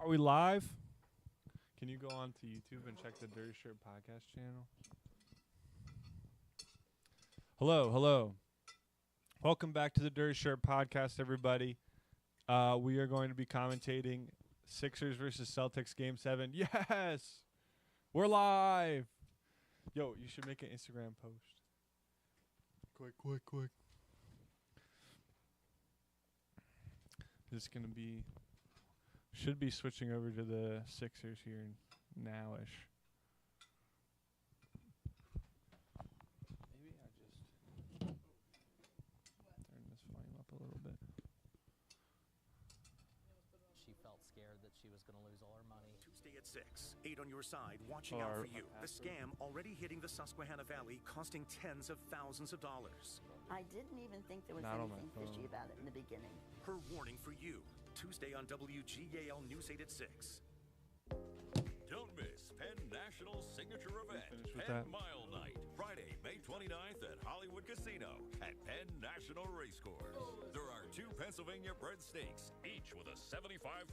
Are we live? Can you go on to YouTube and check the Dirty Shirt podcast channel? Hello, hello. Welcome back to the Dirty Shirt podcast, everybody. We are going to be commentating Sixers versus Celtics Game 7. Yes! We're live! Yo, you should make an Instagram post. Quick. This is going to be... Should be switching over to the Sixers here now-ish. Maybe I just turn this volume up a little bit. She felt scared that she was going to lose all her money. Tuesday at 6, 8 on your side, watching out for you. The scam already hitting the Susquehanna Valley, costing tens of thousands of dollars. I didn't even think there was Not on anything my phone. fishy about it in the beginning. Her warning for you. Tuesday on WGAL News 8 at 6. Don't miss Penn National's signature event, Finish with Penn that. Mile Night, Friday, May 29th at Hollywood Casino at Penn National Racecourse. There are 2 Pennsylvania-bred stakes, each with a $75,000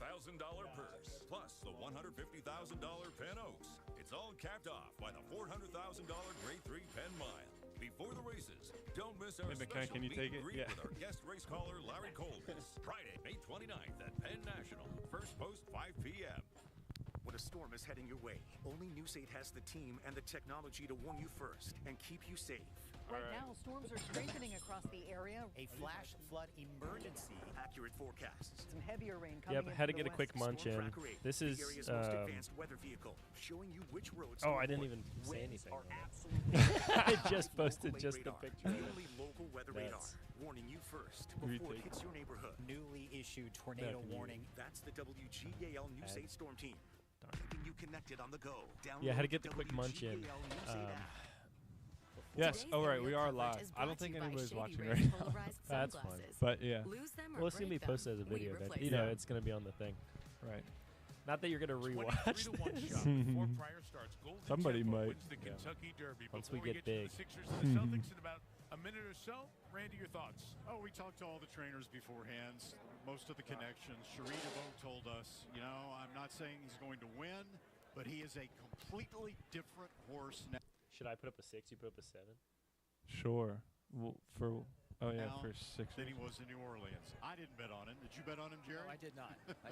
purse, plus the $150,000 Penn Oaks. It's all capped off by the $400,000 Grade 3 Penn Mile. Before the races, don't miss our Hey, McKenna, special can you meet take and it? greet Yeah. with our guest race caller, Larry Colbus. Friday, May 29th at Penn National. First post 5 p.m. When a storm is heading your way, only News 8 has the team and the technology to warn you first and keep you safe. Right now, storms are strengthening across the area. A flash flood emergency. Accurate forecasts. Some heavier rain coming Yep, in had to from get the a quick west. munch in. Storm Tracker 8, This the is, area's most advanced weather vehicle, showing you which roads oh, to I didn't avoid. even say Winds anything. are on it. absolutely I just posted Local just the radar, picture. the only local weather radar, Nuts. warning you first before it Retake. hits your neighborhood. Newly issued tornado Back in warning. That's the WGAL News Ad. 8 storm team. Darn. Keeping you connected on the go. Yeah, had to Download get the quick munch in. WGAL News 8 app. Yes, all right, we are live. I don't think anybody's watching right now. That's fine. But yeah, Well, it's going to be posted as a video, but, you know, it's going to be on the thing. right. Not that you're going to rewatch 23-1 this. shot before prior starts. Golden Somebody Tempo might. wins the Yeah. Kentucky Derby. Once we Before get to big. the Sixers and the Celtics in about a minute or so. Randy, your thoughts? Oh, we talked to all the trainers beforehand. Most of the connections. Cherie DeVoe told us, you know, I'm not saying he's going to win, but he is a completely different horse now. Should I put up a 6? You put up a 7? Sure. Well, for Now for Sixers. than he was in New Orleans. I didn't bet on him. Did you bet on him, Jerry? No, I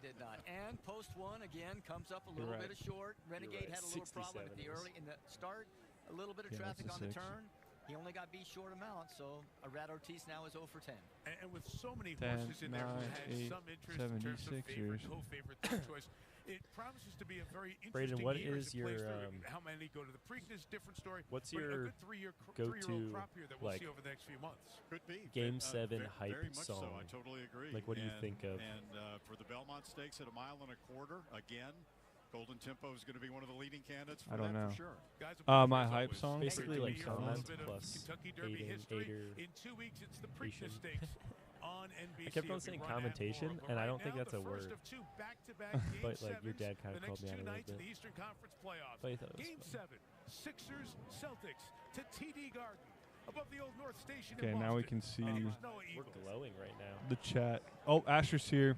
did not. And post one again comes up a You're little right. bit of short. Renegade right. had a little problem at 67 the is. early in the start. A little bit of Yeah, that's traffic a on the 6. turn. He only got beat short amount, so Arad Ortiz now is 0 for 10. And with so many 10, horses in there who 9, had 8, some interest in terms of favorite, 76ers. co-favorite, third choice, it promises to be a very Braden, interesting what year as is it plays your, through. How many go to the Preakness, different story. What's but a your good three-year-old go-to, crop here that we'll like, see over the next few months. Could be. Game 7 hype very much so. song? I totally agree. Like, what do you think of? And for the Belmont Stakes at 1.25 miles, again, Golden Tempo is going to be one of the leading candidates for I don't that know. for sure. Guys, My as hype always, song? great Basically to like be here. A little comments bit of plus Kentucky Derby Aiden, history. Ader, In 2 weeks, it's the Asian. Preakness Stakes on NBC. I kept on It'll be saying run at commentation, Laurel. But and I right don't think now, that's the a first word. of 2 back-to-back Game But, like, your 7s, dad kinda the called next me out 2 a little nights in bit. the Eastern Conference playoffs. But I thought it was Game fun. 7, Sixers, Celtics to TD Garden above the old North Station Okay, in now we Boston. can see And here's Noah We're Eagles. glowing right now. the chat. Oh, Asher's here.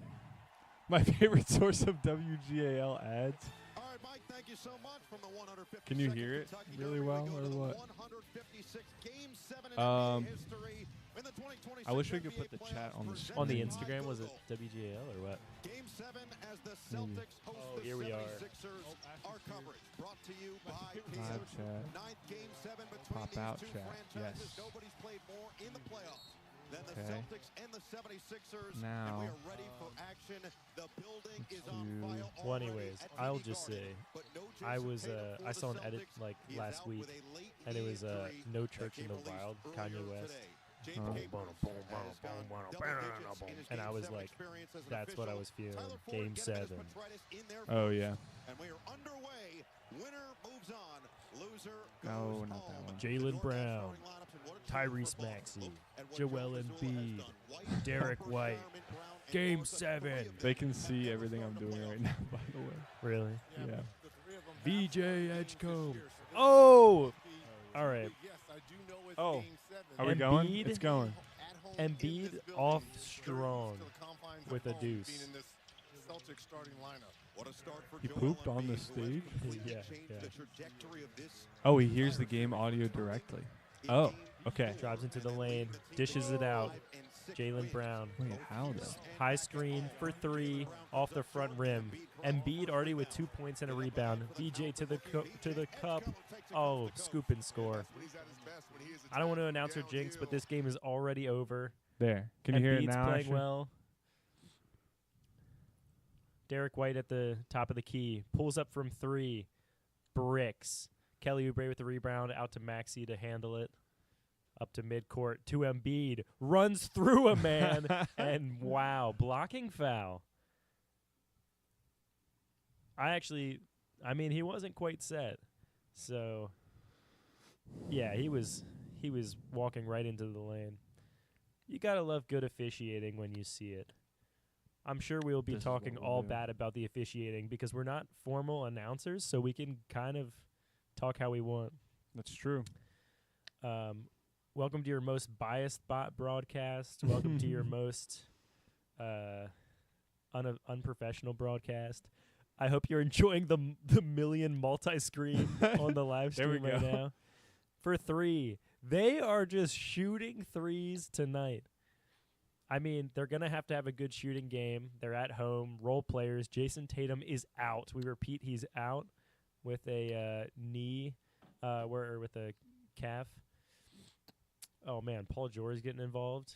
My favorite source of WGAL ads. All right, Mike, thank you so much from the 152nd Can you hear it Kentucky really Derby. well, We go or to the what? 156th Game 7 in Um, NBA history. In the 2026 I wish we could NBA put the chat on the playoffs On the presented by Instagram, was it Google. WGAL or what? Game 7 as the Celtics host Oh, the here we are. 76ers. Our coverage brought to you by Live Caesars. chat. Ninth Game 7 between Pop these out two chat, franchises. yes. Nobody's played more in the playoffs than the Okay. Celtics and the 76ers. and Now, we are ready for action. The building is let's on do- fire Well, already anyways, at I'll TD just Garden, say, but no I Jason was Tatum for I the saw an edit Celtics. like He is last out week, with a late and it knee was injury No that Church in came the released Wild, earlier Kanye West. today. James Oh. Capers has gone double digits in his And I Game was 7 like, experience as an that's what I official. was feeling. Tyler Ford Game getting his 7. botrytis in there Oh, first, yeah. And we are underway. Winner moves on. Loser goes Oh, not that home. one. The Jaylen Northwest Brown, starting lineups and what a team Tyrese for Boston. Maxey, Look at what Joel Joe Mazzulla has Embiid, done. White, Derek Harper, White. Sherman, Brown, and Game Morris, 7. They can see everything I'm doing right now, by the way. Really? Yeah. VJ Edgecombe. Oh! All right. Oh, are we going? Embiid? It's going. Embiid off strong with a deuce. Celtics starting lineup. What a start for He Joel pooped on the Embiid, who has stage? completely Yeah, changed yeah. the trajectory of this Oh, he hears the game audio directly. Oh, okay. Drives into the lane, dishes it out. Jaylen Brown. Wait, how though? High screen for 3 off the front rim. Embiid already with 2 points and a rebound. VJ to the cup. Oh, scoop and score. I don't want to announce or jinx, but this game is already over. There. Can you hear it Embiid's now? playing Asher? well. Derek White at the top of the key. Pulls up from 3. Bricks. Kelly Oubre with the rebound. Out to Maxey to handle it. Up to midcourt. To Embiid. Runs through a man. And wow. Blocking foul. He wasn't quite set. So, yeah, he was walking right into the lane. You got to love good officiating when you see it. I'm sure we'll be talking all bad about the officiating because we're not formal announcers, so we can kind of talk how we want. That's true. Welcome to your most biased broadcast. Welcome to your most unprofessional broadcast. I hope you're enjoying the million multi-screen on the live stream right now. For 3, they are just shooting threes tonight. I mean, they're going to have a good shooting game. They're at home, role players. Jason Tatum is out. We repeat, he's out with a knee, or with a calf. Oh, man, Paul George getting involved.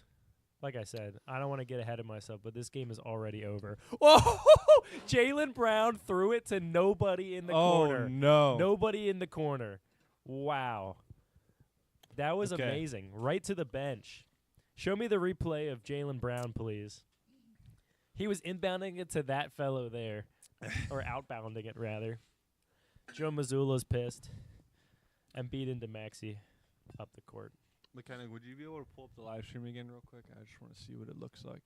Like I said, I don't want to get ahead of myself, but this game is already over. Oh, Jaylen Brown threw it to nobody in the corner. Oh, no. Nobody in the corner. Wow. That was amazing. Right to the bench. Show me the replay of Jaylen Brown, please. He was inbounding it to that fellow there. Or outbounding it, rather. Joe Mazzulla's pissed. And beat into Maxey up the court. McKenna, would you be able to pull up the live stream again real quick? I just want to see what it looks like.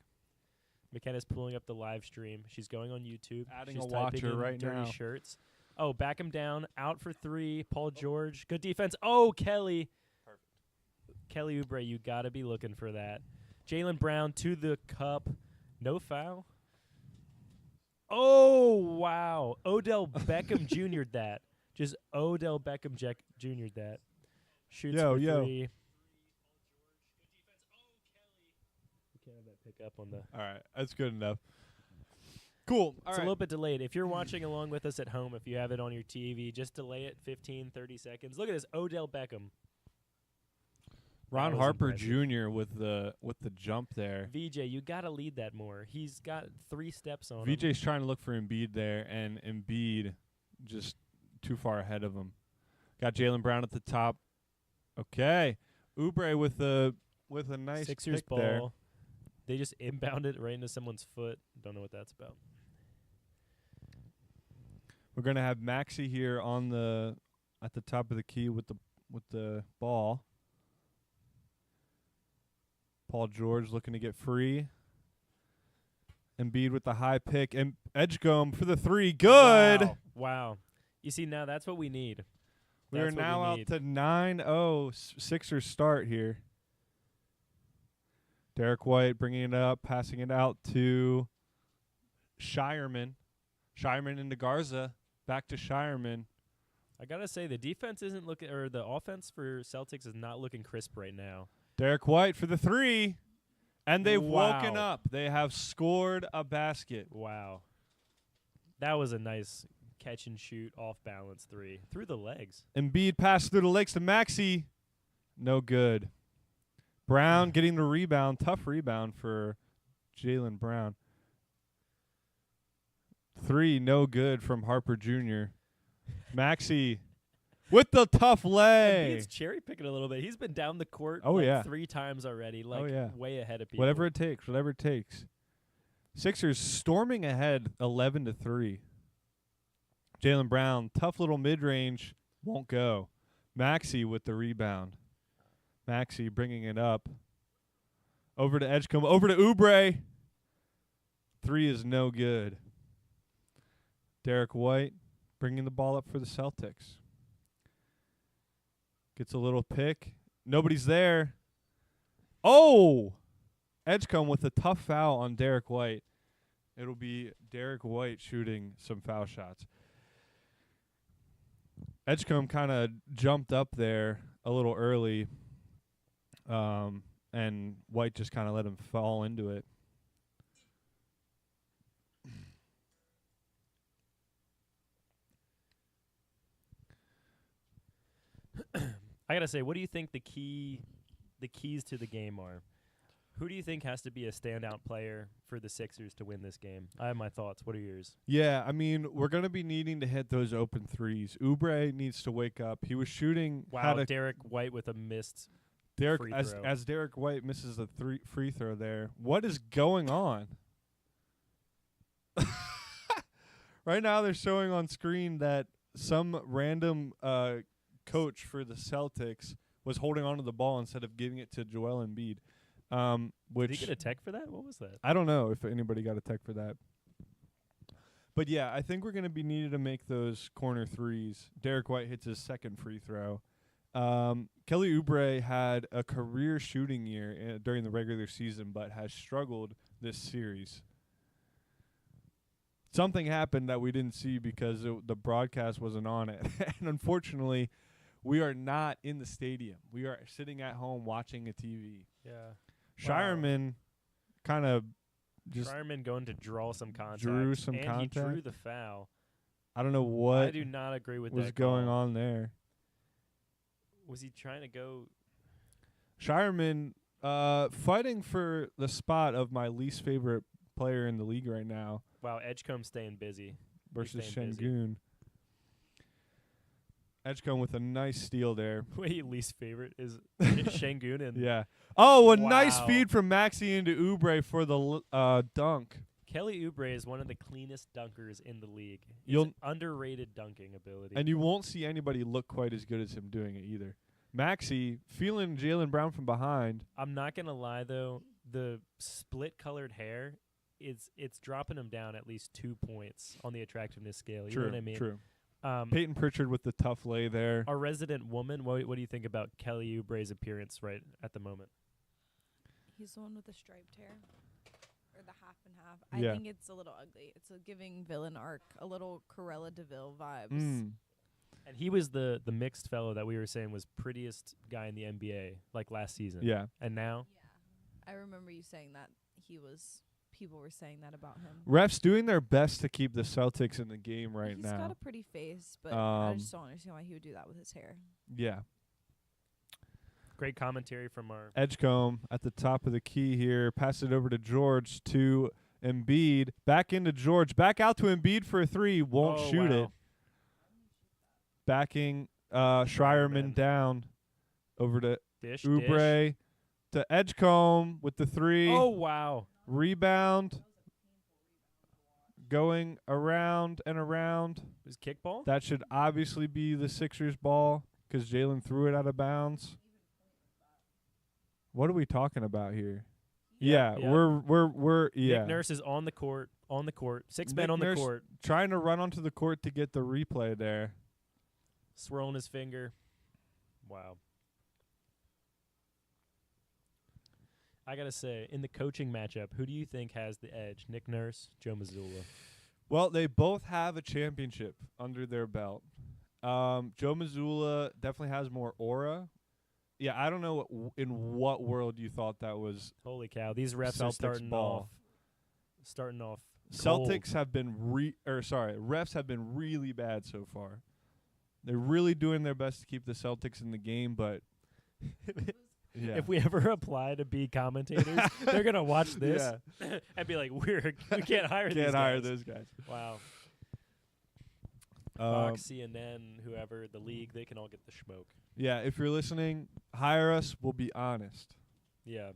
McKenna's pulling up the live stream. She's going on YouTube. Adding She's a watcher typing in right dirty now. shirts. Oh, back him down. Out for 3. Paul George. Good defense. Oh, Kelly. Perfect. Kelly Oubre, you got to be looking for that. Jaylen Brown to the cup. No foul. Oh, wow. Odell Beckham Jr.'d that. Just Odell Beckham Jr.'d that. Shoots for 3. Can't have that pick up on the. All right, that's good enough. Cool. It's a little bit delayed. If you're watching along with us at home, if you have it on your TV, just delay it 15, 30 seconds. Look at this, Odell Beckham. Ron Harper Jr. with the jump there. VJ, you got to lead that more. He's got 3 steps on him. VJ's trying to look for Embiid there, and Embiid just too far ahead of him. Got Jaylen Brown at the top. Okay, Oubre with a nice Sixers pick ball. there. They just inbounded right into someone's foot. Don't know what that's about. We're gonna have Maxey here at the top of the key with the ball. Paul George looking to get free. Embiid with the high pick and Edgecombe for the 3. Good. Wow. You see, now that's what we need. We are now out to 9-0 Sixers start here. Derek White bringing it up, passing it out to Shireman. Shireman into Garza. Back to Shireman. I got to say, the defense isn't looking, or the offense for Celtics is not looking crisp right now. Derek White for the 3. And they've woken up. They have scored a basket. Wow. That was a nice catch and shoot, off balance 3. Through the legs. Embiid passed through the legs to Maxey. No good. Brown getting the rebound. Tough rebound for Jaylen Brown. 3, no good from Harper Jr. Maxey with the tough lay. He's cherry picking a little bit. He's been down the court 3 times already, way ahead of people. Whatever it takes. Sixers storming ahead 11-3. Jaylen Brown, tough little mid-range, won't go. Maxey with the rebound. Maxey bringing it up. Over to Edgecombe. Over to Oubre. 3 is no good. Derek White bringing the ball up for the Celtics. Gets a little pick. Nobody's there. Oh! Edgecombe with a tough foul on Derek White. it'll be Derek White shooting some foul shots. Edgecombe kind of jumped up there a little early, and White just kind of let him fall into it. I gotta say, what do you think the keys to the game are? Who do you think has to be a standout player for the Sixers to win this game? I have my thoughts. What are yours? Yeah, I mean, we're going to be needing to hit those open threes. Oubre needs to wake up. He was shooting. Wow, Derek White with a missed free throw. As Derek White misses a free throw there. What is going on? Right now they're showing on screen that some random coach for the Celtics was holding onto the ball instead of giving it to Joel Embiid. Did he get a tech for that? What was that? I don't know if anybody got a tech for that. But, yeah, I think we're going to be needed to make those corner threes. Derek White hits his second free throw. Kelly Oubre had a career shooting year during the regular season but has struggled this series. Something happened that we didn't see because the broadcast wasn't on it. And, unfortunately, we are not in the stadium. We are sitting at home watching a TV. Yeah. Shireman kind of just Shireman going to draw some contact. Drew some and contact. He drew the foul. I don't know what I do not agree with was that going call. on there. Was he trying to go? Shireman fighting for the spot of my least favorite player in the league right now. Wow, Edgecombe staying busy. Versus Shengun. Shengun. Edgecombe with a nice steal there. Wait, least favorite is Shengun and yeah. Oh, a wow. nice feed from Maxey into Oubre for the dunk. Kelly Oubre is one of the cleanest dunkers in the league. He's You'll an underrated dunking ability. And you won't see anybody look quite as good as him doing it either. Maxey feeling Jaylen Brown from behind. I'm not gonna lie though, the split-colored hair it's dropping him down at least 2 points on the attractiveness scale. You know what I mean? True. Peyton Pritchard with the tough lay there. Our resident woman, what do you think about Kelly Oubre's appearance right at the moment? He's the one with the striped hair. Or the half and half. Yeah. I think it's a little ugly. It's giving villain arc, a little Corella DeVille vibes. And he was the mixed fellow that we were saying was prettiest guy in the NBA, like last season. Yeah. And now? Yeah. I remember you saying that people were saying that about him. Refs doing their best to keep the Celtics in the game right He's now. He's got a pretty face, but I just don't understand why he would do that with his hair. Yeah. Great commentary from our Edgecombe at the top of the key here. Pass it over to George to Embiid. Back into George. Back out to Embiid for a three. Won't shoot it. Backing Shireman down over to Oubre. To Edgecombe with the three. Oh, wow. Rebound. Going around and around. It was kickball? That should obviously be the Sixers' ball because Jaylen threw it out of bounds. What are we talking about here? Yeah. We're Nick Nurse is on the court. Six men on the court. Trying to run onto the court to get the replay there. Swirling his finger. Wow. I got to say, in the coaching matchup, who do you think has the edge? Nick Nurse, Joe Mazzulla? Well, they both have a championship under their belt. Joe Mazzulla definitely has more aura. Yeah, I don't know in what world you thought that was. Holy cow. These refs Celtics are starting off. Celtics have been refs have been really bad so far. They're really doing their best to keep the Celtics in the game, but yeah. If we ever apply to be commentators, they're gonna watch this and be like, "We can't hire these guys." Can't hire those guys. Wow. Fox, CNN, whoever, the league, they can all get the schmoke. Yeah, if you're listening, hire us. We'll be honest. Yeah.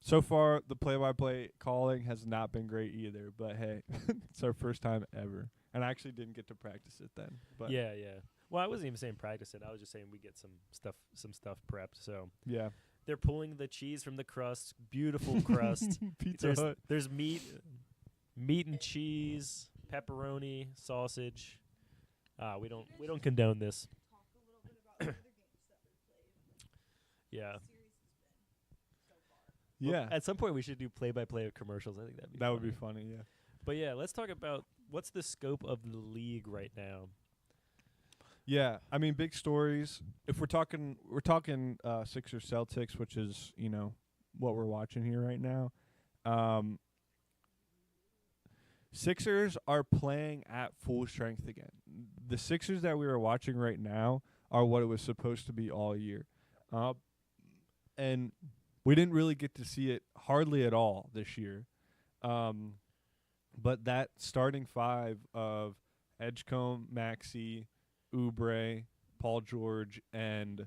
So far, the play-by-play calling has not been great either. But hey, it's our first time ever, and I actually didn't get to practice it then. But yeah. Well, I wasn't even saying practice it. I was just saying we get some stuff prepped. So yeah, they're pulling the cheese from the crust. Beautiful crust. Pizza Hut. There's meat and cheese, pepperoni, sausage. We don't condone this. Yeah. Yeah. At some point, we should do play-by-play of commercials. I think that'd be That funny. would be funny, yeah. But yeah, let's talk about what's the scope of the league right now. Yeah, I mean, big stories. If we're talking Sixers Celtics, which is, you know, what we're watching here right now. Sixers are playing at full strength again. The Sixers that we are watching right now are what it was supposed to be all year. And we didn't really get to see it hardly at all this year. But that starting five of Edgecombe, Maxey, Oubre, Paul George, and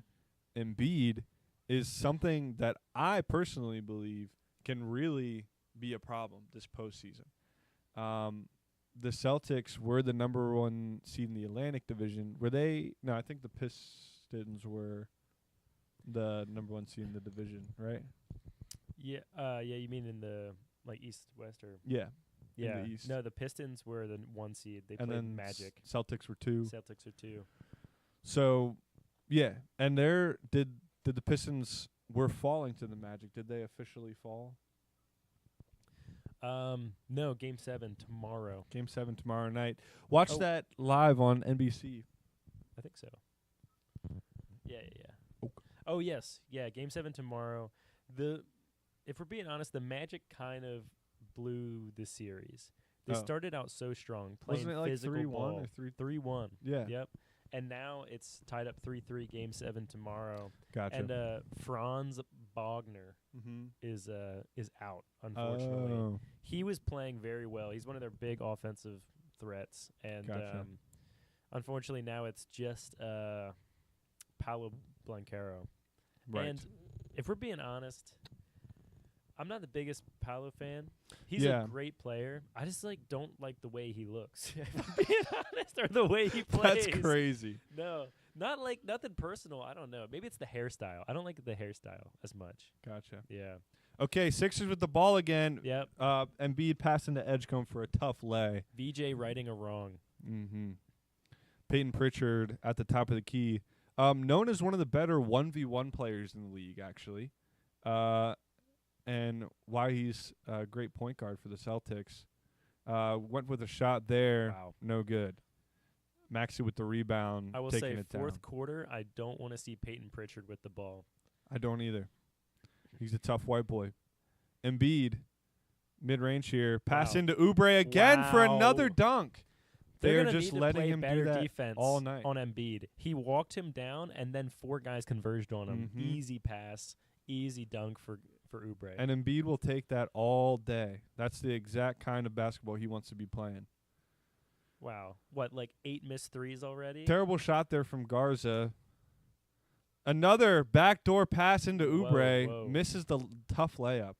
Embiid is something that I personally believe can really be a problem this postseason. The Celtics were the number 1 seed in the Atlantic Division. Were they? No, I think the Pistons were the number 1 seed in the division, right? Yeah, you mean in the East, West, or Yeah. yeah? In the East. No, the Pistons were the 1 seed. They And played then Magic. Celtics were 2. Celtics are 2. So, yeah, and did the Pistons were falling to the Magic? Did they officially fall? No, Game 7 tomorrow. Game 7 tomorrow night. Watch Oh. that live on NBC. I think so. Yeah. Oh yes, yeah. Game 7 tomorrow. If we're being honest, the Magic kind of blew the series. They started out so strong, playing Wasn't it like physical 3-1 ball. or 3-1. Yeah. Yep. And now it's tied up 3-3. Game 7 tomorrow. Gotcha. And Franz Wagner is out, unfortunately. Oh. He was playing very well. He's one of their big offensive threats, and Gotcha. unfortunately now it's just Paolo Blancaro. Right. And if we're being honest, I'm not the biggest Paolo fan. He's Yeah. a great player. I just don't like the way he looks. If I'm being honest, or the way he plays. That's crazy. No, nothing personal. I don't know. Maybe it's the hairstyle. I don't like the hairstyle as much. Gotcha. Yeah. Okay, Sixers with the ball again. Yep. Embiid passing to Edgecombe for a tough lay. VJ righting a wrong. Mm-hmm. Peyton Pritchard at the top of the key. Known as one of the better 1v1 players in the league, actually. And why he's a great point guard for the Celtics. Went with a shot there. Wow. No good. Maxey with the rebound. I will taking say it down. fourth quarter, I don't want to see Peyton Pritchard with the ball. I don't either. He's a tough white boy. Embiid, mid-range here. Pass Wow. into Oubre again for another Wow. dunk. They're They're gonna just need to letting play him better do that defense all night. on Embiid. He walked him down, and then 4 guys converged on him. Mhm. Easy pass, easy dunk for Oubre. And Embiid will take that all day. That's the exact kind of basketball he wants to be playing. Wow. What, 8 missed threes already? Terrible shot there from Garza. Another backdoor pass into Whoa, Oubre. whoa. Misses the tough layup.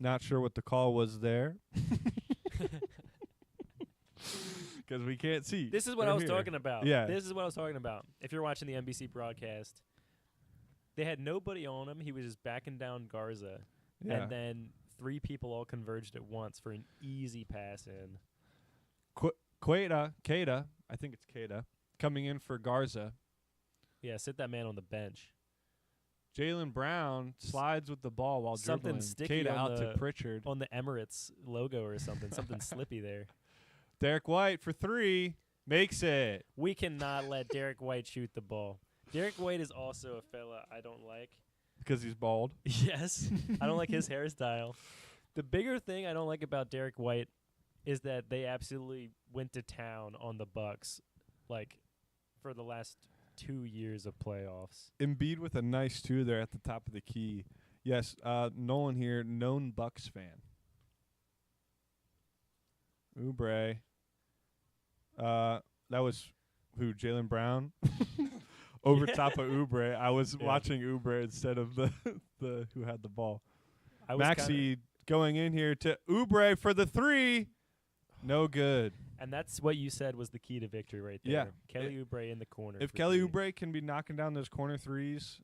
Not sure what the call was there. Because we can't see. This is what or I was hear. talking about. Yeah. This is what I was talking about. If you're watching the NBC broadcast, they had nobody on him. He was just backing down Garza. Yeah. And then 3 people all converged at once for an easy pass in. Queta, I think it's Queta, coming in for Garza. Yeah, sit that man on the bench. Jaylen Brown slides with the ball while Something dribbling. sticky Queta on out the, to Pritchard. on the Emirates logo or something. Something slippy there. Derek White for 3. Makes it. We cannot let Derek White shoot the ball. Derek White is also a fella I don't like. Because he's bald. Yes. I don't like his hairstyle. The bigger thing I don't like about Derek White is that they absolutely went to town on the Bucks for the last 2 years of playoffs. Embiid with a nice 2 there at the top of the key. Yes, Nolan here, known Bucks fan. Oubre. That was who? Jaylen Brown? Over top of Oubre. I was watching Oubre instead of the who had the ball. Maxey going in here to Oubre for the 3. No good. And that's what you said was the key to victory right there. Yeah. Kelly Oubre in the corner. If for Kelly 3. Oubre can be knocking down those corner threes,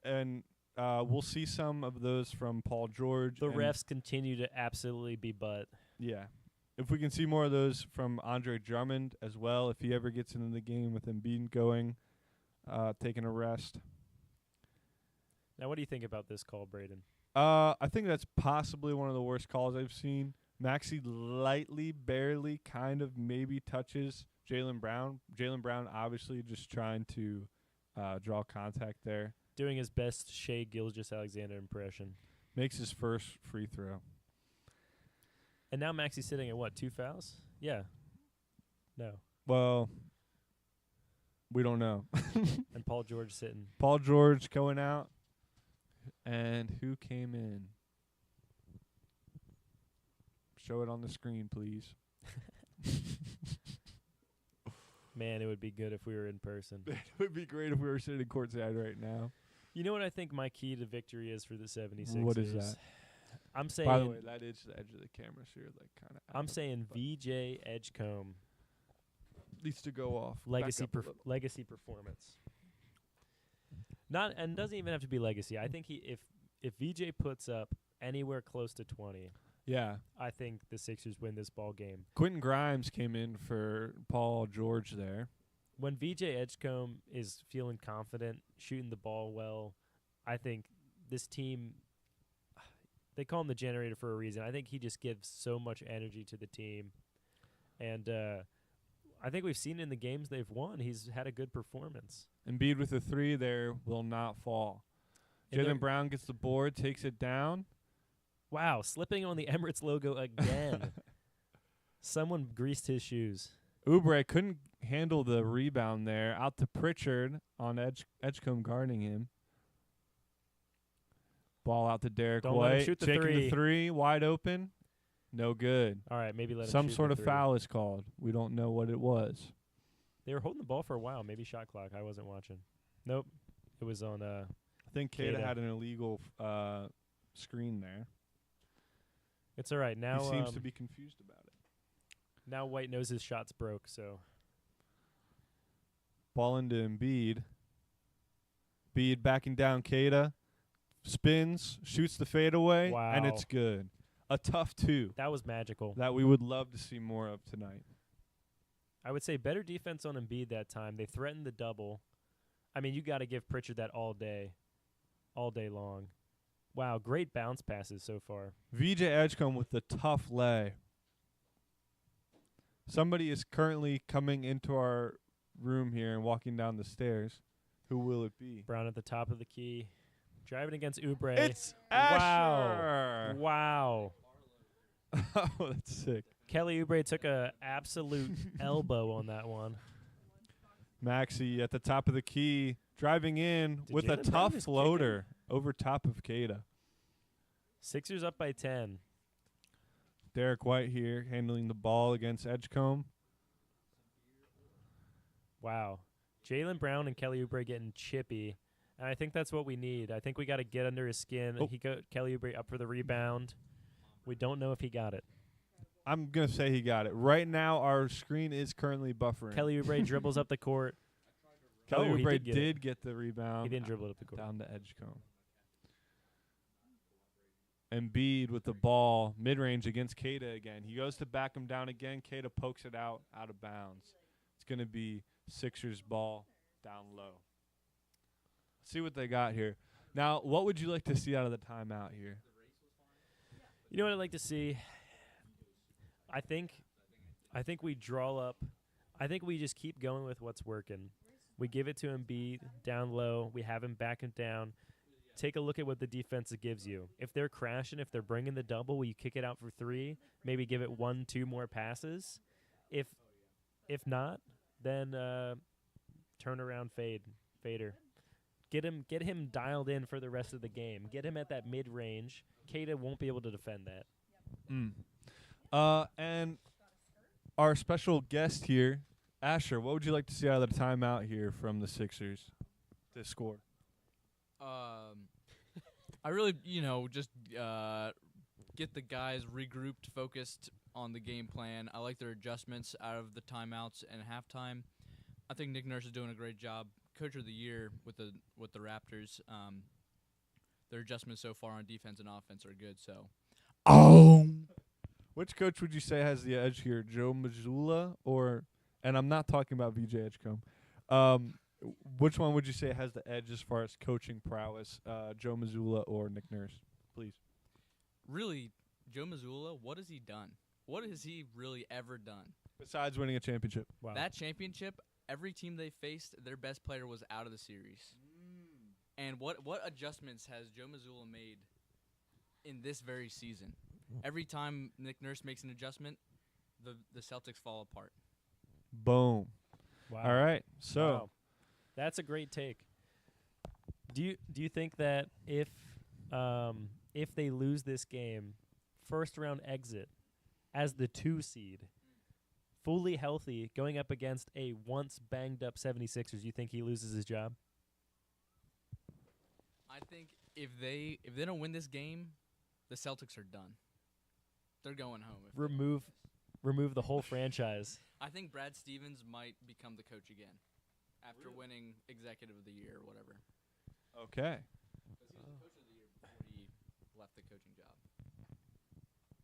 and we'll see some of those from Paul George. The and refs continue to absolutely be butt. Yeah. If we can see more of those from Andre Drummond as well, if he ever gets into the game with Embiid going, taking a rest. Now, what do you think about this call, Braden? I think that's possibly one of the worst calls I've seen. Maxey lightly, barely, kind of maybe touches Jaylen Brown. Jaylen Brown obviously just trying to draw contact there. Doing his best Shea Gilgeous-Alexander impression. Makes his first free throw. And now Maxey's sitting at what, 2 fouls? Yeah. No. Well, we don't know. And Paul George sitting. Paul George going out. And who came in? Show it on the screen, please. Man, it would be good if we were in person. It would be great if we were sitting courtside right now. You know what I think my key to victory is for the 76ers? What is that? I'm saying. By the way, that is the edge of the camera, so you're like kind of. I'm saying VJ Edgecombe needs to go off. Legacy performance. Not and doesn't even have to be legacy. I think if VJ puts up anywhere close to 20. Yeah. I think the Sixers win this ball game. Quentin Grimes came in for Paul George there. When VJ Edgecombe is feeling confident, shooting the ball well, I think this team, they call him the generator for a reason. I think he just gives so much energy to the team. And I think we've seen in the games they've won, he's had a good performance. Embiid with a 3 there will not fall. Jaylen Brown gets the board, takes it down. Wow, slipping on the Emirates logo again. Someone greased his shoes. Oubre couldn't handle the rebound there. Out to Pritchard on Edgecombe guarding him. Ball out to Derek Don't White. let him shoot the Taking three. the 3, wide open. No good. All right, maybe let him Some shoot sort the of three. foul is called. We don't know what it was. They were holding the ball for a while. Maybe shot clock. I wasn't watching. Nope. It was on I think Keita had an illegal screen there. It's all right. Now he seems to be confused about it. Now White knows his shot's broke, so. Ball into Embiid. Embiid backing down Keita. Spins, shoots the fadeaway, and it's good. A tough 2. That was magical. That we would love to see more of tonight. I would say better defense on Embiid that time. They threatened the double. I mean, you got to give Pritchard that all day long. Wow, great bounce passes so far. VJ Edgecombe with the tough lay. Somebody is currently coming into our room here and walking down the stairs. Who will it be? Brown at the top of the key. Driving against Oubre. It's Asher. Wow. Oh, that's sick. Kelly Oubre took a absolute elbow on that one. Maxey at the top of the key, driving in with a tough floater over top of Keita. Sixers up by 10. Derek White here handling the ball against Edgecombe. Wow. Jaylen Brown and Kelly Oubre getting chippy. And I think that's what we need. I think we got to get under his skin. Oh. Kelly Oubre up for the rebound. We don't know if he got it. I'm going to say he got it. Right now, our screen is currently buffering. Kelly Oubre dribbles up the court. Kelly Oubre he did get the rebound. He didn't dribble it up the court. Down to Edgecombe. Embiid with the ball, mid-range against Keita again. He goes to back him down again. Keita pokes it out of bounds. It's going to be Sixers ball down low. Let's see what they got here. Now, what would you like to see out of the timeout here? You know what I'd like to see? I think we draw up. I think we just keep going with what's working. We give it to Embiid down low. We have him back and down. Take a look at what the defense gives you. If they're crashing, if they're bringing the double, will you kick it out for 3? Maybe give it 1-2 more passes. If not, then turn around fader. Get him dialed in for the rest of the game. Get him at that mid range. Keita won't be able to defend that. And our special guest here, Asher, what would you like to see out of the timeout here from the Sixers to score? I really, just get the guys regrouped, focused on the game plan. I like their adjustments out of the timeouts and halftime. I think Nick Nurse is doing a great job. Coach of the year with the Raptors. Their adjustments so far on defense and offense are good. So, which coach would you say has the edge here, Joe Mazzulla and I'm not talking about VJ Edgecombe, which one would you say has the edge as far as coaching prowess, Joe Mazzulla or Nick Nurse? Please. Really, Joe Mazzulla, what has he done? What has he really ever done? Besides winning a championship. Wow. That championship, every team they faced, their best player was out of the series. And what adjustments has Joe Mazzulla made in this very season? Every time Nick Nurse makes an adjustment, the Celtics fall apart. Boom. Wow. All right. So Wow. That's a great take. Do you think that if they lose this game, first round exit as the 2 seed, fully healthy, going up against a once banged up 76ers, you think he loses his job? I think if they don't win this game, the Celtics are done. They're going home. If Remove the whole franchise. I think Brad Stevens might become the coach again after winning Executive of the Year or whatever. okay. Because he was the coach of the year before he left the coaching job.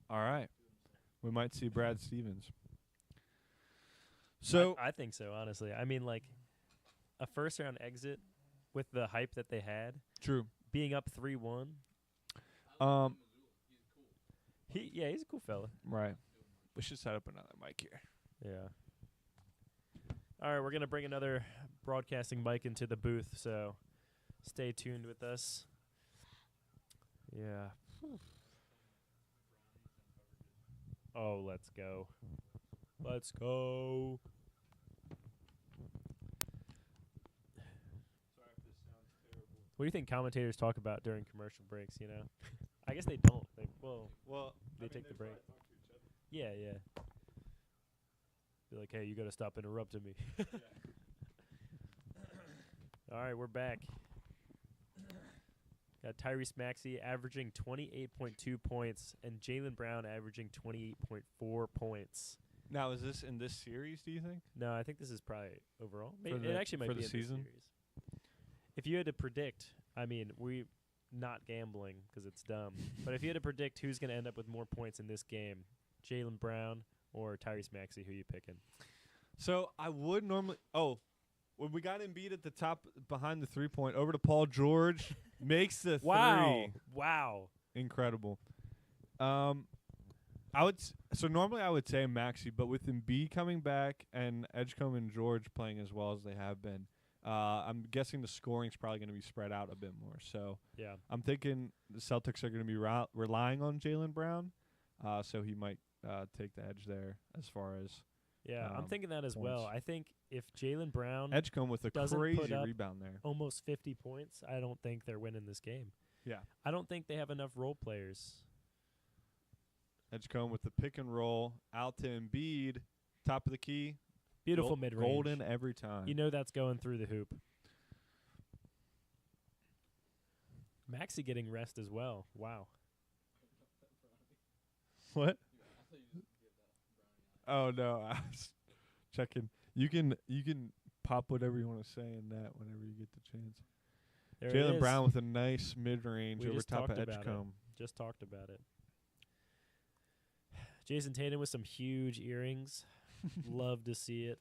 All right. We might see Brad Stevens. So I think so, honestly. I mean, like, a first round exit with the hype that they had, true. being up 3-1. He's a cool fella. Right. We should set up another mic here. Yeah. All right, we're going to bring another broadcasting mic into the booth, so stay tuned with us. Yeah. Oh, let's go. Let's go. What do you think commentators talk about during commercial breaks, you know? I guess they don't. They take the break. Yeah. Be like, hey, you got to stop interrupting me. All right, we're back. Got Tyrese Maxey averaging 28.2 points and Jaylen Brown averaging 28.4 points. Now, is this in this series, do you think? No, I think this is probably overall. For It actually might for be the in season? this series. If you had to predict, I mean, we not gambling because it's dumb, but if you had to predict who's going to end up with more points in this game, Jaylen Brown or Tyrese Maxey, who you picking? So I would normally. Oh, when we got Embiid at the top behind the 3-point, over to Paul George, makes the three. Wow. Incredible. So normally I would say Maxey, but with Embiid coming back and Edgecombe and George playing as well as they have been, I'm guessing the scoring's probably going to be spread out a bit more. So yeah, I'm thinking the Celtics are going to be relying on Jaylen Brown, so he might take the edge there as far as. Yeah, I'm thinking that as points. well. I think if Jaylen Brown Edgecombe with a doesn't crazy put up rebound there, almost 50 points, I don't think they're winning this game. Yeah, I don't think they have enough role players. Edgecombe with the pick and roll out to Embiid, top of the key. Beautiful mid-range. Golden every time. You know that's going through the hoop. Maxey getting rest as well. Wow. What? Oh no, I was checking. You can pop whatever you want to say in that whenever you get the chance. Jaylen Brown with a nice mid-range over top of Edgecombe. Just talked about it. Jason Tatum with some huge earrings. Love to see it.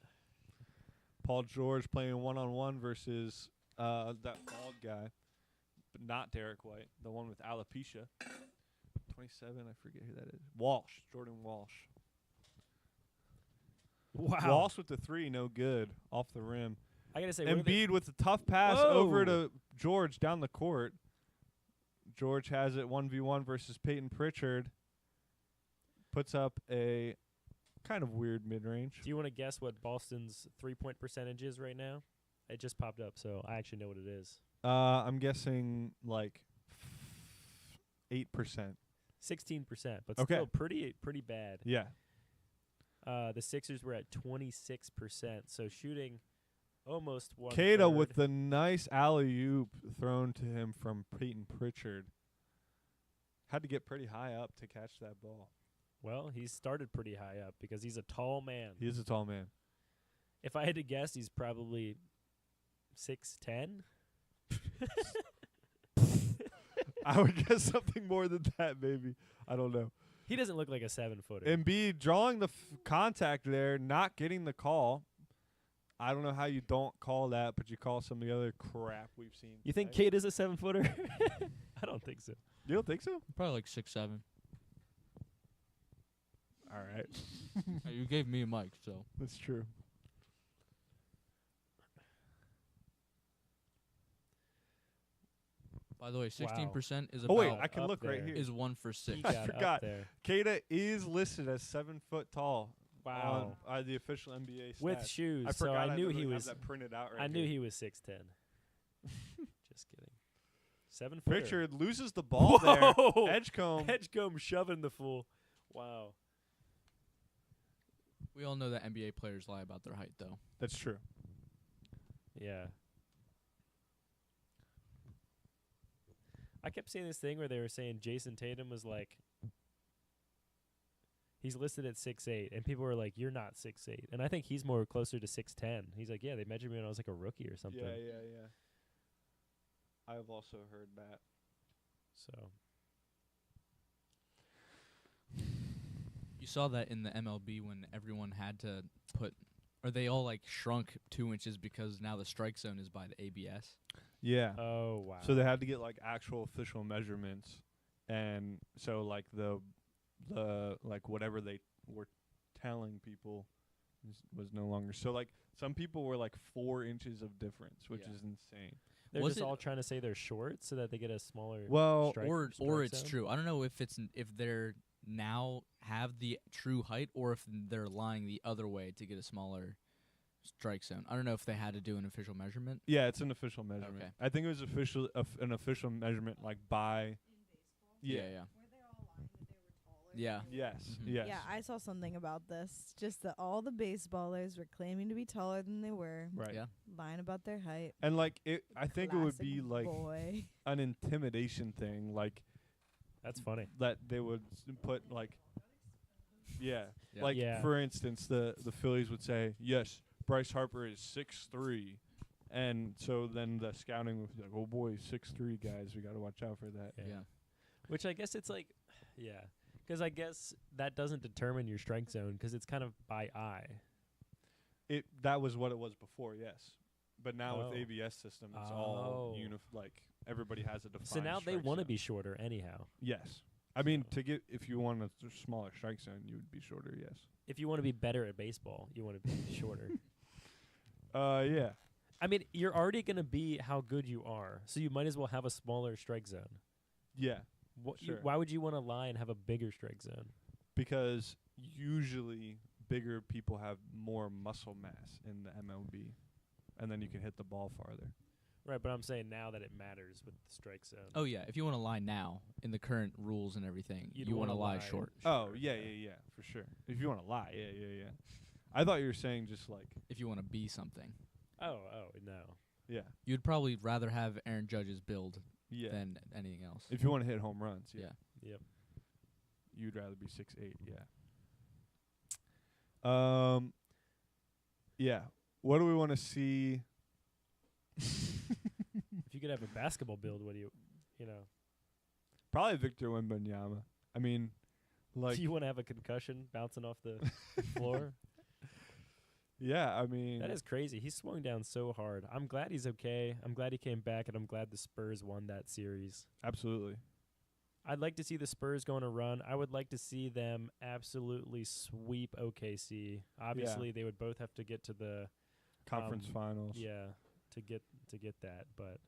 Paul George playing one-on-one versus that bald guy, but not Derek White, the one with alopecia. 27, I forget who that is. Jordan Walsh. Wow. Walsh with the 3, no good, off the rim. I gotta say, Embiid with the tough pass over to George down the court. George has it 1v1 versus Peyton Pritchard. Puts up a kind of weird mid-range. Do you want to guess what Boston's 3-point percentage is right now? It just popped up, so I actually know what it is. I'm guessing like 8%. 16%, but okay. Still pretty bad. Yeah. The Sixers were at 26%, so shooting almost one. Cato with the nice alley-oop thrown to him from Peyton Pritchard. Had to get pretty high up to catch that ball. Well, he started pretty high up because he's a tall man. He is a tall man. If I had to guess, he's probably 6'10". I would guess something more than that, maybe. I don't know. He doesn't look like a 7-footer. Embiid drawing the contact there, not getting the call. I don't know how you don't call that, but you call some of the other crap we've seen. You think today. Cade is a 7-footer? I don't think so. You don't think so? Probably like 6'7". All right. You gave me a mic, so. That's true. By the way, 16% is Oh, about. wait, I can up look right there. here. Is 1 for 6. He I got up forgot. there. Kada is listed as 7 foot tall. Wow. On the official NBA stats. With shoes, I so forgot I knew literally he have was. that printed out right I knew here. he was 6'10". Just kidding. 7-footer. Pritchard loses the ball Whoa! there. Edgecombe. Edgecombe shoving the fool. Wow. We all know that NBA players lie about their height, though. That's true. Yeah. I kept seeing this thing where they were saying Jason Tatum was like, he's listed at 6'8", and people were like, "You're not 6'8", and I think he's more closer to 6'10". He's like, "Yeah, they measured me when I was like a rookie or something." Yeah. I've also heard that. So You saw that in the MLB when everyone had to put, or they all like shrunk 2 inches because now the strike zone is by the ABS. Yeah. Oh wow. So they had to get like actual official measurements, and so like the like whatever they were telling people was no longer. So like some people were like 4 inches of difference, which is insane. They're Was just it- all trying to say they're short so that they get a smaller. Well, strike, or strike it's zone. true. I don't know if if they're now have the true height or if they're lying the other way to get a smaller strike zone. I don't know if they had to do an official measurement. Yeah, it's an official measurement. Okay. I think it was an official measurement like by. Yeah. Yeah. Yes. Mhm. Yes. Yeah, I saw something about this. Just that all the baseballers were claiming to be taller than they were. Right. Yeah. Lying about their height. And like I think it would Classic be like boy. an intimidation thing, like That's funny. that they would put like. Yeah. Yeah. Like Yeah. for instance, the Phillies would say, "Yes, Bryce Harper is 6'3", and so then the scouting would be like, "Oh boy, 6'3" guys, we got to watch out for that." Yeah. Which I guess it's like, yeah, because I guess that doesn't determine your strike zone because it's kind of by eye. That was what it was before, yes, but now Oh. with ABS system, it's all Oh. like everybody has a defined. So now they strike want to zone. be shorter anyhow. Yes, I mean So- to get if you want a smaller strike zone, you would be shorter. Yes. If you want to be better at baseball, you want to be shorter. Yeah. I mean, you're already going to be how good you are, so you might as well have a smaller strike zone. Yeah. Sure. Why would you want to lie and have a bigger strike zone? Because usually bigger people have more muscle mass in the MLB, and then you can hit the ball farther. Right, but I'm saying now that it matters with the strike zone. Oh yeah. If you want to lie now in the current rules and everything, You'd you want to wanna lie lie short. Oh yeah, for sure. If you want to lie, yeah. I thought you were saying just like If you want to be something, Oh, no. yeah, you'd probably rather have Aaron Judge's build yeah. than anything else. If you want to hit home runs, yeah, Yep. you'd rather be 6'8", yeah. Yeah. What do we want to see? If you could have a basketball build, what do you know? Probably Victor Wembanyama. I mean, like Do you want to have a concussion bouncing off the floor? yeah. I mean, That is crazy. He swung down so hard. I'm glad he's okay. I'm glad he came back, and I'm glad the Spurs won that series. absolutely. I'd like to see the Spurs go on a run. I would like to see them absolutely sweep OKC. Obviously, they would both have to get to the Conference finals. yeah, to get that. But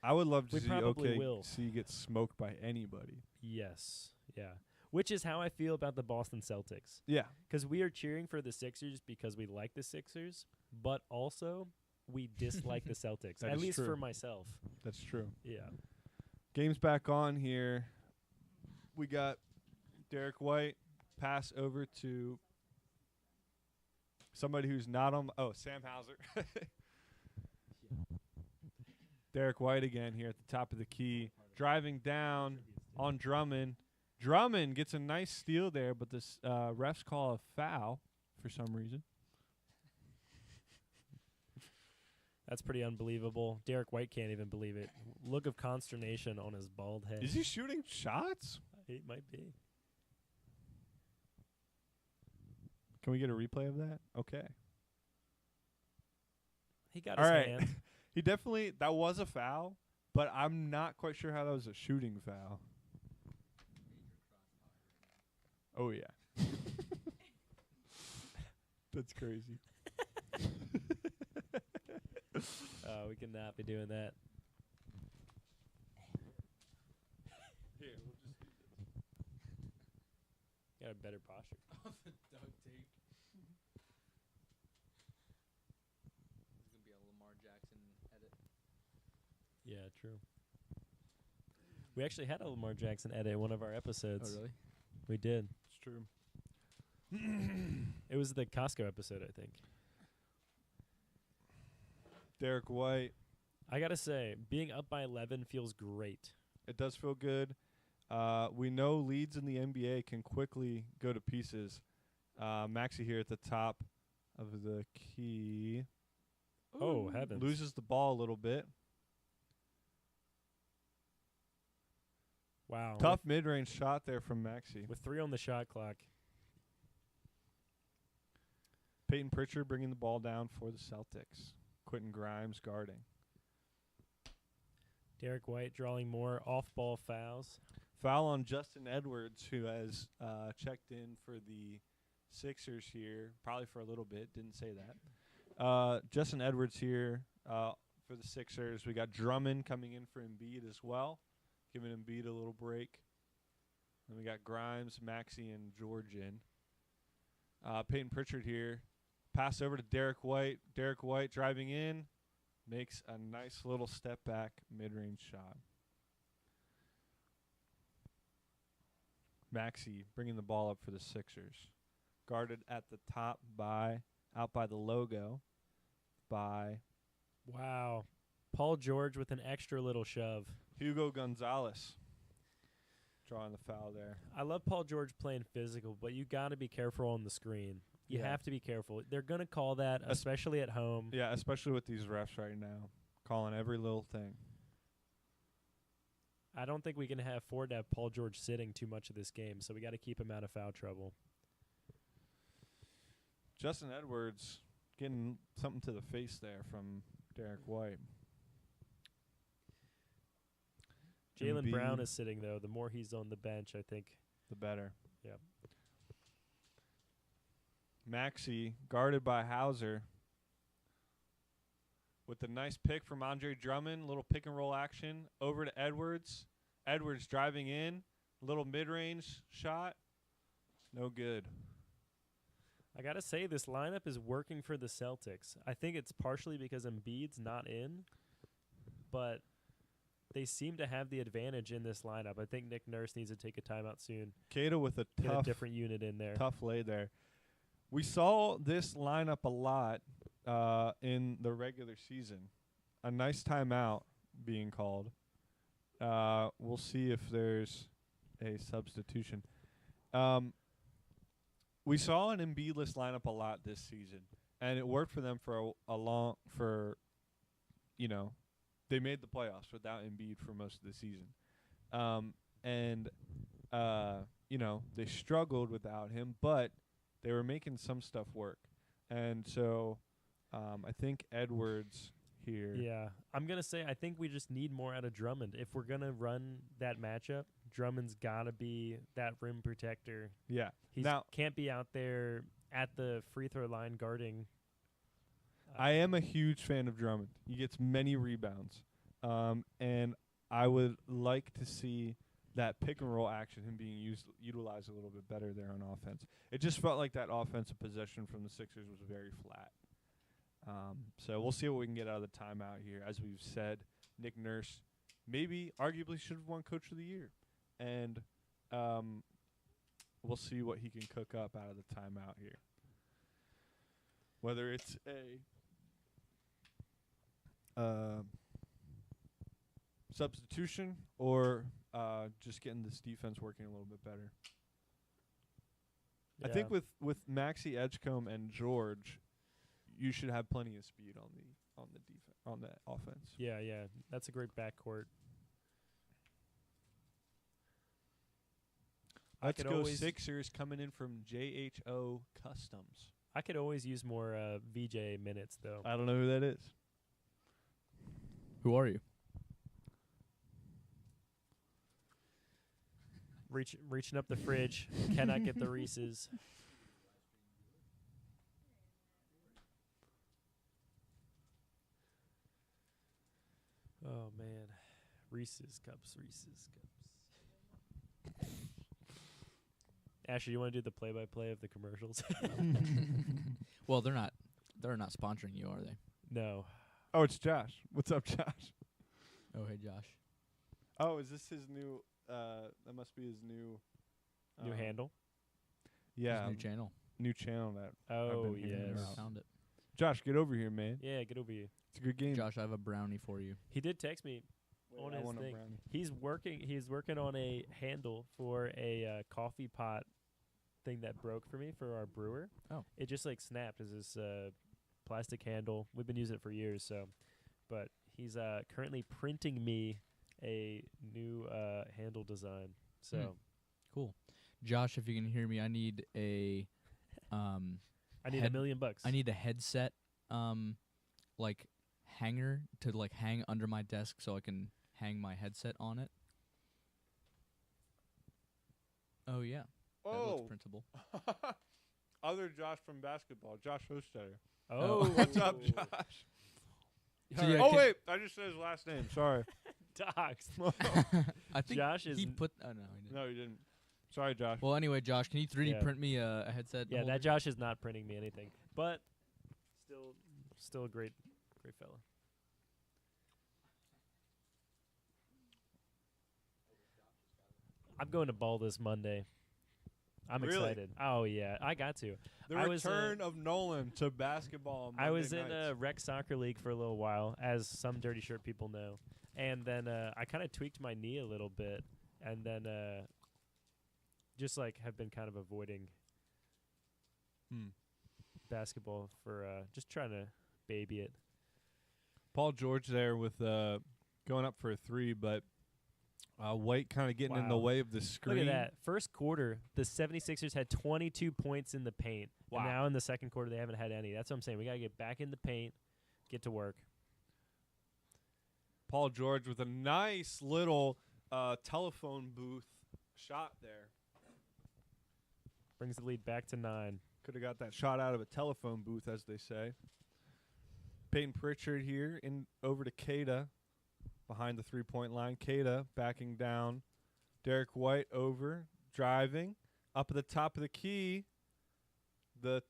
I would love to We see probably will. OKC get smoked by anybody. yes, yeah. Which is how I feel about the Boston Celtics. Yeah. Because we are cheering for the Sixers because we like the Sixers, but also we dislike the Celtics. That At is least true. for myself. That's true. Yeah. Game's back on here. We got Derek White pass over to somebody who's not on. Sam Hauser. Derek White again here at the top of the key, driving down on Drummond. Drummond gets a nice steal there, but the refs call a foul for some reason. That's pretty unbelievable. Derek White can't even believe it. Look of consternation on his bald head. Is he shooting shots? He might be. Can we get a replay of that? Okay. He got All his right. hand. He definitely, that was a foul, but I'm not quite sure how that was a shooting foul. Oh, yeah. That's crazy. We cannot be doing that. Here, we'll just do this. Got a better posture. The duct tape. This is gonna be a Lamar Jackson edit. Yeah, true. We actually had a Lamar Jackson edit in one of our episodes. Oh, really? We did. It's true. It was the Costco episode, I think. Derek White. I got to say, being up by 11 feels great. It does feel good. We know leads in the NBA can quickly go to pieces. Maxey here at the top of the key. Oh, heavens. Loses the ball a little bit. Wow. Tough mid-range shot there from Maxey. With 3 on the shot clock. Peyton Pritchard bringing the ball down for the Celtics. Quentin Grimes guarding. Derek White drawing more off-ball fouls. Foul on Justin Edwards, who has checked in for the Sixers here, probably for a little bit. Didn't say that. Justin Edwards here for the Sixers. We got Drummond coming in for Embiid as well, giving Embiid a little break. And we got Grimes, Maxey, and George in. Peyton Pritchard here. Pass over to Derek White. Derek White driving in. Makes a nice little step back mid-range shot. Maxey bringing the ball up for the Sixers. Guarded at the top out by the logo by... Wow. Paul George with an extra little shove. Hugo Gonzalez drawing the foul there. I love Paul George playing physical, but you got to be careful on the screen. You have to be careful. They're going to call that, especially at home. Yeah, especially with these refs right now, calling every little thing. I don't think we can afford to have Paul George sitting too much of this game, so we got to keep him out of foul trouble. Justin Edwards getting something to the face there from Derek White. Jaylen Brown is sitting, though. The more he's on the bench, I think, the better. Yeah. Maxey guarded by Hauser with a nice pick from Andre Drummond. Little pick and roll action over to Edwards. Edwards driving in. Little mid-range shot. No good. I got to say, this lineup is working for the Celtics. I think it's partially because Embiid's not in, but they seem to have the advantage in this lineup. I think Nick Nurse needs to take a timeout soon. Cato with a tough, different unit in there. Tough lay there. We saw this lineup a lot in the regular season. A nice timeout being called. We'll see if there's a substitution. We saw an Embiid-less lineup a lot this season, and it worked for them for they made the playoffs without Embiid for most of the season. They struggled without him, but they were making some stuff work. And so I think Edwards here. Yeah. I'm going to say I think we just need more out of Drummond. If we're going to run that matchup, Drummond's got to be that rim protector. Yeah. He can't be out there at the free throw line guarding. I am a huge fan of Drummond. He gets many rebounds. And I would like to see that pick and roll action, him being utilized a little bit better there on offense. It just felt like that offensive possession from the Sixers was very flat. So we'll see what we can get out of the timeout here. As we've said, Nick Nurse maybe arguably should have won Coach of the Year. And we'll see what he can cook up out of the timeout here. Whether it's a substitution or just getting this defense working a little bit better. Yeah. I think with Maxey, Edgecombe, and George, you should have plenty of speed on that offense. Yeah, that's a great backcourt. Let's go Sixers coming in from JHO Customs. I could always use more VJ minutes, though. I don't know who that is. Who are you? Reaching up the fridge. Cannot get the Reese's. Oh, man. Reese's Cups. Ashley, you want to do the play-by-play of the commercials? Well, they're not sponsoring you, are they? No. Oh, it's Josh. What's up, Josh? Oh, hey, Josh. Oh, is this his new? That must be his new. New handle? Yeah. His new channel. New channel that. Oh, I've been hearing yes. about. Found it. Josh, get over here, man. Yeah, get over here. It's a good game. Josh, I have a brownie for you. He did text me on I his want a thing. brownie. He's working on a handle for a coffee pot thing that broke for me for our brewer. Oh. It just like snapped as this plastic handle. We've been using it for years, so but he's currently printing me a new handle design. So cool. Josh, if you can hear me, I need a I need $1 million. I need a headset like hanger to like hang under my desk so I can hang my headset on it. Oh yeah. That looks printable. Other Josh from basketball, Josh Hostetter. Oh, what's up, Josh? So yeah, oh wait, I just said his last name. Sorry. Docs. I think Josh he put. Oh no, he didn't. No, you didn't. Sorry, Josh. Well, anyway, Josh, can you 3D Yeah. print me a headset? Yeah, holder? that Josh is not printing me anything, but still a great fella. I'm going to ball this Monday. I'm Really? excited. Oh yeah, I got to. The I was, return of Nolan to basketball. I was Monday in a nights. rec soccer league for a little while, as some dirty shirt people know, and then I kind of tweaked my knee a little bit, and then just like have been kind of avoiding basketball for just trying to baby it. Paul George there with going up for a three, but White kind of getting in the Wow. way of the screen. Look at that. First quarter, the 76ers had 22 points in the paint. Wow. And now in the second quarter, they haven't had any. That's what I'm saying. We got to get back in the paint, get to work. Paul George with a nice little telephone booth shot there. Brings the lead back to 9. Could have got that shot out of a telephone booth, as they say. Peyton Pritchard here in over to Kada behind the three-point line. Kada backing down. Derek White over, driving up at the top of the key. The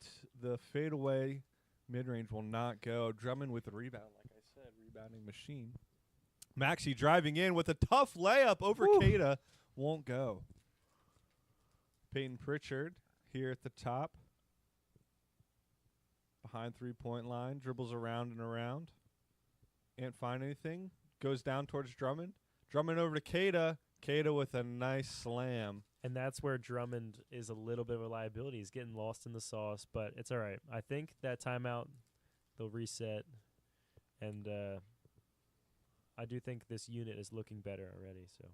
fadeaway mid-range will not go. Drummond with the rebound, like I said, rebounding machine. Maxey driving in with a tough layup over Kada. Won't go. Peyton Pritchard here at the top. Behind three-point line. Dribbles around and around. Can't find anything. Goes down towards Drummond. Drummond over to Kada. Kada with a nice slam. And that's where Drummond is a little bit of a liability. He's getting lost in the sauce, but it's all right. I think that timeout, they'll reset. And I do think this unit is looking better already. So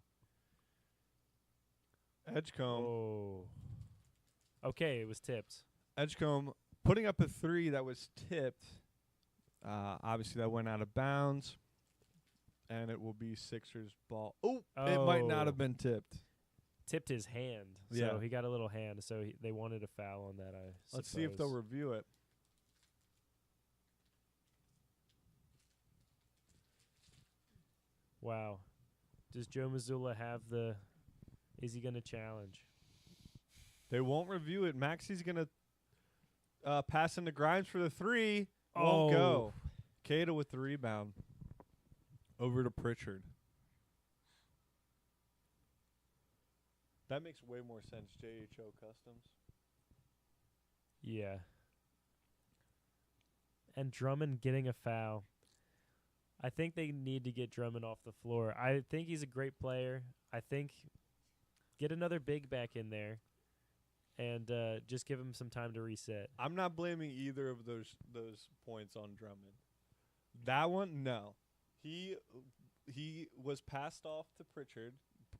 Edgecombe. Oh. Okay, it was tipped. Edgecombe putting up a three that was tipped. Obviously, that went out of bounds. And it will be Sixers ball. Oh, it might not have been tipped. Tipped his hand. Yeah. So he got a little hand. So they wanted a foul on that, I Let's see if they'll suppose. review it. Wow. Does Joe Mazzulla have the... Is he going to challenge? They won't review it. Maxey's going to pass into Grimes for the three. Won't go. Kada with the rebound. Over to Pritchard. That makes way more sense, JHO Customs. Yeah. And Drummond getting a foul. I think they need to get Drummond off the floor. I think he's a great player. I think get another big back in there and just give him some time to reset. I'm not blaming either of those points on Drummond. That one, no. He was passed off to Pritchard.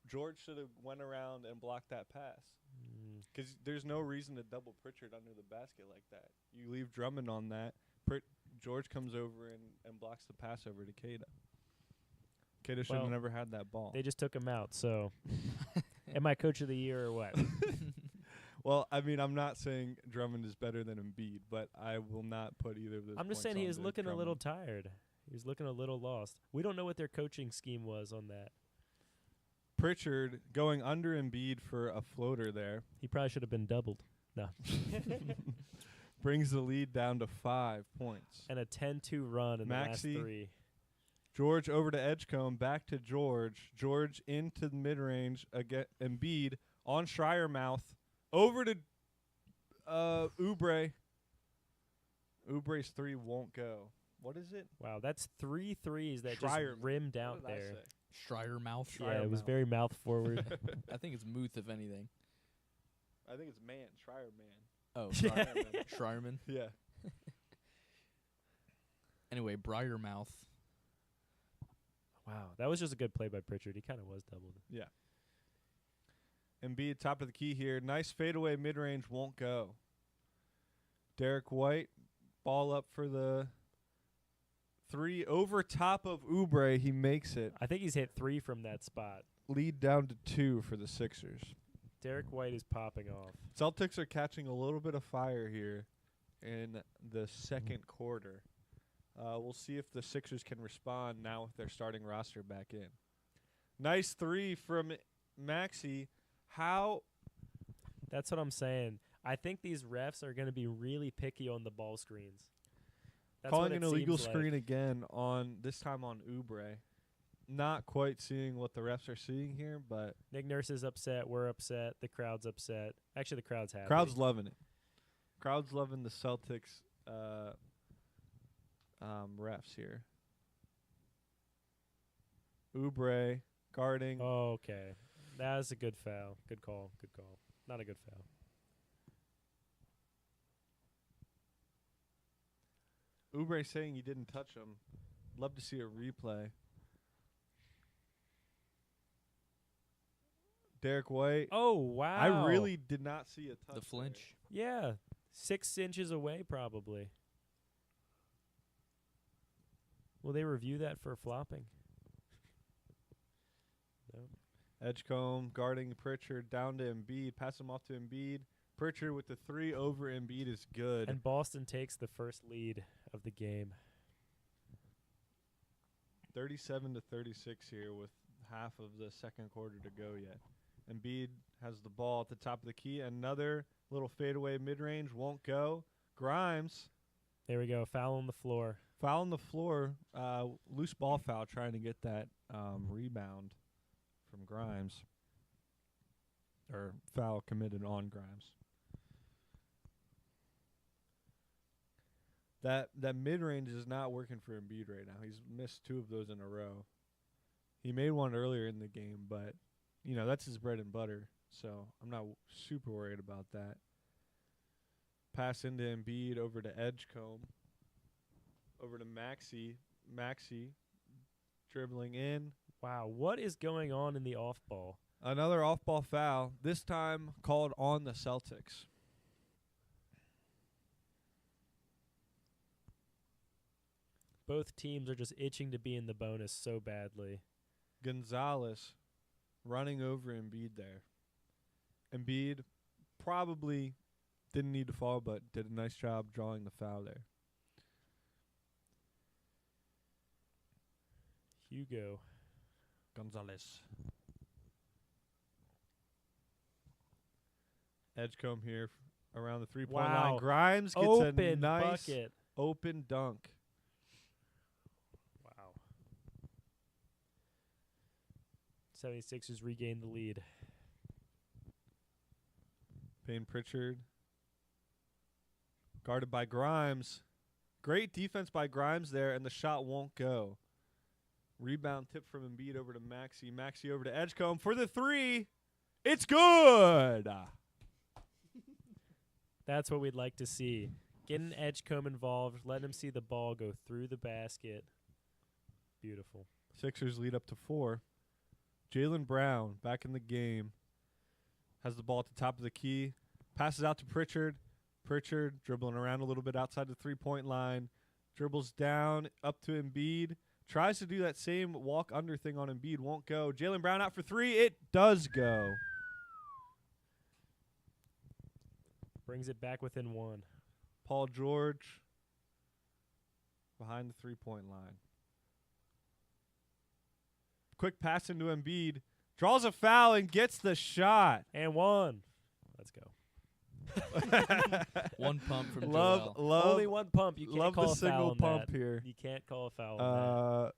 George should have went around and blocked that pass. Because there's no reason to double Pritchard under the basket like that. You leave Drummond on that. George comes over and blocks the pass over to Kada. Kidda should have never had that ball. They just took him out. So, am I coach of the year or what? Well, I mean, I'm not saying Drummond is better than Embiid, but I will not put either of those. I'm just saying he is looking a little tired. He was looking a little lost. We don't know what their coaching scheme was on that. Pritchard going under Embiid for a floater there. He probably should have been doubled. No. Brings the lead down to 5 points. And a 10-2 run in the last 3. George over to Edgecombe, back to George. George into the mid-range. Again, Embiid on Schreiermouth. Over to Oubre. Oubre's 3 won't go. What is it? Wow, that's 3 threes that just rimmed out there. Schreiermouth. Yeah, it was very mouth forward. I think it's Muth, if anything. I think it's man. Schreier man. Oh, Schreierman. Schreierman? Yeah. Anyway, Briarmouth. Wow, that was just a good play by Pritchard. He kind of was doubled. Yeah. Embiid, top of the key here. Nice fadeaway mid-range, won't go. Derek White, ball up for the 3 over top of Oubre. He makes it. I think he's hit 3 from that spot. Lead down to 2 for the Sixers. Derek White is popping off. Celtics are catching a little bit of fire here in the second quarter. We'll see if the Sixers can respond now with their starting roster back in. Nice 3 from Maxey. How? That's what I'm saying. I think these refs are going to be really picky on the ball screens. That's calling an illegal screen again this time on Oubre. Not quite seeing what the refs are seeing here, but Nick Nurse is upset. We're upset. The crowd's upset. Actually, the crowd's happy. Crowd's loving it. Crowd's loving the Celtics refs here. Oubre guarding. Oh, okay. That was a good foul. Good call. Good call. Not a good foul. Oubre saying he didn't touch him. Love to see a replay. Derek White. Oh, wow. I really did not see a touch. The flinch. Yeah. 6 inches away, probably. Will they review that for flopping? No. Edgecombe guarding Pritchard down to Embiid. Pass him off to Embiid. Pritchard with the 3 over Embiid is good. And Boston takes the first lead of the game. 37-36 here with half of the second quarter to go yet. Embiid has the ball at the top of the key. Another little fadeaway mid-range won't go. Grimes. There we go. Foul on the floor. Foul on the floor. Loose ball foul trying to get that rebound from Grimes. Or foul committed on Grimes. That mid-range is not working for Embiid right now. He's missed 2 of those in a row. He made one earlier in the game, but, that's his bread and butter. So I'm not super worried about that. Pass into Embiid over to Edgecombe. Over to Maxey. Maxey dribbling in. Wow, what is going on in the off-ball? Another off-ball foul, this time called on the Celtics. Both teams are just itching to be in the bonus so badly. Gonzalez running over Embiid there. Embiid probably didn't need to fall, but did a nice job drawing the foul there. Hugo Gonzalez. Edgecombe here around the 3-point line. Grimes gets a nice bucket. Open dunk. Wow. 76ers regain the lead. Payne Pritchard. Guarded by Grimes. Great defense by Grimes there, and the shot won't go. Rebound tip from Embiid over to Maxey. Maxey over to Edgecombe for the 3. It's good! That's what we'd like to see. Get an Edgecombe involved. Let him see the ball go through the basket. Beautiful. Sixers lead up to 4. Jaylen Brown back in the game. Has the ball at the top of the key. Passes out to Pritchard. Pritchard dribbling around a little bit outside the 3-point line. Dribbles down up to Embiid. Tries to do that same walk under thing on Embiid. Won't go. Jaylen Brown out for three. It does go. Brings it back within one. Paul George behind the three-point line. Quick pass into Embiid. Draws a foul and gets the shot. And one. Let's go. One pump from Love only one pump. You can't love call the a foul single on pump that. here. You can't call a foul on that.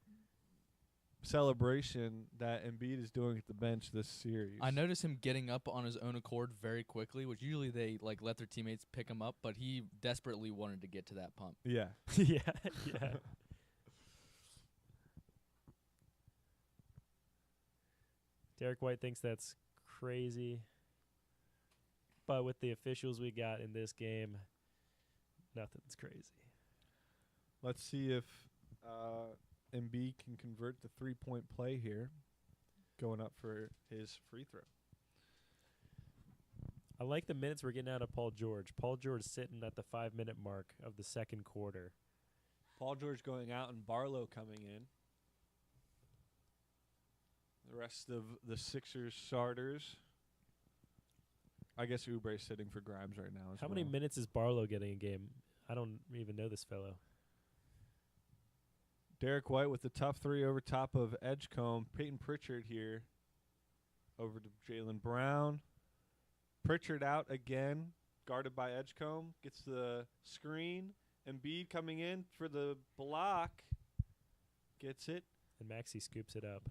Celebration that Embiid is doing at the bench this series. I noticed him getting up on his own accord very quickly, which usually they like let their teammates pick him up, but he desperately wanted to get to that pump. Yeah. yeah. Derek White thinks that's crazy. But with the officials we got in this game, nothing's crazy. Let's see if Embiid can convert the three-point play here, going up for his free throw. I like the minutes we're getting out of Paul George. Paul George sitting at the 5-minute mark of the second quarter. Paul George going out and Barlow coming in. The rest of the Sixers starters. I guess Oubre's sitting for Grimes right now as How well. many minutes is Barlow getting a game? I don't even know this fellow. Derek White with the tough three over top of Edgecombe. Peyton Pritchard here over to Jaylen Brown. Pritchard out again, guarded by Edgecombe. Gets the screen. Embiid coming in for the block. Gets it. And Maxey scoops it up.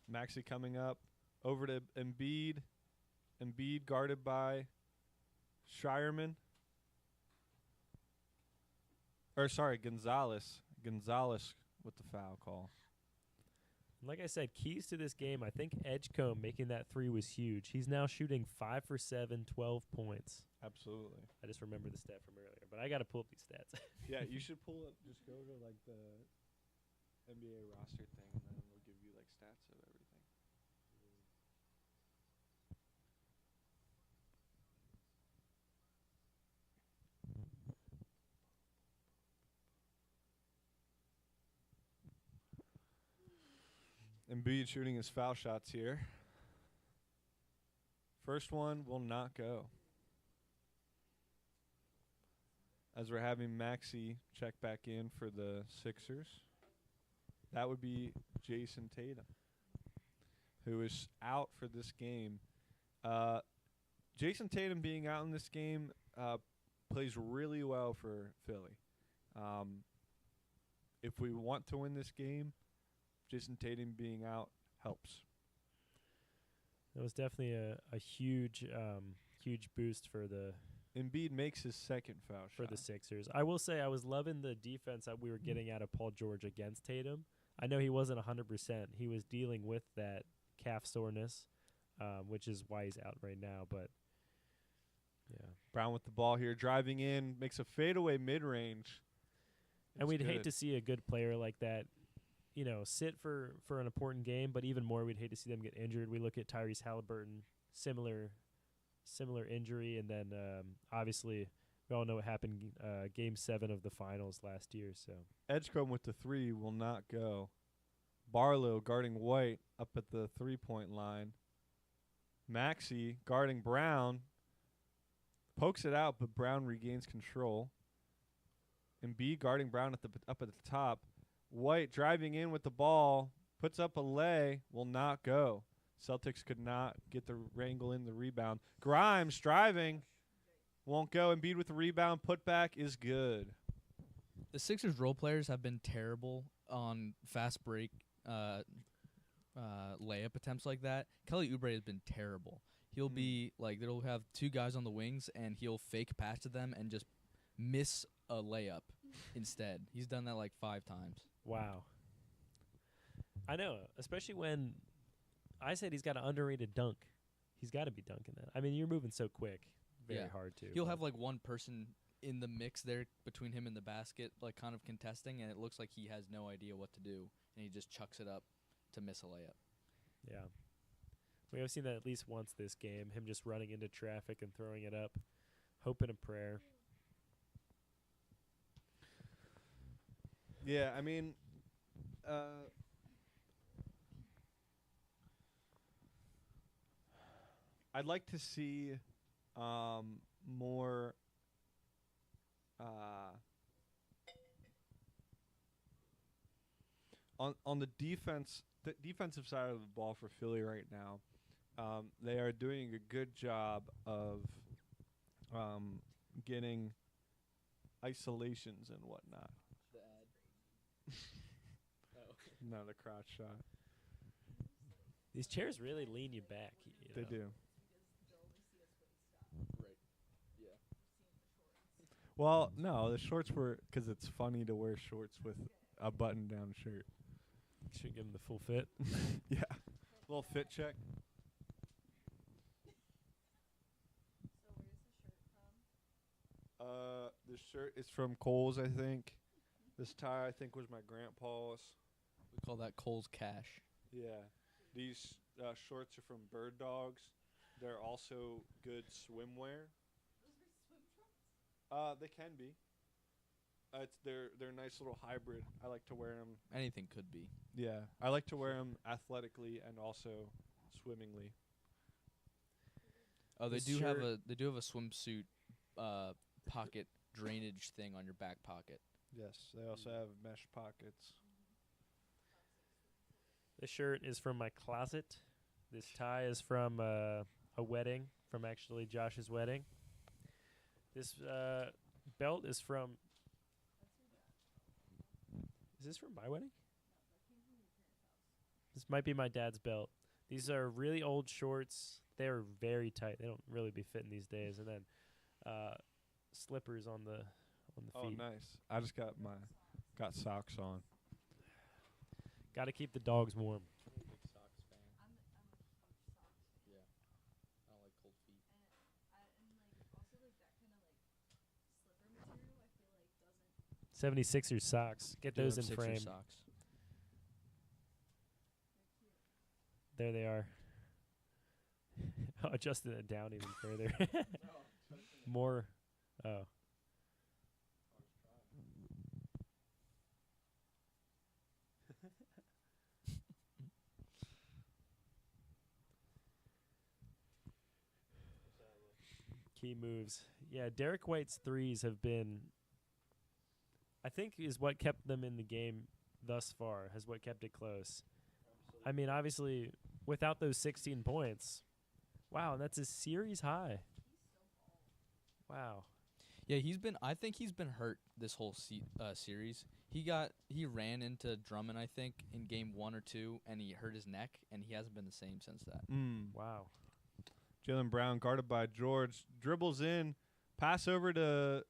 Maxey coming up. Over to Embiid. Embiid guarded by Shireman. Gonzalez. Gonzalez with the foul call. Like I said, keys to this game, I think Edgecombe making that three was huge. He's now shooting 5 for 7, 12 points. Absolutely. I just remember the stat from earlier, but I got to pull up these stats. Yeah, you should pull it. Just go to like the NBA roster thing, and then it'll give you like stats of everything. Embiid shooting his foul shots here. First one will not go. As we're having Maxey check back in for the Sixers. That would be Jason Tatum, who is out for this game. Jason Tatum being out in this game plays really well for Philly. If we want to win this game, Jason Tatum being out helps. That was definitely a huge boost for the Embiid makes his second foul for shot. the Sixers. I will say I was loving the defense that we were getting out of Paul George against Tatum. I know he wasn't 100%. He was dealing with that calf soreness, which is why he's out right now. But yeah, Brown with the ball here, driving in, makes a fadeaway mid-range. And we'd hate to see a good player like that, you know, sit for an important game, but even more, we'd hate to see them get injured. We look at Tyrese Halliburton, similar injury, and then obviously we all know what happened Game 7 of the finals last year. So Edgecombe with the three will not go. Barlow guarding White up at the three-point line. Maxey guarding Brown. Pokes it out, but Brown regains control. Embiid guarding Brown up at the top. White driving in with the ball, puts up a lay, will not go. Celtics could not get the wrangle in the rebound. Grimes driving, won't go. Embiid with the rebound, putback is good. The Sixers role players have been terrible on fast break layup attempts like that. Kelly Oubre has been terrible. He'll be like, they'll have two guys on the wings, and he'll fake pass to them and just miss a layup instead. He's done that like 5 times. wow. I know, especially when I said he's got an underrated dunk. He's got to be dunking that. I mean, you're moving so quick. Very hard to. He'll have like one person in the mix there between him and the basket, like kind of contesting, and it looks like he has no idea what to do, and he just chucks it up to miss a layup. Yeah. We have seen that at least once this game, him just running into traffic and throwing it up. Hope and a prayer. Yeah, I mean, I'd like to see more on the defensive side of the ball for Philly right now. They are doing a good job of getting isolations and whatnot. The ad. No, the crotch shot. These chairs really lean you back. They know. do. Right. Yeah. Well, no, the shorts were because it's funny to wear shorts with a button-down shirt. Should give them the full fit. Yeah. Little fit check. This shirt is from Kohl's, I think. This tie, I think, was my grandpa's. We call that Cole's Cash. Yeah. These shorts are from Bird Dogs. They're also good swimwear. They can be. They're a nice little hybrid. I like to wear them. Anything could be. Yeah, I like to wear them athletically and also swimmingly. Oh, they This do have shirt- a swimsuit pocket drainage thing on your back pocket. Yes, they also have mesh pockets. This shirt is from my closet. This tie is from a wedding, from actually Josh's wedding. This belt is from... Is this from my wedding? This might be my dad's belt. These are really old shorts. They're very tight. They don't really be fitting these days. And then slippers on the feet. Oh, nice. I just got socks on. Got to keep the dogs warm. Big Sox fan. Yeah. I don't like cold feet. 76ers socks. Get those in frame. Socks. There they are. Adjusted it down even further. More. Oh. Key moves. Yeah, Derek White's threes have been, I think, is what kept them in the game thus far, has what kept it close. I mean, obviously, without those 16 points, wow, that's a series high. Wow. Yeah, I think he's been hurt this whole series. He ran into Drummond, I think, in game 1 or 2, and he hurt his neck, and he hasn't been the same since that. Wow. Jaylen Brown guarded by George. Dribbles in. Pass over to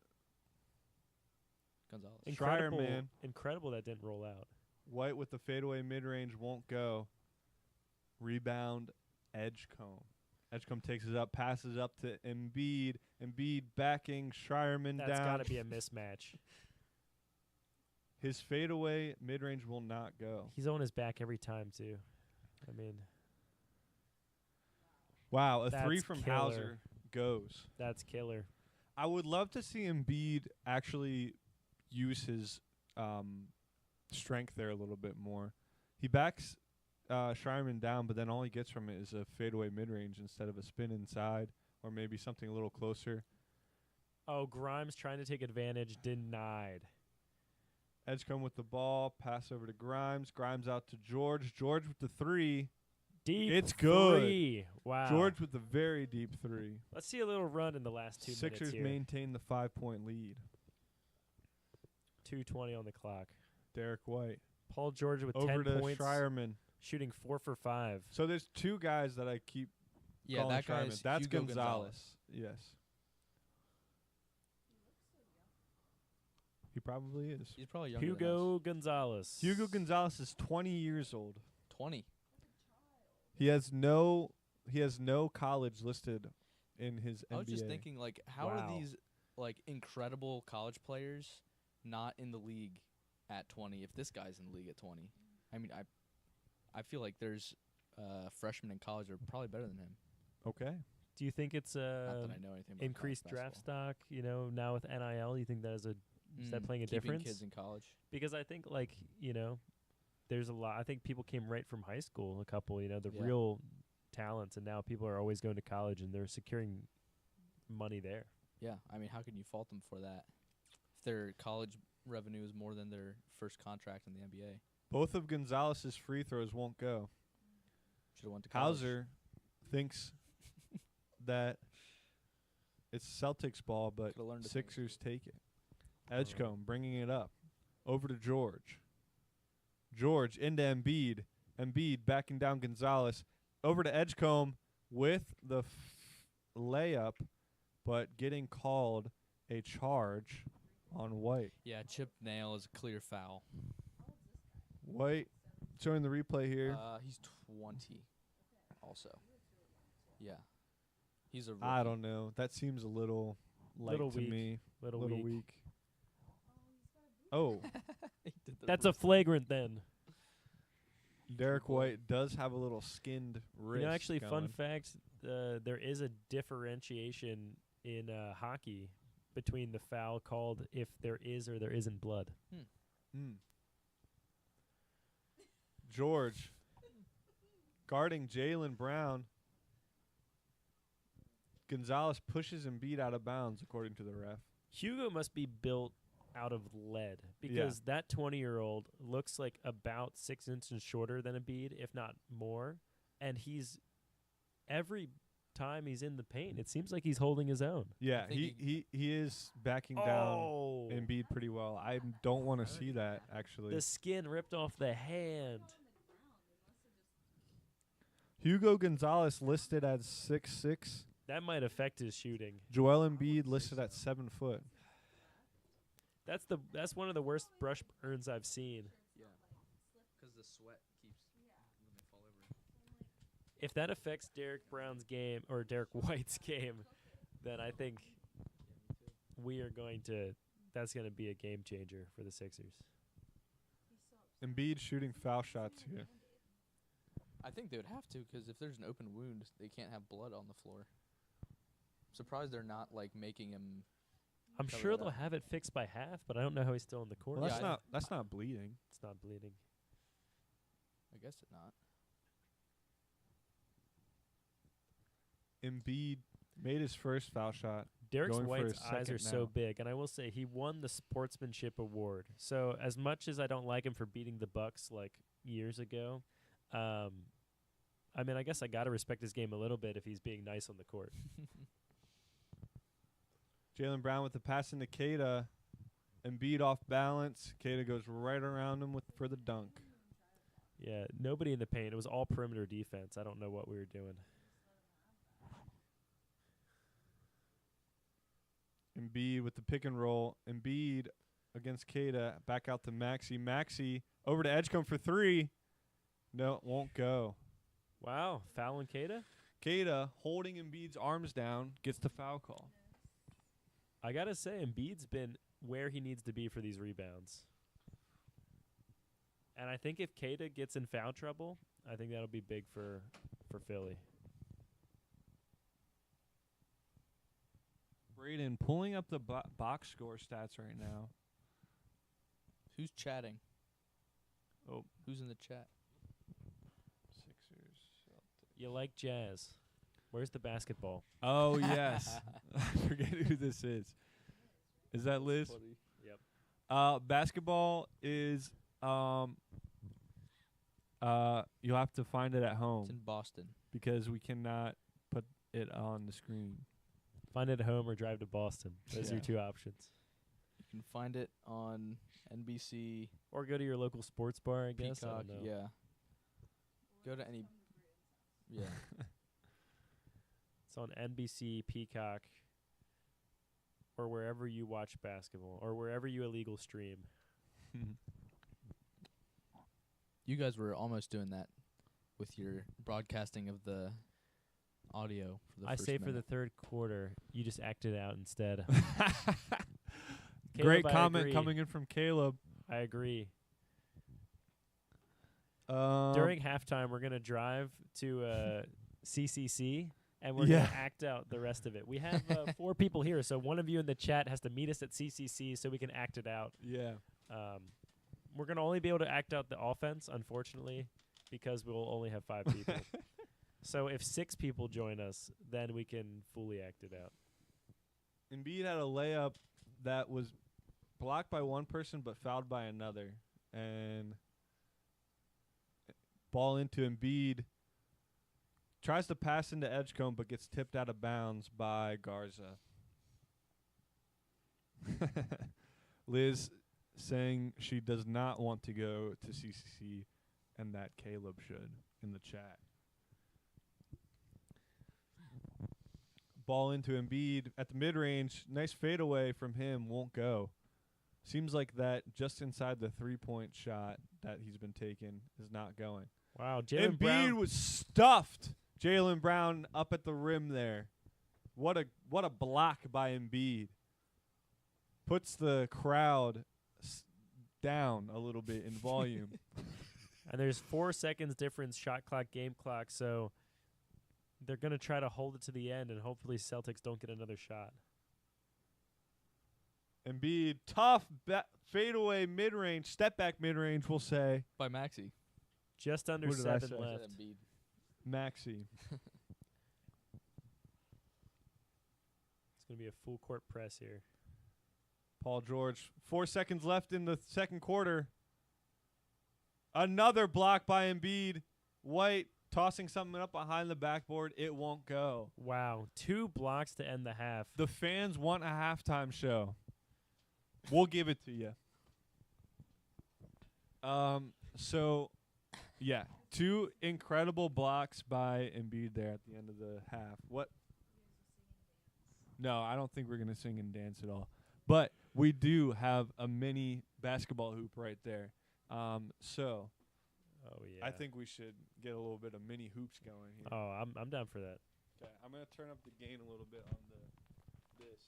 Gonzalez. Incredible, man. Incredible that didn't roll out. White with the fadeaway mid-range won't go. Rebound, Edgecombe. Edgecombe takes it up, passes up to Embiid. Embiid backing Schreierman down. That's got to be a mismatch. His fadeaway mid-range will not go. He's on his back every time, too. I mean... Wow, a That's three from killer. Hauser goes. That's killer. I would love to see Embiid actually use his strength there a little bit more. He backs Schreierman down, but then all he gets from it is a fadeaway mid-range instead of a spin inside or maybe something a little closer. Oh, Grimes trying to take advantage, denied. Edgecombe with the ball, pass over to Grimes. Grimes out to George. George with the three. Deep It's good. three. Wow. George with the very deep three. Let's see a little run in the last 2 minutes Sixers here. maintain the 5-point lead. 2:20 on the clock. Derek White. Paul George with Over 10 to points. Schreierman. Shooting 4 for 5. So there's two guys that I keep calling that Schreierman. guy's That's Hugo Gonzalez. Yes. He probably is. He's probably younger than us. Hugo Gonzalez. Hugo Gonzalez is 20 years old. 20. He has no college listed in his NBA. I was just thinking, like, how Wow. are these, like, incredible college players not in the league at 20 if this guy's in the league at 20? I mean, I feel like there's freshmen in college that are probably better than him. Okay. Do you think it's Not that I know anything about increased college draft basketball. stock, now with NIL? You think that is that playing a keeping difference? kids in college. Because I think, like, there's a lot. I think people came right from high school, a couple, the Yeah. real talents, and now people are always going to college, and they're securing money there. Yeah, I mean, how can you fault them for that? If their college revenue is more than their first contract in the NBA. Both of Gonzalez's free throws won't go. Should have went to college. Hauser thinks that it's Celtics ball, but Coulda learned a thing or Sixers take it. Edgecombe bringing it up. Over to George. George into Embiid. Embiid backing down Gonzalez. Over to Edgecombe with the layup, but getting called a charge on White. Yeah, chip nail is a clear foul. White showing the replay here. He's 20 also. Yeah. He's a rookie. I don't know. That seems a little light Little to weak. me. Little weak. Oh, That's a flagrant then. Derek White does have a little skinned wrist. Actually, fun going. fact, there is a differentiation in hockey between the foul called if there is or there isn't blood. George guarding Jaylen Brown. Gonzalez pushes Embiid out of bounds, according to the ref. Hugo must be built out of lead because that 20-year-old looks like about 6 inches shorter than Embiid, if not more. And every time he's in the paint, it seems like he's holding his own. Yeah, he is backing down Embiid pretty well. I don't want to see that, actually. The skin ripped off the hand. Hugo Gonzalez listed as 6'6". That might affect his shooting. Joel Embiid listed at 7 foot. That's one of the worst brush burns I've seen. Yeah. Because the sweat keeps when they fall over. If that affects Derek Brown's game or Derek White's game, then I think that's going to be a game changer for the Sixers. Embiid shooting foul shots here. I think they would have to because if there's an open wound, they can't have blood on the floor. I'm surprised they're not making him. I'm sure they'll have it fixed by half, but I don't know how he's still in the corner. Well, that's not bleeding. It's not bleeding. I guess it not. Embiid made his first foul shot. Derek going White's for a eyes are second so now. big, and I will say he won the sportsmanship award. So as much as I don't like him for beating the Bucks years ago, I mean, I guess I got to respect his game a little bit if he's being nice on the court. Jaylen Brown with the pass into Keita. Embiid off balance. Keita goes right around him for the dunk. Yeah, nobody in the paint. It was all perimeter defense. I don't know what we were doing. Embiid with the pick and roll. Embiid against Keita. Back out to Maxey. Maxey over to Edgecombe for 3. No, it won't go. Wow, fouling Keita? Keita holding Embiid's arms down gets the foul call. I got to say, Embiid's been where he needs to be for these rebounds. And I think if Keita gets in foul trouble, I think that'll be big for Philly. Braden pulling up the box score stats right now. Who's chatting? Oh, who's in the chat? Sixers. You like jazz. Where's the basketball? Oh, yes. I forget who this is. Is that Liz? Yep. Basketball is you'll have to find it at home. It's in Boston. Because we cannot put it on the screen. Find it at home or drive to Boston. Those are your two options. You can find it on NBC. Or go to your local sports bar, I guess. Peacock, I don't know. yeah. Go to any. Yeah. It's on NBC, Peacock, or wherever you watch basketball, or wherever you illegal stream. You guys were almost doing that with your broadcasting of the audio for the first for the third quarter, you just acted out instead. Great Caleb, comment coming in from Caleb. I agree. During halftime, we're going to drive to CCC, and we're going to act out the rest of it. We have 4 people here, so one of you in the chat has to meet us at CCC so we can act it out. Yeah. We're going to only be able to act out the offense, unfortunately, because we'll only have 5 people. So if 6 people join us, then we can fully act it out. Embiid had a layup that was blocked by one person but fouled by another. And ball into Embiid. Tries to pass into Edgecombe but gets tipped out of bounds by Garza. Liz saying she does not want to go to CCC and that Caleb should in the chat. Ball into Embiid at the mid-range. Nice fadeaway from him. Won't go. Seems like that just inside the 3-point shot that he's been taking is not going. Wow, Jaylen Embiid Brown was stuffed. Jaylen Brown up at the rim there. What a block by Embiid. Puts the crowd down a little bit in volume. And there's 4 seconds difference, shot clock, game clock, so they're going to try to hold it to the end, and hopefully Celtics don't get another shot. Embiid, tough fadeaway mid-range, step-back mid-range, we'll say. By Maxey. Just under Who did I 7 say? left. Maxey. It's going to be a full court press here. Paul George, 4 seconds left in the second quarter. Another block by Embiid. White tossing something up behind the backboard. It won't go. Wow, 2 blocks to end the half. The fans want a halftime show. We'll give it to you. So, yeah, 2 incredible blocks by Embiid there at the end of the half. What? No, I don't think we're going to sing and dance at all. But we do have a mini basketball hoop right there. So, I think we should get a little bit of mini hoops going here. Oh, I'm down for that. Okay, I'm going to turn up the gain a little bit on this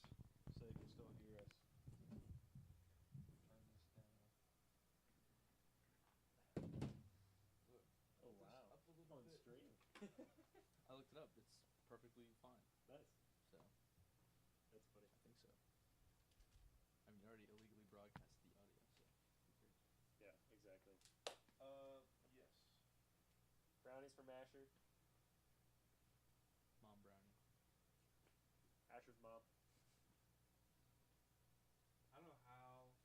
so you can still hear us. Oh, wow. On stream. I looked it up. It's perfectly fine. Nice. So, that's funny. I think so. I mean, you already illegally broadcast the audio, so. Yeah, exactly. Yes. Brownies from Asher. Mom Brownie. Asher's mom. I don't know how we're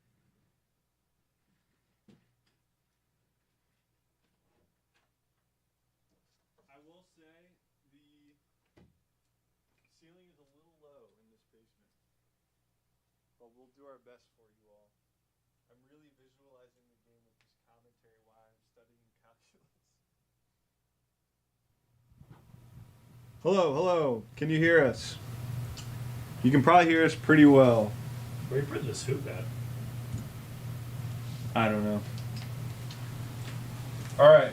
going to do this. I will say the ceiling is a little low in this basement, but we'll do our best for you all. I'm really visualizing the game with this commentary while I'm studying calculus. Hello, hello. Can you hear us? You can probably hear us pretty well. Where are you putting this hoop at? I don't know. All right.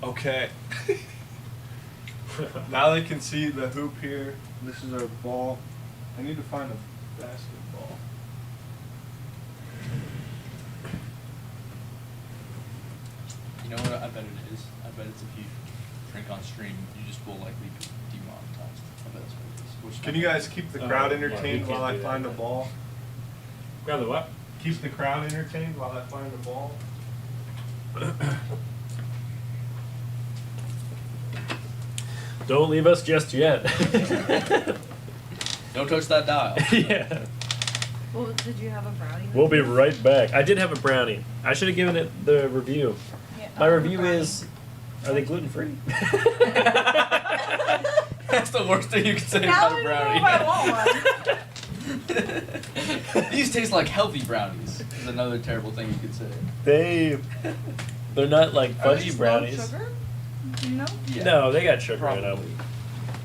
Okay. Now they can see the hoop here. This is our ball. I need to find a basketball. You know what I bet it is? I bet it's if you drink on stream, you just will likely be demonetized. I bet that's what it is. Which Can you guys keep the crowd entertained while I find a ball? Grab the what? Keep the crowd entertained while I find a ball. Don't leave us just yet. Don't touch that dial. Yeah. Well, did you have a brownie? We'll be right back. I did have a brownie. I should have given it the review. Yeah, My review is, are they gluten free? That's the worst thing you can say Now about a I brownie. know if I want one. These taste like healthy brownies. Is another terrible thing you could say. They're not like Are fudgy these brownies. low sugar? Do you know? Yeah. No, they got sugar in Probably. them.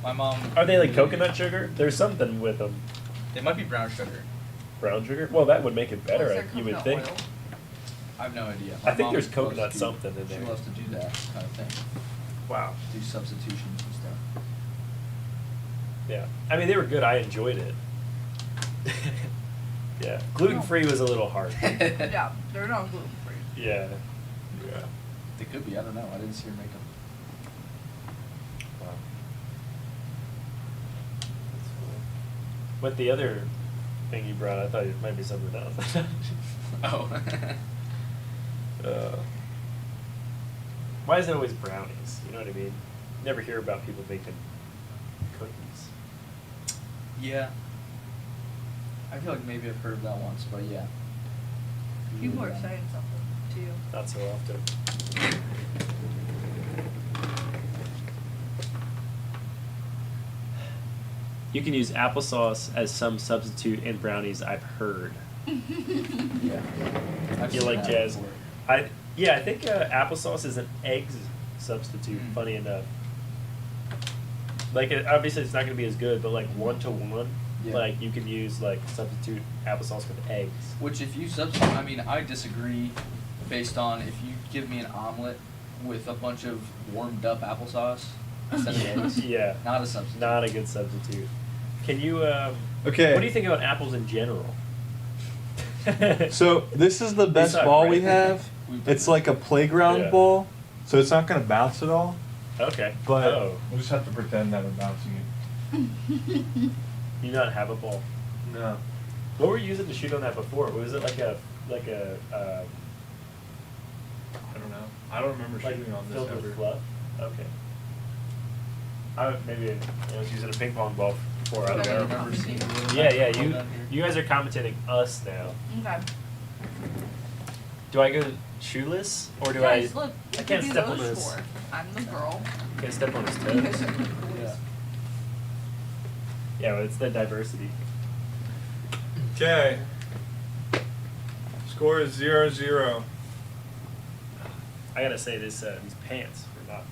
My mom. Are they like coconut sugar? There's something with them. They might be brown sugar. Brown sugar? Well, that would make it better, Is there you would coconut think. oil? I have no idea. I My think mom there's loves coconut to- something in there. She loves to do that kind of thing. Wow. Do substitutions and stuff. Yeah. I mean, they were good. I enjoyed it. Yeah. Gluten free was a little hard. Yeah, they're not gluten free. Yeah. Yeah. They could be. I don't know. I didn't see her make them. Wow. But the other thing you brought, I thought it might be something else. Oh. Why is it always brownies? You know what I mean? Never hear about people making cookies. Yeah. I feel like maybe I've heard that once, but yeah. People are saying something too. Not so often. You can use applesauce as some substitute in brownies, I've heard. Yeah. I feel like Jazz. Before. I think applesauce is an eggs substitute. Funny enough, like obviously it's not going to be as good, but like 1-to-1, like you can use like substitute applesauce with eggs. Which if you substitute, I mean, I disagree based on if you give me an omelet with a bunch of warmed up applesauce instead of eggs. Yeah. Not a substitute. Not a good substitute. Can you? Okay. What do you think about apples in general? So this is the best suck, ball right? we have. It's like a playground ball, so it's not gonna bounce at all. Okay. But we'll just have to pretend that we're bouncing it. You not have a ball? No. What were you using to shoot on that before? Was it like a I don't know. I don't remember like shooting on this filled ever. with fluff? Okay. Maybe I was using a ping pong ball before. I don't know. remember seeing a little Yeah, basketball you down you guys are commentating us now. Okay. Do I go shoeless or do Guys, I? look, I can't do step on those this. four. I'm the girl. Can't step on his You toes. guys are the coolest. Yeah, well, it's the diversity. Okay. Score is 0-0. I gotta say this these pants are not.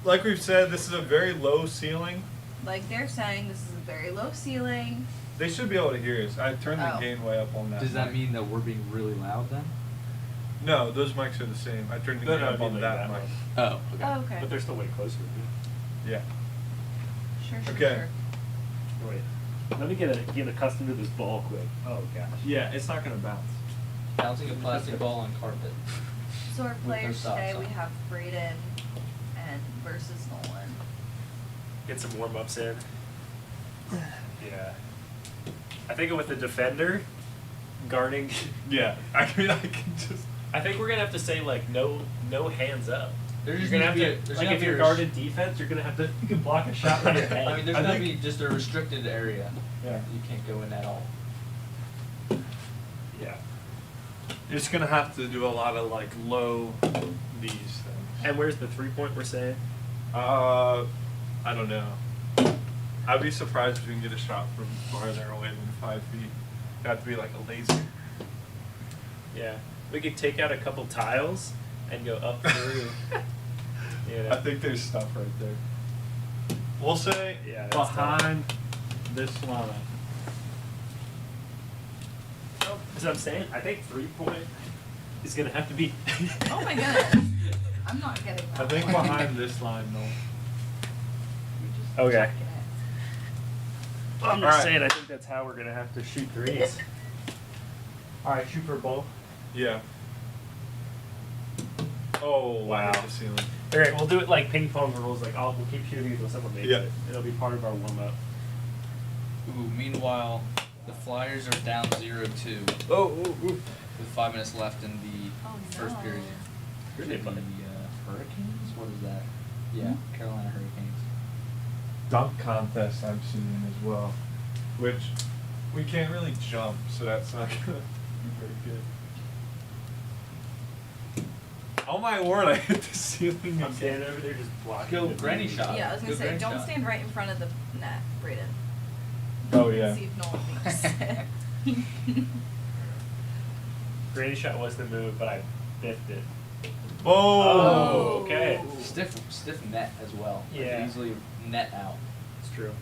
Like we've said, this is a very low ceiling. Like they're saying, this is a very low ceiling. They should be able to hear us. I turned the Oh. gain way up on that. Does that mic. mean that we're being really loud then? No, those mics are the same. I turned the gain up on that mic. Oh, okay. Oh, okay. But they're still way closer. Yeah. Sure, sure, Okay. sure. Wait, let me get accustomed to this ball quick. Oh gosh. Yeah, it's not gonna bounce. Bouncing a plastic ball on carpet. So our With no players socks today, on. we have Braden and versus Nolan. Get some warm ups in. Yeah. I think with the defender guarding. Yeah, I mean, I can just. I think we're gonna have to say like no hands up. There's You're just gonna gonna have be to a- there's like gonna if be you're a guarded defense, you're gonna have to you can block a shot with your head. I mean, there's I gonna think- be just a restricted area. Yeah. You can't go in at all. Yeah. You're just gonna have to do a lot of like low these things. And where's the 3-point we're saying? I don't know. I'd be surprised if we can get a shot from farther away than 5 feet. It'd have to be like a laser. Yeah. We could take out a couple tiles and go up through. I think there's stuff right there. We'll say Yeah, that's behind this line. That's what I'm saying. I think 3-point is gonna have to be. Oh my goodness. I'm not getting I that. think one. behind this line, though. Okay. I'm just Alright. saying. I think that's how we're gonna have to shoot threes. All right, shoot for a ball. Yeah. Oh, Wow. I hit the ceiling. All right, we'll do it like ping pong rules. Like, we'll keep shooting until someone makes Yeah. it. It'll be part of our warm up. Ooh, meanwhile, the Flyers are down 0-2 Oh, with 5 minutes left in the Oh, first no. period. Really The funny. Hurricanes? What is that? Yeah, Carolina Hurricanes. dunk contest I'm seeing as well, which we can't really jump, so that's not gonna be very good. Oh my word! I hit the ceiling. I'm standing over there just blocking. Go it. granny shot. Yeah, I was gonna Good say, granny don't shot. stand right in front of the net, Braden. Oh yeah. See if Nolan thinks. Granny shot was the move, but I biffed it. Whoa! Oh, okay. Stiff net as well. Like, Yeah. easily net out. It's true.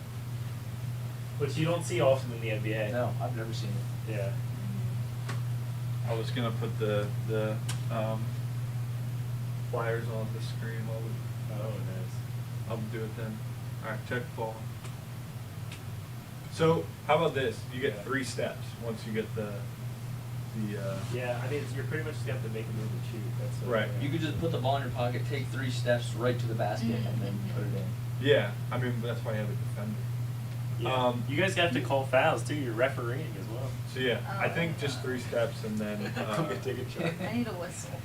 Which you don't see often in the NBA. No, I've never seen it. Yeah. I was gonna put the flyers on the screen while we. Oh, nice. I'll do it then. All right, check ball. So how about this? You get 3 steps once you get the the. Yeah, I mean, you're pretty much just gonna have to make a move and shoot. That's Right. You could just put the ball in your pocket, take 3 steps right to the basket, and then put it in. Yeah, I mean that's why you have a defender. Yeah. You guys have to call fouls too. You're refereeing as well. So yeah, I think just 3 steps and then take a shot. I need a whistle.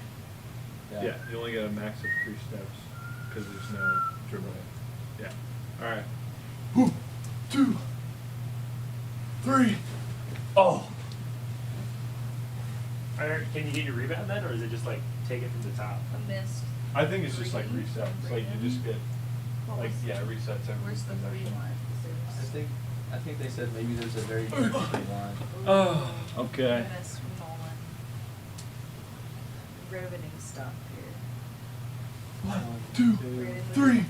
Yeah, you only get a max of 3 steps because there's no dribbling. Yeah. All right. 1, 2, 3. Oh. Can you get your rebound then, or is it just like take it from the top? A missed. I think it's just like resets. Like you just get like resets every. Where's the 3 line? I think they said maybe there's a very good line. Oh. Okay. Miss Nolan. Riveting stuff here. 1, 2, 3.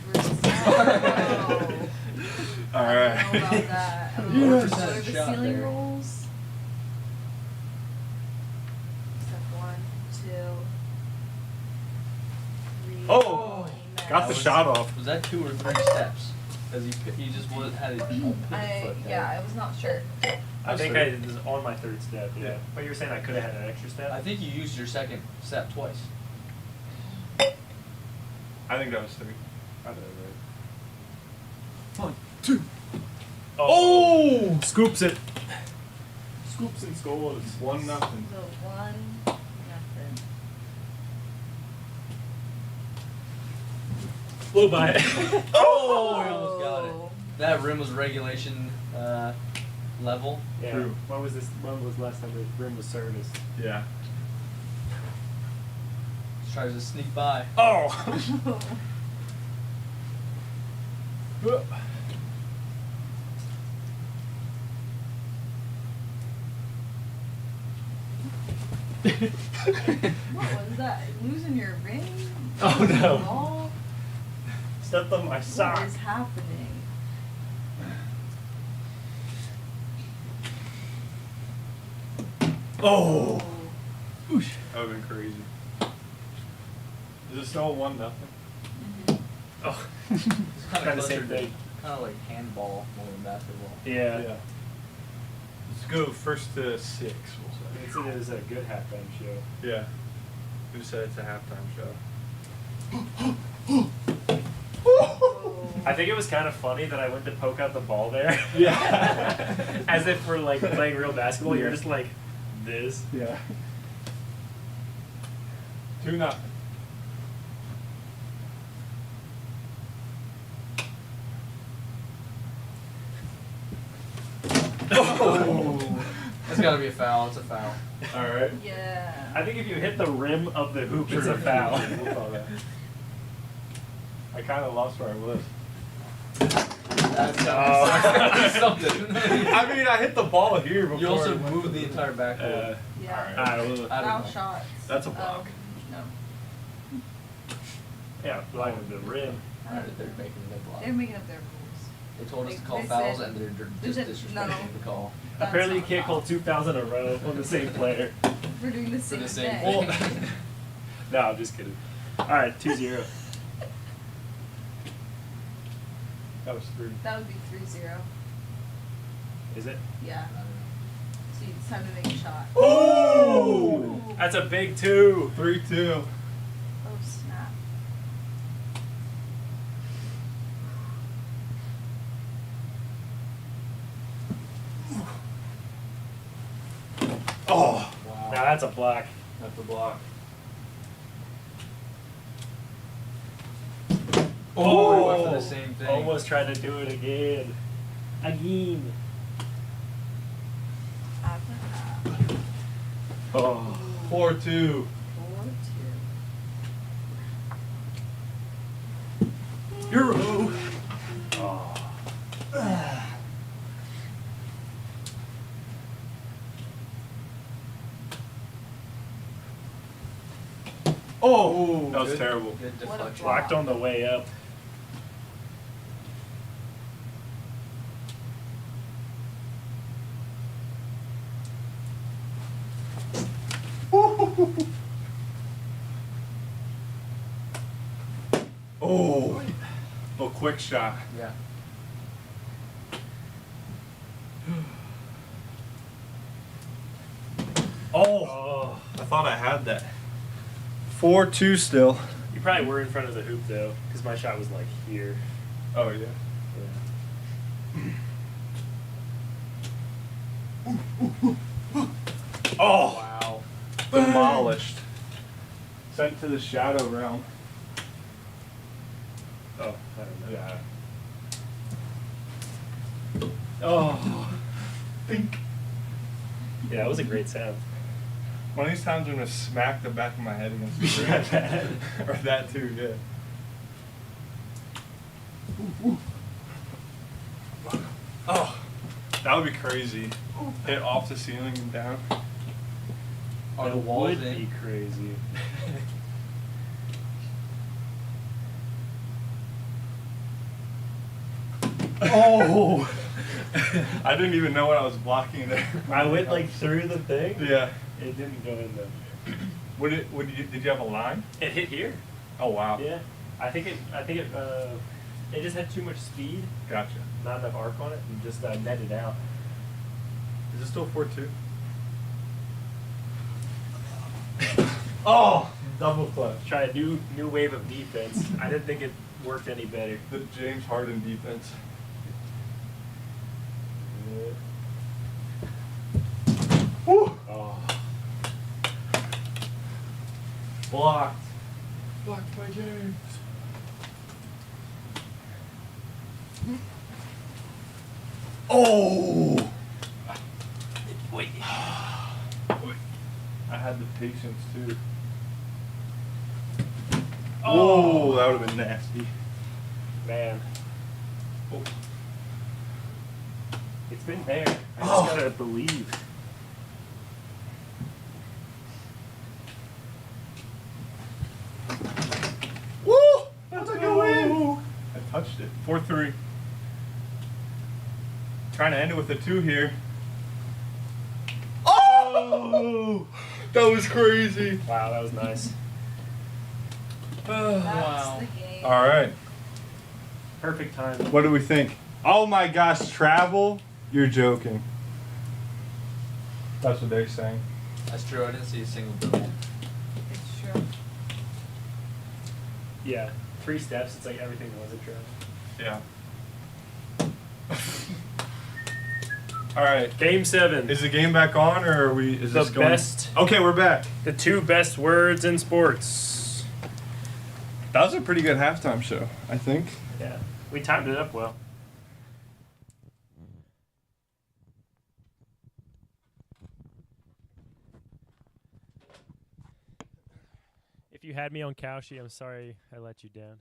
All right. I don't know about that. I don't know what are the ceiling rules? Step 1, 2, 3. Oh, got the shot off. Was that 2 or 3 steps? Because he just had his pivot foot there. Yeah, I was not sure. I think I was on my 3rd step. Yeah. But you're saying I could have had an extra step. I think you used your 2nd step twice. I think that was 3. I thought it was right. 1, 2. Oh! Scoops it. Scoops and scores. 1-0. So 1, nothing. Blew by it. Oh, he almost got it. That rim was regulation level. Yeah. True. When was last time the rim was serviced? Yeah. Just tries to sneak by. Oh! What was that? Losing your ring? Oh no. Ball? Stepped on my sock. What is happening? Oh! Oosh. That would have been crazy. Is it still 1-0? Oh. It's Kind of the same thing. Kind of like handball more than basketball. Yeah. Let's go first to 6. We'll say. It is a good halftime show. Yeah. Who said it's a halftime show? I think it was kind of funny that I went to poke out the ball there. Yeah. As if we're like playing real basketball. You're just like this. Yeah. 2-0. Oh. That's got to be a foul. It's a foul. All right. Yeah. I think if you hit the rim of the hoop, it's a foul. We'll call that. I kind of lost where I was. That's something. I mean, I hit the ball here before. You also moved the entire backboard. Yeah. All right. Foul shots. That's a block. No. Yeah, blinded the rim. They're making the block. They're making up their rules. They told us to call They fouls, said- and they're they just said disrespecting the call. Apparently, you not can't foul. call 2,000 in a row on the same player. We're doing the same the same thing. thing. No, I'm just kidding. All right, 2-0. That was 3. That would be 3-0. Is it? Yeah. So it's time to make a shot. Oh! That's a big 2. 3-2. Oh, snap. Oh. Wow. Now that's a block. That's a block. Oh, we went for the same thing. Almost tried to do it again. Again. Oh. 4-2. 4-2. Euro. Oh, that was good, terrible. Good What a deflection. Blocked on the way up. Oh. Oh, quick shot. Yeah. Oh, I thought I had that. 4-2 still. You probably were in front of the hoop though, because my shot was like here. Oh yeah. Oh Wow. Demolished. Sent to the shadow realm. Oh, I don't know. Yeah. Oh. Think. Yeah, that was a great sound. One of these times I'm gonna smack the back of my head against the screen. Or that too, yeah. Oh, that would be crazy. Hit off the ceiling and down. Are the That walls would in? be crazy. Oh! I didn't even know what I was blocking there. I went like through the thing. Yeah. It didn't go in though. Did you have a line? It hit here. Oh wow. Yeah. I think it just had too much speed. Gotcha. Not enough arc on it, and just netted out. Is it still 4-2? Oh! Double clutch. Try a new wave of defense. I didn't think it worked any better. The James Harden defense. Woo! Oh. Blocked. Blocked by James. Oh! Wait. I had the patience too. Oh, that would have been nasty. Man. Oh. It's been there. I just gotta believe. Woo! That's a good win. I touched it. 4-3. Trying to end it with a 2 here. Oh! That was crazy. Wow, that was nice. That's the game. All right. Perfect time. What do we think? Oh my gosh, travel? You're joking. That's what they're saying. That's true. I didn't see a single bill. It's true. Yeah. 3 steps. It's like everything was a travel. Yeah. All right. Game 7. Is the game back on, or are we? Is The this going? best. Okay, we're back. The 2 best words in sports. That was a pretty good halftime show, I think. Yeah. We timed it up well. If you had me on Cauchy, I'm sorry I let you down.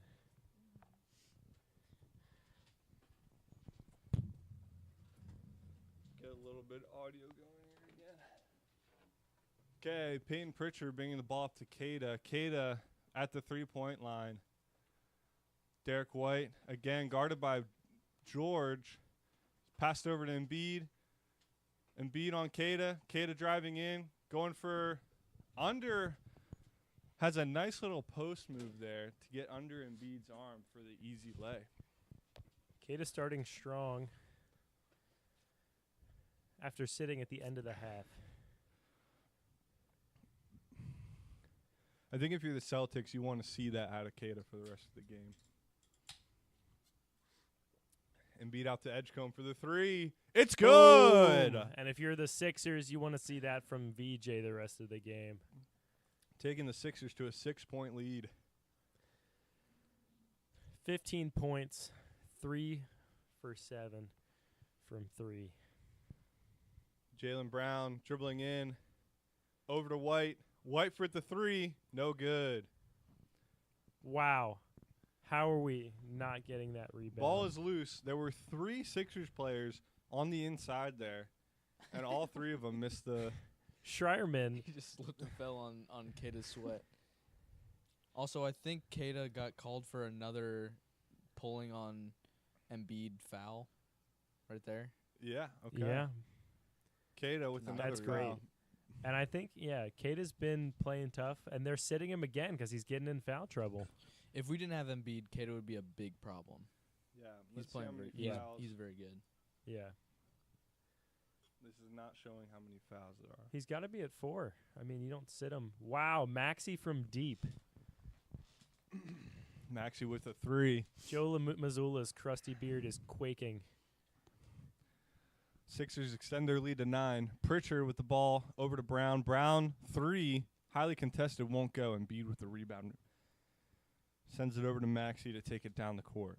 Get a little bit of audio going here again. Okay, Peyton Pritchard bringing the ball up to Kada. Kada at the 3-point line. Derek White, again, guarded by George. Passed over to Embiid. Embiid on Kada. Kada driving in. Going for under. Has a nice little post move there to get under Embiid's arm for the easy lay. Kada starting strong after sitting at the end of the half. I think if you're the Celtics, you want to see that out of Kada for the rest of the game. Embiid out to Edgecombe for the 3. It's good! Boom. And if you're the Sixers, you want to see that from VJ the rest of the game. Taking the Sixers to a 6-point lead. 15 points, 3 for 7 from 3. Jaylen Brown dribbling in. Over to White. White for the 3. No good. Wow. How are we not getting that rebound? Ball is loose. There were 3 Sixers players on the inside there, and all 3 of them missed the... Schreierman. He just slipped and fell on Kata's sweat. Also, I think Kata got called for another pulling on Embiid foul right there. Yeah, okay. Yeah. Kada with another That's great. foul. And I think, yeah, Kata's been playing tough, and they're sitting him again because he's getting in foul trouble. If we didn't have Embiid, Kata would be a big problem. Yeah, He's let's see playing how many very fouls. he's very good. Yeah. This is not showing how many fouls there are. He's got to be at 4. I mean, you don't sit him. Wow, Maxey from deep. Maxey with a 3. Joe Mazzulla's crusty beard is quaking. Sixers extend their lead to 9. Pritchard with the ball over to Brown. Brown 3, highly contested, won't go. Embiid with the rebound. Sends it over to Maxey to take it down the court.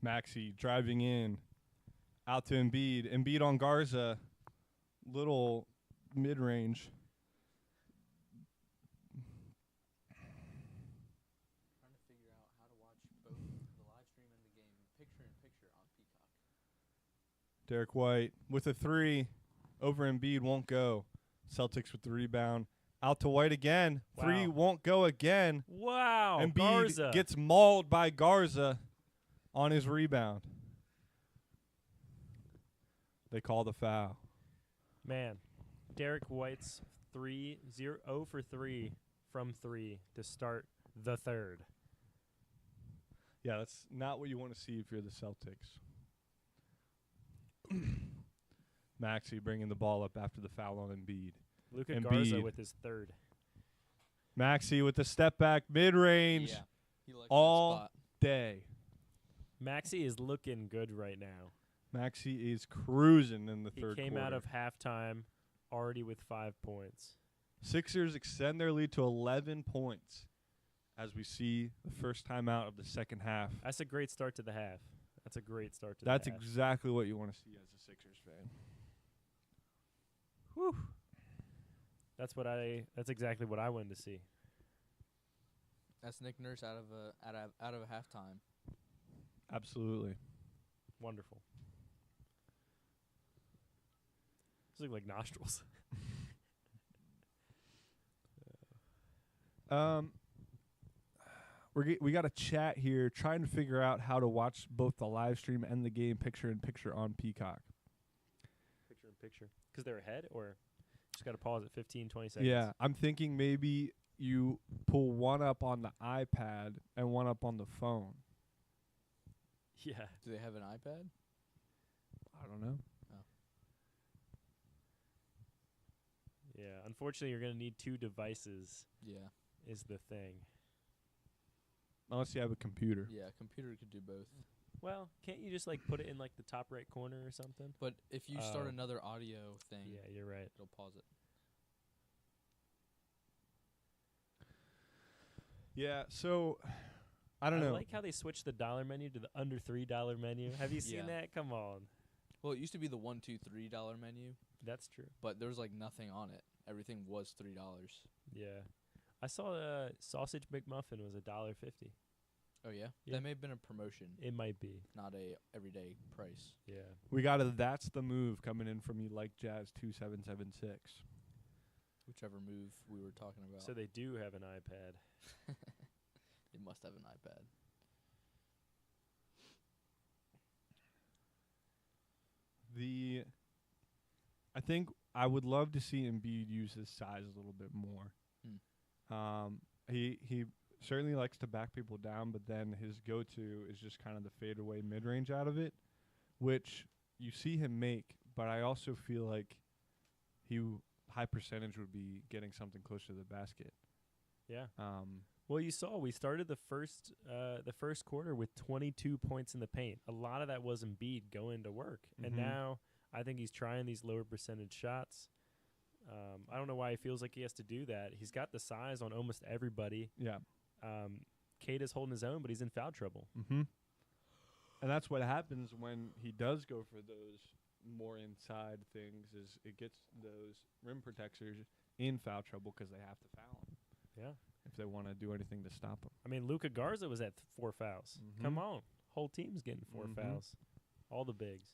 Maxey driving in. Out to Embiid. Embiid on Garza. Little mid-range. Trying to figure out how to watch both the live stream and the game picture-in-picture on Peacock. Derek White with a 3. Over Embiid, won't go. Celtics with the rebound. Out to White again. Wow. 3 won't go again. Wow, Embiid Garza gets mauled by Garza on his rebound. They call the foul. Man, Derek White's 0 for 3 from 3 to start the third. Yeah, that's not what you want to see if you're the Celtics. Maxey bringing the ball up after the foul on Embiid. Luka Garza with his third. Maxey with the step back mid-range. Yeah, he likes that all spot. day. Maxey is looking good right now. Maxey is cruising in the third quarter. He came out of halftime already with 5 points. Sixers extend their lead to 11 points as we see the first time out of the second half. That's a great start to the half. That's a great start to That's the half. exactly what you want to see as a Sixers fan. Whew. That's exactly what I wanted to see. That's Nick Nurse out of a halftime. Absolutely. Wonderful. Those look like nostrils. We got a chat here trying to figure out how to watch both the live stream and the game picture-in-picture on Peacock. Picture-in-picture. Because they're ahead, or just got to pause at 15, 20 seconds? Yeah, I'm thinking maybe you pull one up on the iPad and one up on the phone. Yeah. Do they have an iPad? I don't know. Oh. Yeah, unfortunately, you're going to need 2 devices. Yeah. Is the thing. Unless you have a computer. Yeah, a computer could do both. Well, can't you just like put it in like the top right corner or something? But if you start another audio thing, yeah, you're right. It'll pause it. Yeah, so I don't know. I like how they switched the dollar menu to the under $3 menu. Have you seen that? Come on. Well, it used to be the $1, $2, $3 menu. That's true. But there was like nothing on it. Everything was $3. Yeah. I saw the sausage McMuffin was $1.50. Oh yeah? Yeah. That may have been a promotion. It might be. Not a everyday price. Yeah. We got a That's the Move coming in from You Like Jazz 2776. Whichever move we were talking about. So they do have an iPad. They must have an iPad. I think I would love to see Embiid use his size a little bit more. He certainly likes to back people down, but then his go-to is just kind of the fadeaway mid-range out of it, which you see him make, but I also feel like high percentage would be getting something close to the basket. Yeah. Well, you saw we started the first quarter with 22 points in the paint. A lot of that was Embiid going to work, and now I think he's trying these lower percentage shots. I don't know why he feels like he has to do that. He's got the size on almost everybody. Yeah. Kate is holding his own, but he's in foul trouble. Mm-hmm. And that's what happens when he does go for those more inside things, is it gets those rim protectors in foul trouble because they have to foul him. Yeah. If they want to do anything to stop him. I mean, Luka Garza was at 4 fouls. Come on. Whole team's getting 4 fouls. All the bigs.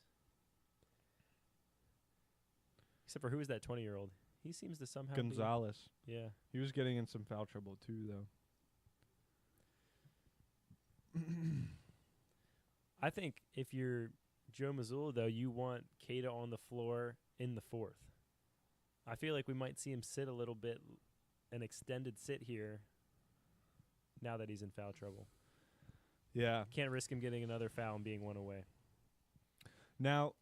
Except for who is that 20-year-old? He seems to somehow Gonzalez. Yeah. He was getting in some foul trouble too, though. I think if you're Joe Mazzulla, though, you want Keita on the floor in the 4th. I feel like we might see him sit a little bit, an extended sit here, now that he's in foul trouble. Yeah. Can't risk him getting another foul and being 1 away. Now,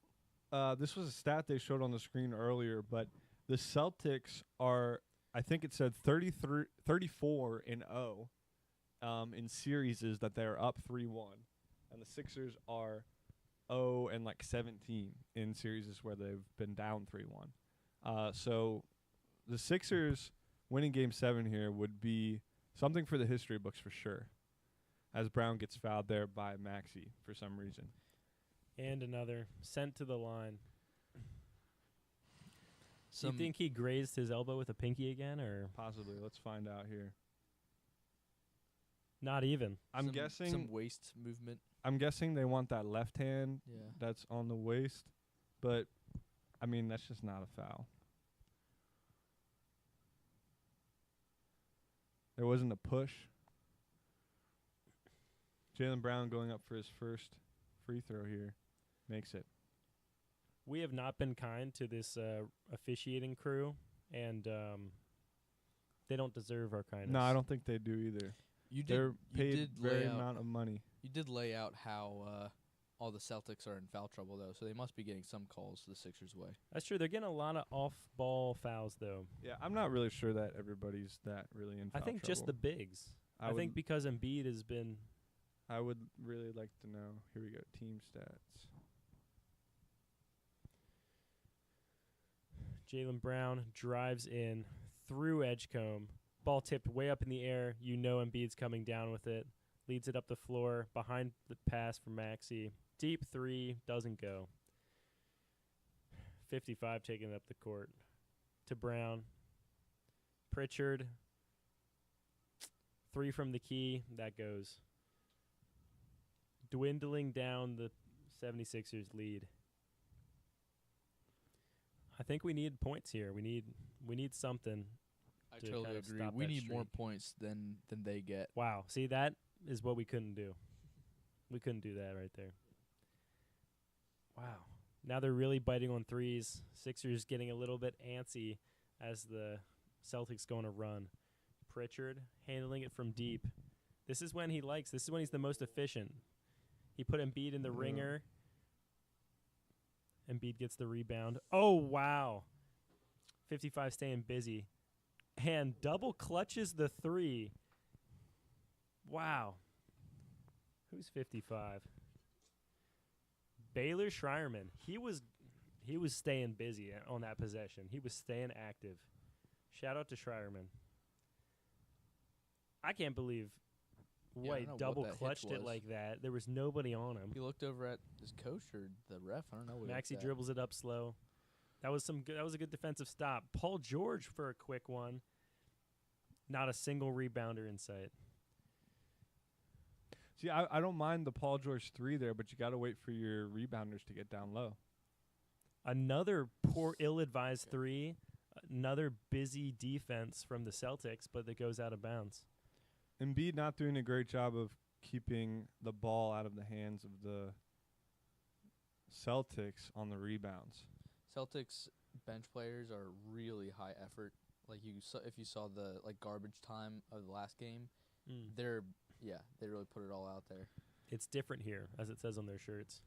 this was a stat they showed on the screen earlier, but the Celtics are, I think it said 34 and 0 in series that they're up 3-1, and the Sixers are 0 and 17 in series where they've been down 3-1. So the Sixers winning Game 7 here would be something for the history books for sure, as Brown gets fouled there by Maxey for some reason. And another sent to the line. Do you think he grazed his elbow with a pinky again, or possibly? Let's find out here. Not even. I'm guessing some waist movement. I'm guessing they want that left hand Yeah. that's on the waist, but I mean that's just not a foul. There wasn't a push. Jaylen Brown going up for his first free throw here makes it. We have not been kind to this officiating crew, and they don't deserve our kindness. No, I don't think they do either. They're paid very amount of money. You did lay out how all the Celtics are in foul trouble, though, so they must be getting some calls the Sixers' way. That's true. They're getting a lot of off-ball fouls, though. Yeah, I'm not really sure that everybody's that really in foul I think trouble. just the bigs. I think because Embiid has been... I would really like to know. Here we go. Team stats. Jaylen Brown drives in through Edgecombe. Ball tipped way up in the air. You know Embiid's coming down with it. Leads it up the floor. Behind the pass for Maxey. Deep three. Doesn't go. 55 taking it up the court. To Brown. Pritchard. 3 from the key. That goes. Dwindling down the 76ers lead. I think we need points here. We need something. I totally agree. We need more points than they get. Wow. See, that is what we couldn't do. We couldn't do that right there. Wow. Now they're really biting on threes. Sixers getting a little bit antsy as the Celtics go on a run. Pritchard handling it from deep. This is when he likes. This is when he's the most efficient. He put Embiid in the ringer. Embiid gets the rebound. Oh, wow. 55 staying busy. And double clutches the 3. Wow. Who's 55? Baylor Schreierman. He was staying busy on that possession. He was staying active. Shout out to Schreierman. I can't believe White double clutched it like that. There was nobody on him. He looked over at his coach or the ref. I don't know. Maxey dribbles it up slow. That was a good defensive stop. Paul George for a quick one. Not a single rebounder in sight. See, I don't mind the Paul George 3 there, but you got to wait for your rebounders to get down low. Another poor, ill-advised 3. Another busy defense from the Celtics, but it goes out of bounds. Embiid not doing a great job of keeping the ball out of the hands of the Celtics on the rebounds. Celtics bench players are really high effort. Like if you saw the garbage time of the last game, they really put it all out there. It's different here, as it says on their shirts.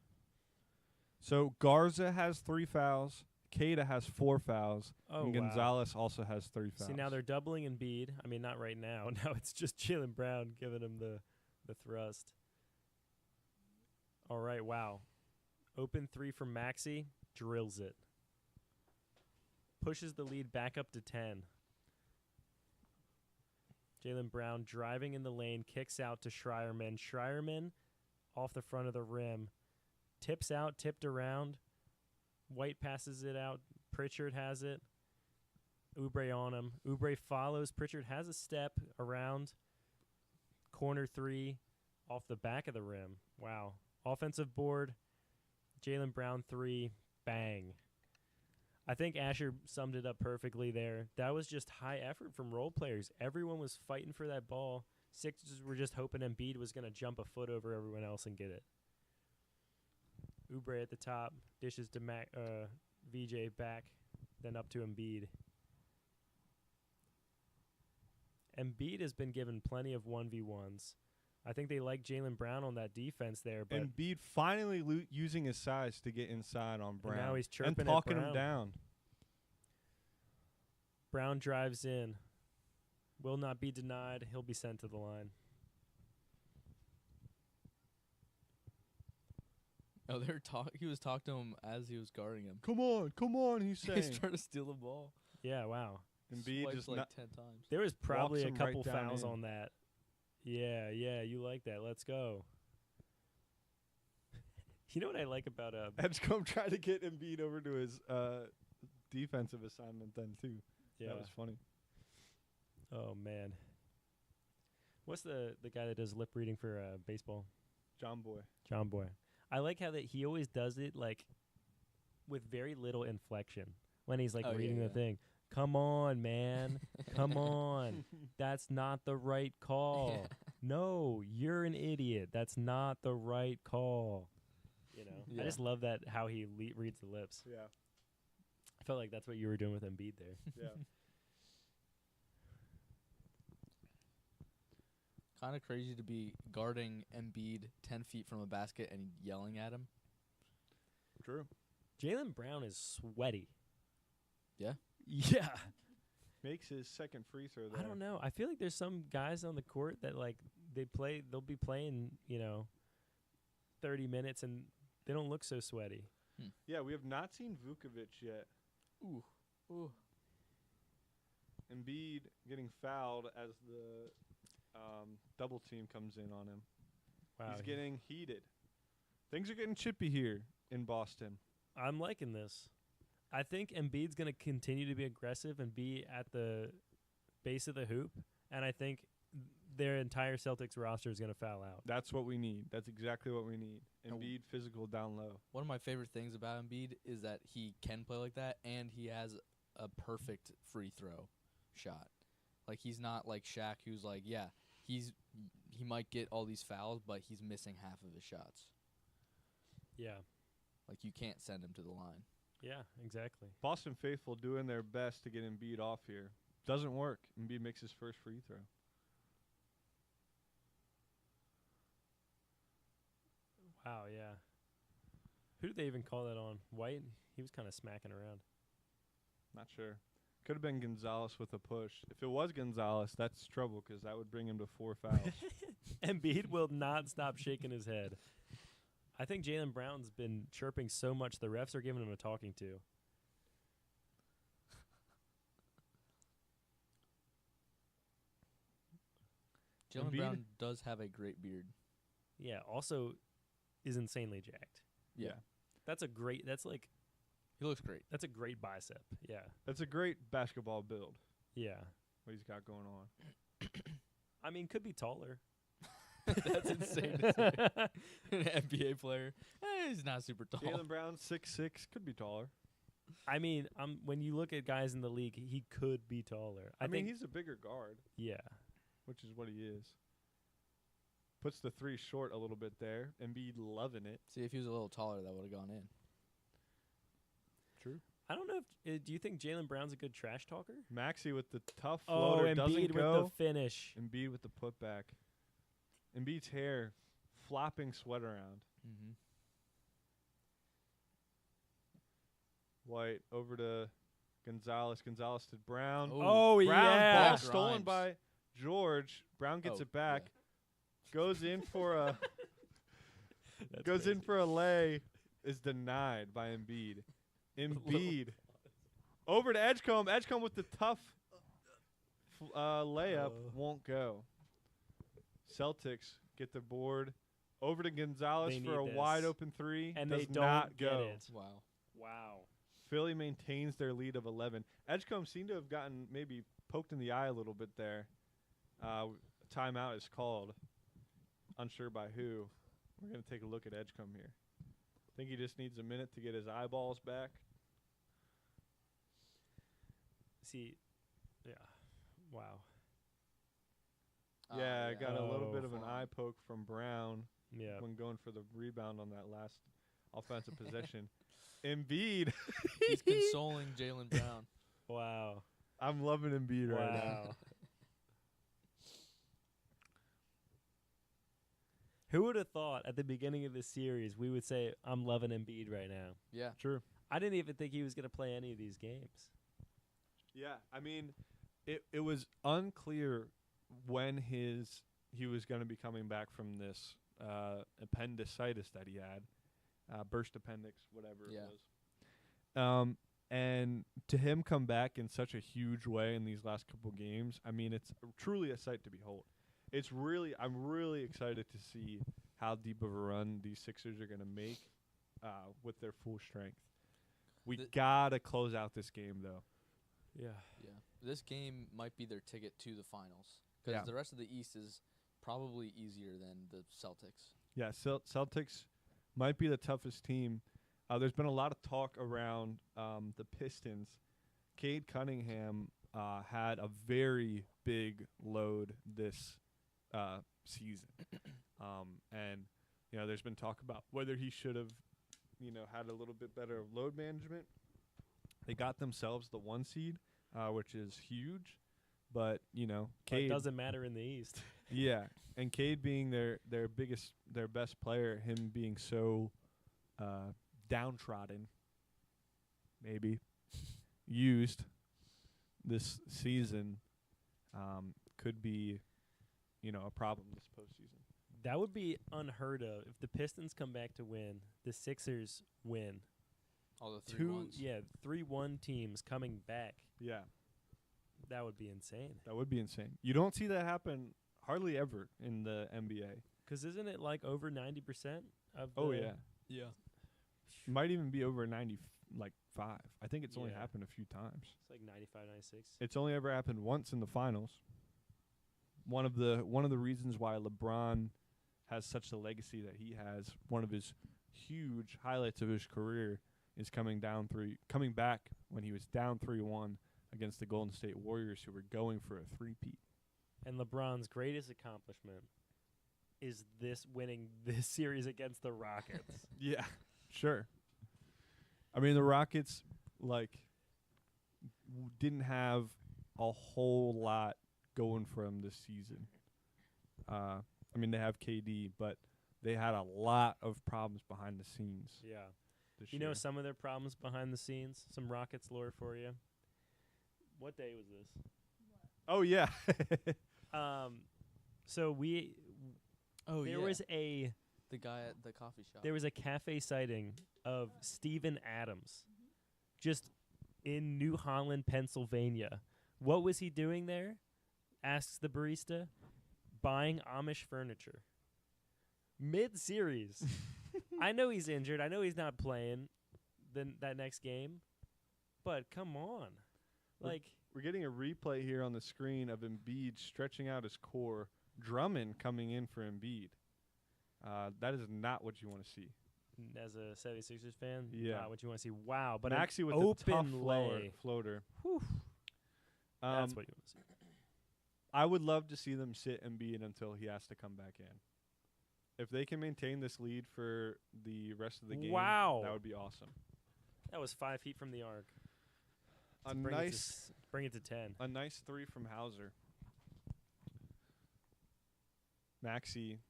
So Garza has 3 fouls. Queta has 4 fouls. And Gonzalez also has 3 fouls. See, now they're doubling Embiid. I mean, not right now. Now it's just Jaylen Brown giving him the thrust. All right, wow. Open 3 from Maxey. Drills it. Pushes the lead back up to 10. Jaylen Brown driving in the lane. Kicks out to Schreierman. Schreierman off the front of the rim. Tips out, tipped around. White passes it out. Pritchard has it. Oubre on him. Oubre follows. Pritchard has a step around. Corner 3 off the back of the rim. Wow. Offensive board. Jaylen Brown 3. Bang. I think Asher summed it up perfectly there. That was just high effort from role players. Everyone was fighting for that ball. Sixers were just hoping Embiid was going to jump a foot over everyone else and get it. Oubre at the top, dishes to VJ back, then up to Embiid. Embiid has been given plenty of 1v1s. I think they like Jaylen Brown on that defense there, but Embiid finally using his size to get inside on Brown. now he's chirping and at talking Brown. him down. Brown drives in. Will not be denied. He'll be sent to the line. Oh, he was talking to him as he was guarding him. Come on, he's saying. He's trying to steal the ball. Yeah, wow. Embiid Swipes just like 10 times. There was probably a him right couple down fouls in. on that. Yeah, you like that. Let's go. You know what I like about Edgecombe tried to get Embiid over to his defensive assignment then too. Yeah. That was funny. Oh man. What's the guy that does lip reading for baseball? John Boy. John Boy. I like how that he always does it like with very little inflection when he's like reading the thing. Come on, man. Come on. That's not the right call. Yeah. No, you're an idiot. That's not the right call. You know, Yeah. I just love that how he reads the lips. Yeah. I felt like that's what you were doing with Embiid there. Yeah. Kind of crazy to be guarding Embiid 10 feet from a basket and yelling at him. True. Jaylen Brown is sweaty. Yeah? Yeah. Makes his second free throw there. I don't know. I feel like there's some guys on the court that like they'll be playing, 30 minutes and they don't look so sweaty. Yeah, we have not seen Vukovic yet. Ooh. Embiid getting fouled as the double team comes in on him. Wow. He's getting heated. Things are getting chippy here in Boston. I'm liking this. I think Embiid's going to continue to be aggressive and be at the base of the hoop, and I think their entire Celtics roster is going to foul out. That's what we need. That's exactly what we need. Embiid physical down low. One of my favorite things about Embiid is that he can play like that, and he has a perfect free throw shot. Like, he's not like Shaq, who's like, he might get all these fouls, but he's missing half of his shots. Yeah. Like, you can't send him to the line. Yeah, exactly. Boston faithful doing their best to get Embiid off here. Doesn't work. Embiid makes his first free throw. Wow, yeah. Who did they even call that on? White? He was kind of smacking around. Not sure. Could have been Gonzalez with a push. If it was Gonzalez, that's trouble because that would bring him to 4 fouls. Embiid will not stop shaking his head. I think Jaylen Brown's been chirping so much the refs are giving him a talking to. Jaylen Brown does have a great beard. Yeah, also is insanely jacked. Yeah. That's like he looks great. That's a great bicep. Yeah. That's a great basketball build. Yeah. What he's got going on. I mean, could be taller. That's insane to say. An NBA player. He's not super tall. Jaylen Brown, 6'6", could be taller. I mean, when you look at guys in the league, he could be taller. I mean, he's a bigger guard. Yeah. Which is what he is. Puts the three short a little bit there. Embiid loving it. See, if he was a little taller, that would have gone in. True. I don't know if do you think Jaylen Brown's a good trash talker? Maxey with the tough floater doesn't Embiid go. with the finish. Embiid with the putback. Embiid's hair flopping sweat around. Mm-hmm. White over to Gonzalez. Gonzalez to Brown. Oh, Brown, yeah. ball stolen by George. Brown gets it back. Yeah. Goes in for a lay. Is denied by Embiid. Embiid over to Edgecombe. Edgecombe with the tough layup won't go. Celtics get the board over to Gonzalez for a wide open three. And does they don't not get go. it. Wow. Philly maintains their lead of 11. Edgecombe seemed to have gotten maybe poked in the eye a little bit there. Timeout is called. Unsure by who. We're going to take a look at Edgecombe here. I think he just needs a minute to get his eyeballs back. See, yeah. Wow. Yeah, I got a little bit of an fine. eye poke from Brown Yeah. when going for the rebound on that last offensive possession. Embiid. He's consoling Jaylen Brown. Wow. I'm loving Embiid right now. Wow. Who would have thought at the beginning of this series we would say, I'm loving Embiid right now? Yeah. True. I didn't even think he was going to play any of these games. Yeah, I mean, it was unclear when he was going to be coming back from this appendicitis that he had, burst appendix, whatever it was. And to him come back in such a huge way in these last couple games, I mean, it's truly a sight to behold. I'm really excited to see how deep of a run these Sixers are going to make with their full strength. We gotta close out this game, though. Yeah. This game might be their ticket to the finals because the rest of the East is probably easier than the Celtics. Yeah, Celtics might be the toughest team. There's been a lot of talk around the Pistons. Cade Cunningham had a very big load this season. And, there's been talk about whether he should have, had a little bit better load management. They got themselves the 1 seed, which is huge. But, Cade it doesn't matter in the East. Yeah, and Cade being their best player, him being so downtrodden, maybe, used this season could be, a problem this postseason. That would be unheard of. If the Pistons come back to win, the Sixers win. All the 3-1s. Yeah, 3-1 teams coming back. Yeah. That would be insane. That would be insane. You don't see that happen hardly ever in the NBA. Because isn't it like over 90% of the... Oh, yeah. Yeah. Might even be over 95. I think it's only happened a few times. It's like 95, 96. It's only ever happened once in the finals. One of the reasons why LeBron has such a legacy that he has, one of his huge highlights of his career is coming back when he was down 3-1 against the Golden State Warriors, who were going for a three-peat. And LeBron's greatest accomplishment is winning this series against the Rockets. Yeah, sure. I mean, the Rockets, didn't have a whole lot going for them this season. I mean, they have KD, but they had a lot of problems behind the scenes. Yeah. You know some of their problems behind the scenes? Some Rockets lore for you. What day was this? Oh, yeah. So we... Oh, there was the guy at the coffee shop. There was a cafe sighting of Steven Adams just in New Holland, Pennsylvania. What was he doing there? Asks the barista. Buying Amish furniture. Mid-series. I know he's injured. I know he's not playing that next game. But come on. We're getting a replay here on the screen of Embiid stretching out his core. Drummond coming in for Embiid. That is not what you want to see. As a 76ers fan, yeah. Not what you want to see. Wow. But Maxey with open the tough floater. Whew. That's what you want to see. I would love to see them sit Embiid until he has to come back in. If they can maintain this lead for the rest of the game, that would be awesome. That was 5 feet from the arc. Bring it to 10. A nice 3 from Hauser. Maxey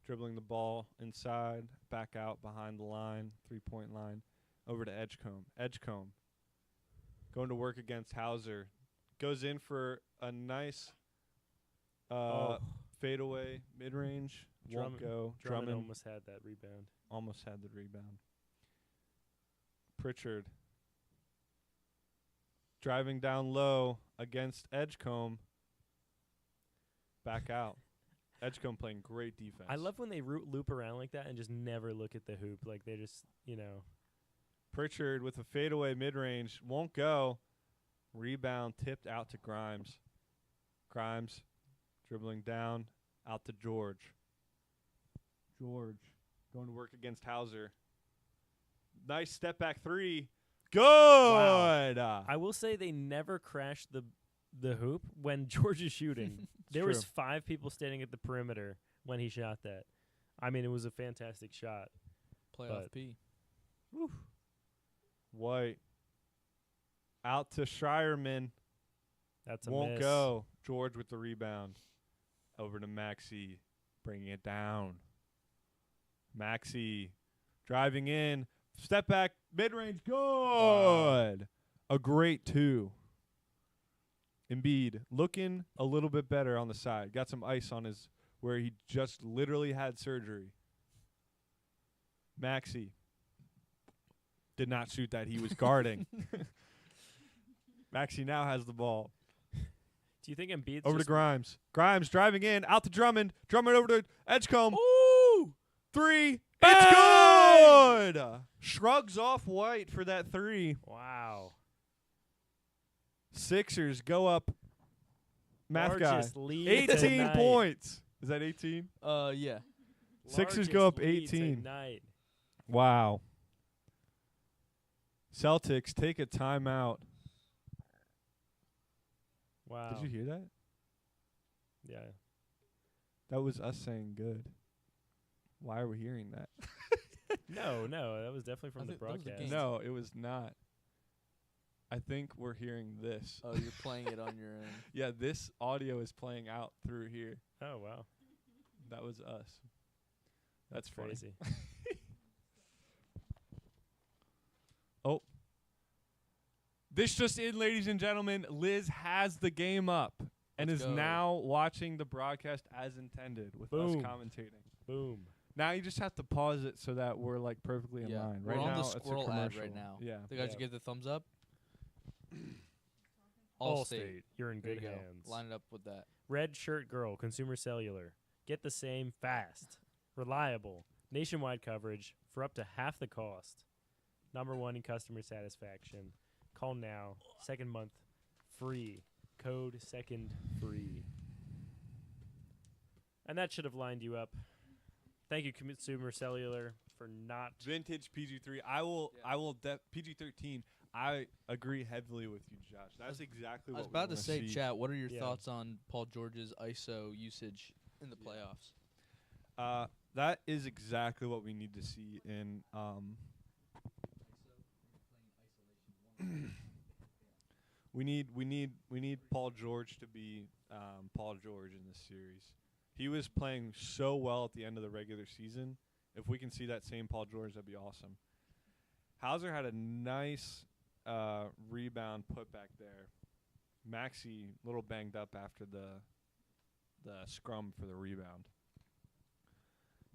dribbling the ball inside, back out behind the line, 3-point line, over to Edgecombe. Edgecombe going to work against Hauser. Goes in for a nice fadeaway mid-range. Won't go. Drummond almost had that rebound. Almost had the rebound. Pritchard driving down low against Edgecombe. Back out. Edgecombe playing great defense. I love when they loop around like that and just never look at the hoop. Like they just, Pritchard with a fadeaway mid-range. Won't go. Rebound tipped out to Grimes. Grimes dribbling down out to George. George going to work against Hauser. Nice step back 3. Good. Wow. I will say they never crashed the hoop when George is shooting. There was 5 people standing at the perimeter when he shot that. I mean, it was a fantastic shot. Playoff P. Woo. White. Out to Schreierman. That's a Won't miss. go. George with the rebound. Over to Maxey. Bringing it down. Maxey driving in. Step back. Mid-range. Good. A great 2. Embiid looking a little bit better on the side. Got some ice on his where he just literally had surgery. Maxey did not shoot that. He was guarding. Maxey now has the ball. Do you think Embiid's over to just Grimes? Grimes driving in, out to Drummond. Drummond over to Edgecombe. Ooh! 3. Bang! It's good! Shrugs off White for that 3. Wow. Sixers go up. Math guy. Largest lead 18 tonight. points. Is that 18? Yeah. Sixers go up Largest lead 18. tonight. Wow. Celtics take a timeout. Wow. Did you hear that? Yeah. That was us saying good. Why are we hearing that? No, that was definitely from the think that was the broadcast. game. No, it was not. I think we're hearing this. Oh, you're playing it on your end. Yeah, this audio is playing out through here. Oh, wow. That was us. That's funny. Crazy. Oh. This just in, ladies and gentlemen. Liz has the game up and Let's is go. now watching the broadcast as intended with us Boom. commentating. Boom. Now you just have to pause it so that we're like perfectly in line. We're Right on now, the it's a squirrel ad commercial. right now. Yeah. The guys Yeah. give the thumbs up. Allstate. You're in There good you go. hands. Line it up with that. Red Shirt Girl, Consumer Cellular. Get the same fast, reliable, nationwide coverage for up to half the cost. #1 in customer satisfaction. Call now. Second month free. Code second free. And that should have lined you up. Thank you, Consumer Cellular, for not. Vintage PG3. I will PG13. I agree heavily with you, Josh. That's exactly what I was about we to wanna say, see. chat, what are your Yeah. thoughts on Paul George's ISO usage in the playoffs? That is exactly what we need to see in we need Paul George to be Paul George in this series. He was playing so well at the end of the regular season. If we can see that same Paul George, that'd be awesome. Hauser had a nice rebound put back there. Maxey a little banged up after the scrum for the rebound.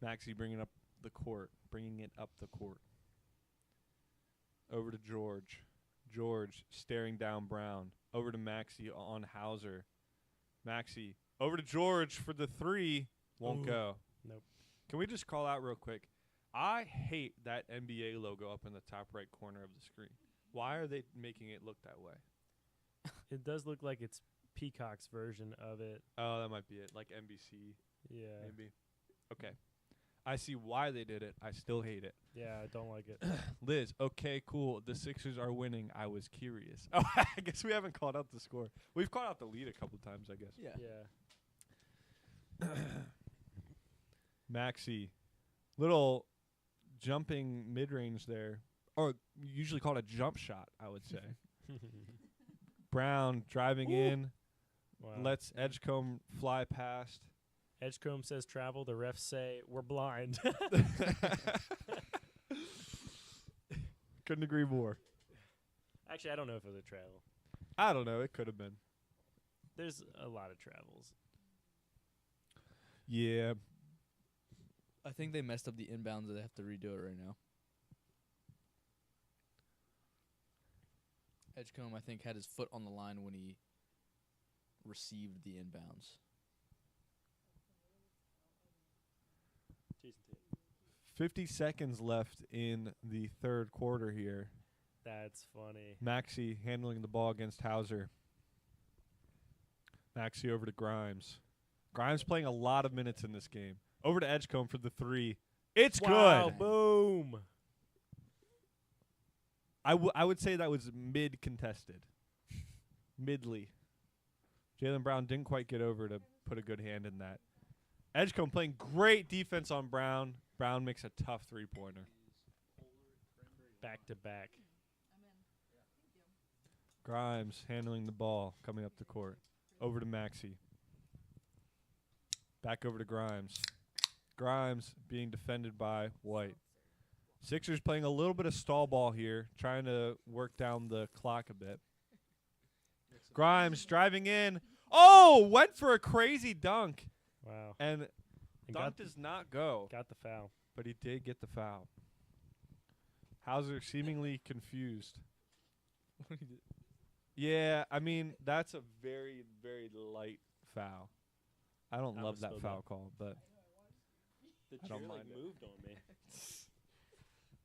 Maxey bringing it up the court. Over to George. George staring down Brown. Over to Maxey on Hauser. Maxey over to George for the 3. Won't go. Nope. Can we just call out real quick? I hate that NBA logo up in the top right corner of the screen. Why are they making it look that way? It does look like it's Peacock's version of it. Oh, that might be it. Like NBC, Yeah. maybe. Okay. I see why they did it. I still hate it. Yeah, I don't like it. Liz, okay, cool. The Sixers are winning. I was curious. Oh, I guess we haven't called out the score. We've called out the lead a couple times, I guess. Yeah. Maxey, little jumping mid-range there. Or usually called a jump shot, I would say. Brown driving in. Wow. Lets Edgecombe fly past. Edgecombe says travel. The refs say we're blind. Couldn't agree more. Actually, I don't know if it was a travel. I don't know. It could have been. There's a lot of travels. Yeah. I think they messed up the inbounds. They have to redo it right now. Edgecombe, I think, had his foot on the line when he received the inbounds. 50 seconds left in the third quarter here. That's funny. Maxey handling the ball against Hauser. Maxey over to Grimes. Grimes playing a lot of minutes in this game. Over to Edgecombe for the 3. It's Wow, good. boom. I would say that was mid-contested. Midly. Jaylen Brown didn't quite get over to put a good hand in that. Edgecombe playing great defense on Brown. Brown makes a tough three-pointer. Back to back. Grimes handling the ball, coming up the court. Over to Maxey. Back over to Grimes. Grimes being defended by White. Sixers playing a little bit of stall ball here, trying to work down the clock a bit. Grimes driving in. Oh, went for a crazy dunk. Wow. And dunk does not go. Got the foul. But he did get the foul. Hauser seemingly confused. Yeah, I mean, that's a very, very light foul. I don't love that foul call, but the I don't mind it. moved on me.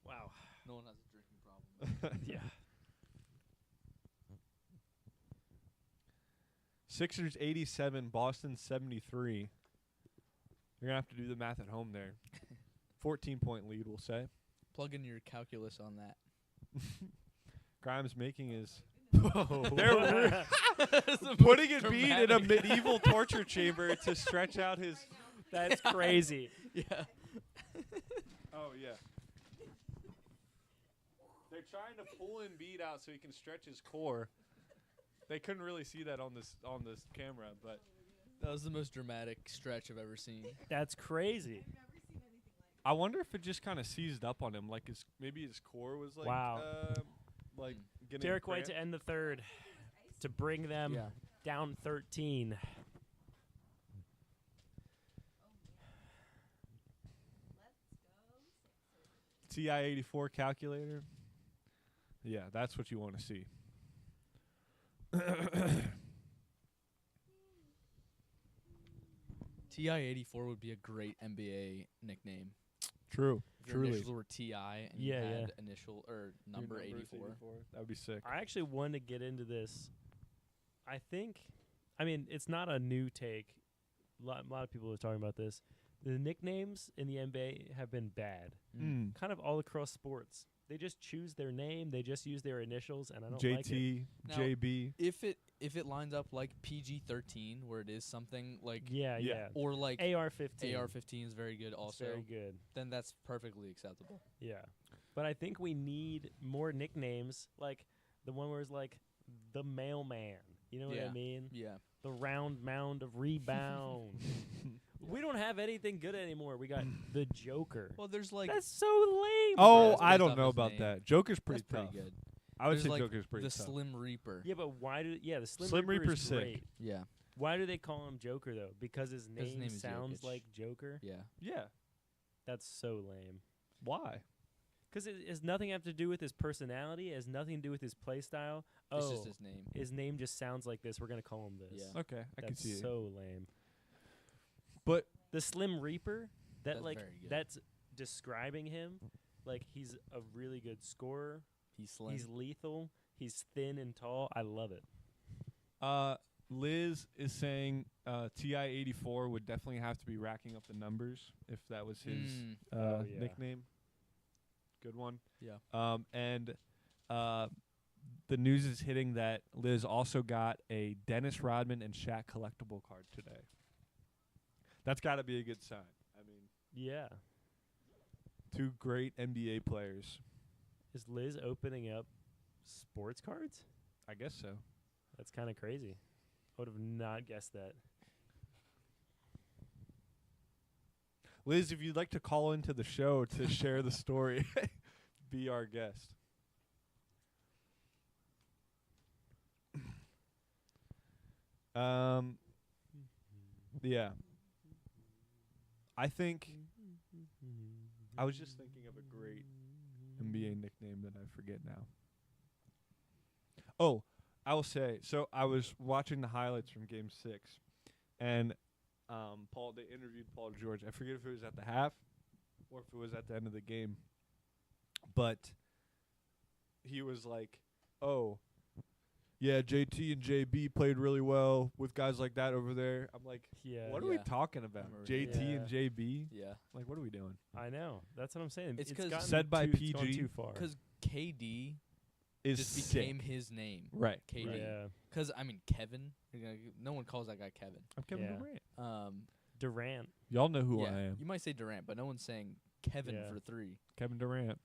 Wow. No one has a drinking problem. Yeah. Sixers 87, Boston 73. You're going to have to do the math at home there. 14-point lead, we'll say. Plug in your calculus on that. Grimes making his... They're putting a bead in a medieval torture chamber to stretch out his... That's crazy. Yeah. Oh, yeah. They're trying to pull Embiid out so he can stretch his core. They couldn't really see that on this camera, but that was the most dramatic stretch I've ever seen. That's crazy. I wonder if it just kind of seized up on him, like maybe his core was like like getting Derek White cramped. to end the third to bring them down 13. TI-84 calculator. Yeah, that's what you want to see. TI-84 would be a great NBA nickname. True. If your initials were TI and you had initial or number 84. That would be sick. I actually wanted to get into this. I mean, it's not a new take. A lot of people are talking about this. The nicknames in the NBA have been bad. Kind of all across sports. They just choose their name. They just use their initials, and I don't like it. JT, JB. If it lines up like PG-13, where it is something like yeah, or like AR-15. AR-15 is very good also. It's very good. Then that's perfectly acceptable. Yeah, but I think we need more nicknames, like the one where it's like the mailman. You know what I mean? Yeah. The round mound of rebound. We don't have anything good anymore. We got the Joker. Well, there's like that's so lame. Oh, I don't know about that. Joker's pretty that's tough. Pretty good. I would There's say like Joker's pretty the tough. Slim Reaper. Yeah, but why do the Slim Reaper Reaper's is sick. great. Yeah. Why do they call him Joker though? Because his name is sounds Jokic. like Joker. Yeah. Yeah. That's so lame. Why? Because it has nothing to do with his personality. It has nothing to do with his play style. It's just his name. His name just sounds like this. We're gonna call him this. Yeah. Okay, I can see it. That's so lame. But the Slim Reaper, That's very good. that's describing him. Like he's a really good scorer. He's slim. He's lethal. He's thin and tall. I love it. Liz is saying TI-84 would definitely have to be racking up the numbers if that was his nickname. Good one. Yeah. And the news is hitting that Liz also got a Dennis Rodman and Shaq collectible card today. That's got to be a good sign. I mean, yeah. Two great NBA players. Is Liz opening up sports cards? I guess so. That's kind of crazy. I would have not guessed that. Liz, if you'd like to call into the show to share the story, be our guest. Yeah. I think I was just thinking of a great NBA nickname that I forget now. Oh, I will say, so I was watching the highlights from Game 6, and they interviewed Paul George. I forget if it was at the half or if it was at the end of the game. But he was like, oh, yeah, JT and JB played really well with guys like that over there. I'm like, what are we talking about? JT and JB? Yeah. Like, what are we doing? I know. That's what I'm saying. It's gotten said by too, PG. it's gone too far. Because KD is just sick. became his name. Right. KD. Right. Yeah. Because, I mean, Kevin. No one calls that guy Kevin. I'm Kevin Durant. Durant. Y'all know who yeah, I am. You might say Durant, but no one's saying Kevin for 3. Kevin Durant.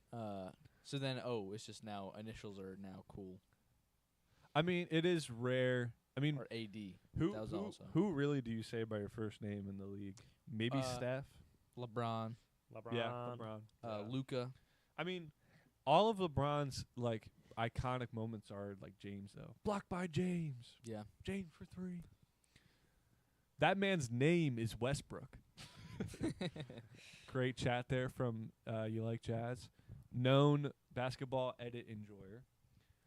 So then, it's just now initials are now cool. I mean, it is rare. I mean, or AD. Who that was also. Who really do you say by your first name in the league? Maybe Steph. LeBron. Yeah, LeBron. Luka. I mean, all of LeBron's like iconic moments are like James though. Blocked by James. Yeah. James for 3. That man's name is Westbrook. Great chat there from You Like Jazz. Known basketball edit enjoyer.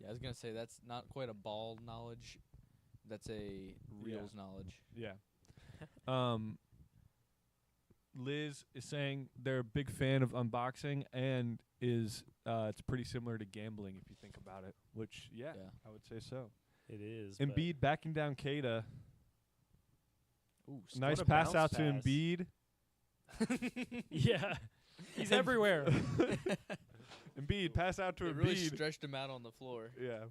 Yeah, I was gonna say that's not quite a ball knowledge. That's a reels knowledge. Yeah. Liz is saying they're a big fan of unboxing and is it's pretty similar to gambling if you think about it. Which I would say so. It is. Embiid backing down Keita. Ooh, nice pass out to Embiid. Yeah, he's everywhere. Embiid pass out to Embiid. Really stretched him out on the floor. Yeah.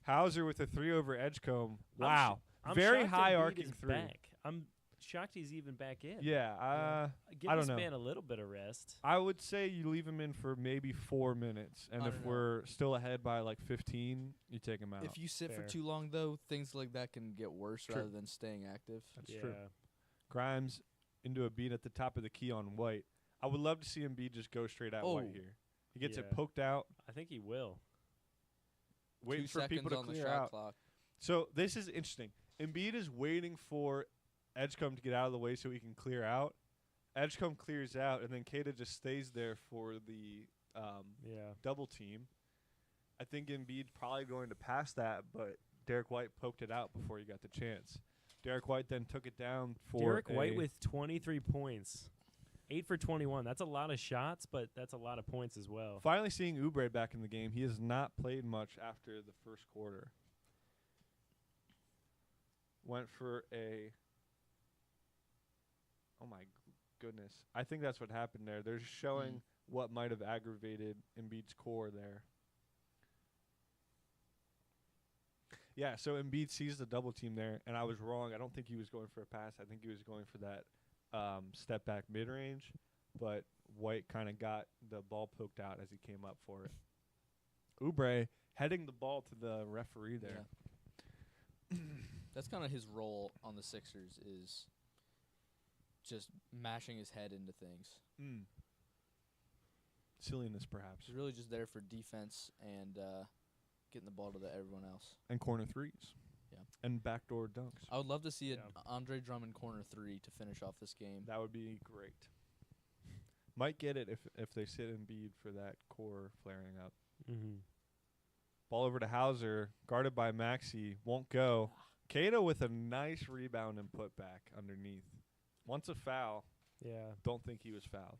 Hauser with a 3 over Edgecombe. I'm Wow. I'm very shocked high Embiid arcing is 3. Back. I'm shocked he's even back in. Yeah. Give I don't this know. man a little bit of rest. I would say you leave him in for maybe 4 minutes, and if we're still ahead by like 15, you take him out. If you sit for too long, though, things like that can get worse rather than staying active. That's true. Grimes into a beat at the top of the key on White. I would love to see Embiid just go straight at White here. He gets it poked out. I think he will. Waiting 2 for people to seconds on clear the shot out. clock. So this is interesting. Embiid is waiting for Edgecombe to get out of the way so he can clear out. Edgecombe clears out, and then Keita just stays there for the double team. I think Embiid probably going to pass that, but Derek White poked it out before he got the chance. Derek White then took it down for Derek White with 23 points. 8 for 21. That's a lot of shots, but that's a lot of points as well. Finally seeing Oubre back in the game. He has not played much after the first quarter. Went for a... Oh, my goodness. I think that's what happened there. They're just showing what might have aggravated Embiid's core there. Yeah, so Embiid sees the double team there, and I was wrong. I don't think he was going for a pass. I think he was going for that step back mid-range, but White kind of got the ball poked out as he came up for it. Oubre heading the ball to the referee there. Yeah. That's kind of his role on the Sixers is just mashing his head into things. Silliness, perhaps. He's really just there for defense and getting the ball to everyone else. And corner threes. Yeah. And backdoor dunks. I would love to see an Andre Drummond corner 3 to finish off this game. That would be great. Might get it if they sit Embiid for that core flaring up. Mm-hmm. Ball over to Hauser, guarded by Maxey, won't go. Keita with a nice rebound and put back underneath. Once a foul. Yeah. Don't think he was fouled.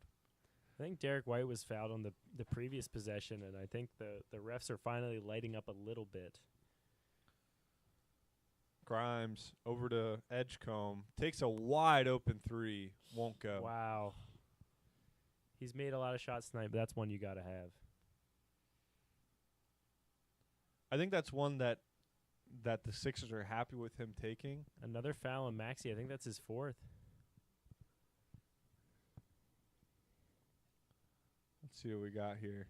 I think Derek White was fouled on the previous possession, and I think the refs are finally lighting up a little bit. Grimes over to Edgecombe. Takes a wide open 3. Won't go. Wow. He's made a lot of shots tonight, but that's one you got to have. I think that's one that the Sixers are happy with him taking. Another foul on Maxey. I think that's his 4th. Let's see what we got here.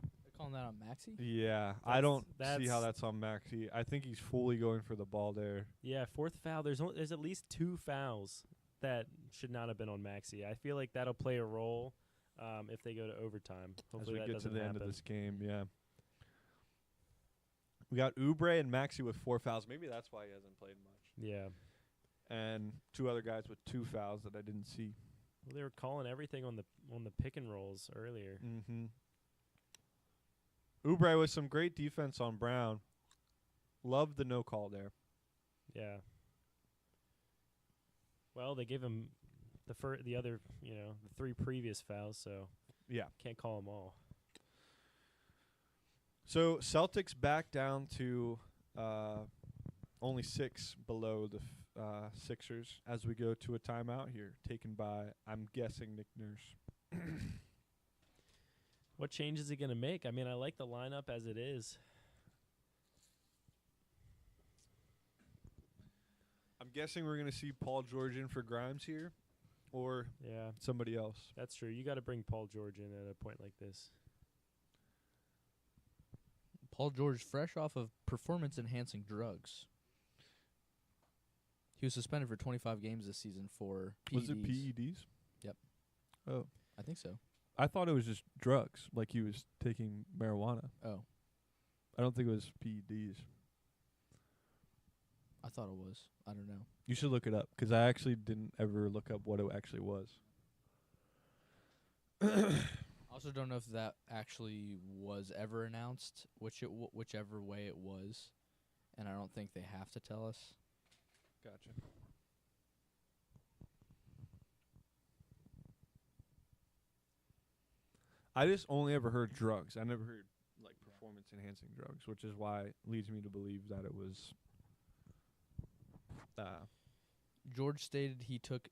They're calling that on Maxey? Yeah, I don't see how that's on Maxey. I think he's fully going for the ball there. Yeah, 4th foul. There's at least 2 fouls that should not have been on Maxey. I feel like that'll play a role if they go to overtime. Hopefully as we that get to doesn't the end of happen. this game, yeah. We got Oubre and Maxey with 4 fouls. Maybe that's why he hasn't played much. Yeah. And 2 other guys with 2 fouls that I didn't see. Well, they were calling everything on the pick and rolls earlier. Mm-hmm. Oubre with some great defense on Brown. Loved the no call there. Yeah. Well, they gave him the other, the 3 previous fouls, so yeah, can't call them all. So Celtics back down to only 6 below the Sixers as we go to a timeout here, taken by, I'm guessing, Nick Nurse. What change is he going to make? I mean, I like the lineup as it is. I'm guessing we're going to see Paul George in for Grimes here, or somebody else. That's true. You got to bring Paul George in at a point like this. Paul George fresh off of performance-enhancing drugs. He was suspended for 25 games this season for PEDs. Was it PEDs? Yep. Oh. I think so. I thought it was just drugs, like he was taking marijuana. Oh. I don't think it was PEDs. I thought it was. I don't know. You should look it up, because I actually didn't ever look up what it actually was. I also don't know if that actually was ever announced, whichever way it was, and I don't think they have to tell us. Gotcha. I just only ever heard drugs. I never heard like performance enhancing drugs, which is why leads me to believe that it was. George stated he took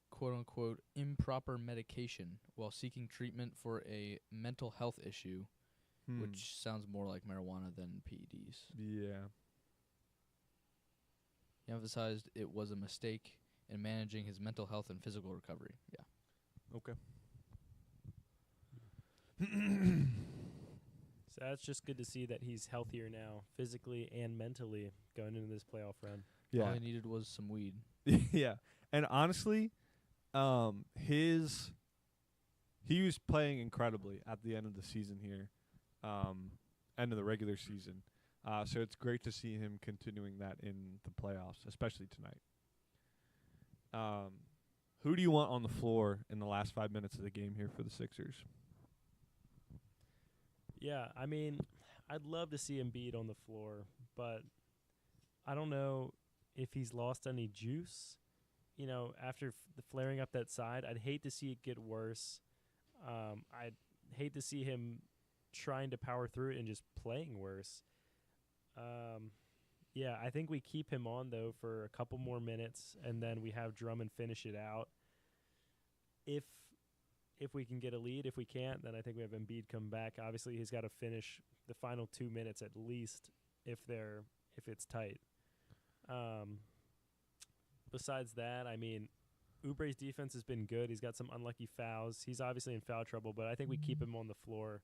quote unquote improper medication while seeking treatment for a mental health issue, which sounds more like marijuana than PEDs. Yeah. He emphasized it was a mistake in managing his mental health and physical recovery. Yeah. Okay. So that's just good to see that he's healthier now, physically and mentally, going into this playoff run. Yeah. All he needed was some weed. Yeah. And honestly, he was playing incredibly at the end of the season here, end of the regular season. So it's great to see him continuing that in the playoffs, especially tonight. Who do you want on the floor in the last 5 minutes of the game here for the Sixers? Yeah, I mean, I'd love to see Embiid on the floor, but I don't know if he's lost any juice. You know, after the flaring up that side, I'd hate to see it get worse. I'd hate to see him trying to power through it and just playing worse. Yeah, I think we keep him on, though, for a couple more minutes, and then we have Drummond finish it out. If we can get a lead, if we can't, then I think we have Embiid come back. Obviously, he's got to finish the final 2 minutes at least if it's tight. Besides that, I mean, Oubre's defense has been good. He's got some unlucky fouls. He's obviously in foul trouble, but I think we keep him on the floor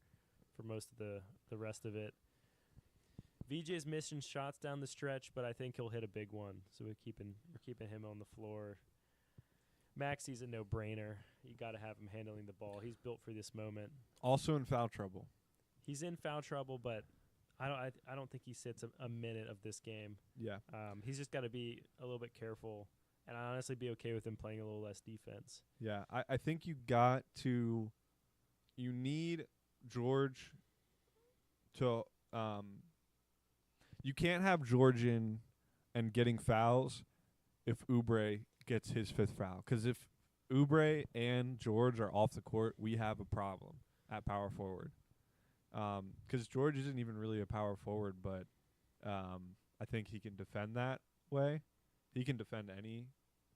for most of the rest of it. VJ's missing shots down the stretch, but I think he'll hit a big one. So we're keeping him on the floor. Maxi's a no-brainer. You got to have him handling the ball. He's built for this moment. Also in foul trouble. He's in foul trouble, but I don't think he sits a minute of this game. Yeah. He's just got to be a little bit careful, and I'd honestly be okay with him playing a little less defense. Yeah, I think you need George to you can't have George in and getting fouls if Oubre gets his fifth foul. Because if Oubre and George are off the court, we have a problem at power forward. Because George isn't even really a power forward, but I think he can defend that way. He can defend any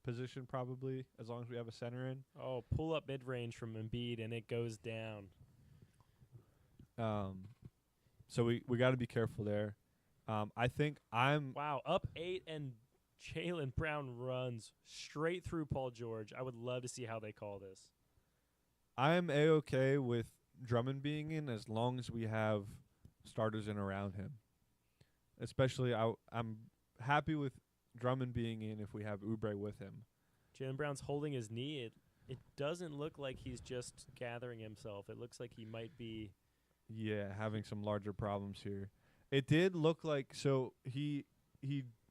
position probably as long as we have a center in. Oh, pull up mid-range from Embiid, and it goes down. So we got to be careful there. I think up 8 and Jaylen Brown runs straight through Paul George. I would love to see how they call this. I am A-okay with Drummond being in as long as we have starters in around him. Especially I'm happy with Drummond being in if we have Oubre with him. Jaylen Brown's holding his knee. It doesn't look like he's just gathering himself. It looks like he might be having some larger problems here. It did look like he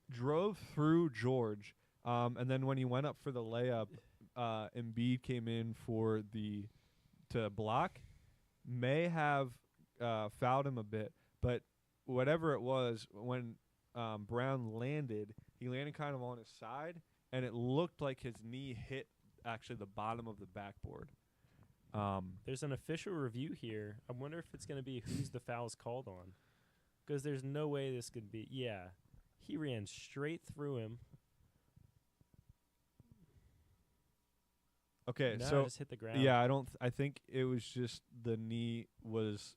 drove through George, and then when he went up for the layup, Embiid came in to block. May have fouled him a bit, but whatever it was, when Brown landed, he landed kind of on his side, and it looked like his knee hit actually the bottom of the backboard. There's an official review here. I wonder if it's going to be who's the foul's called on, because there's no way this could be. Yeah, he ran straight through him. Okay, no, so just hit the ground. Yeah, I think it was just the knee was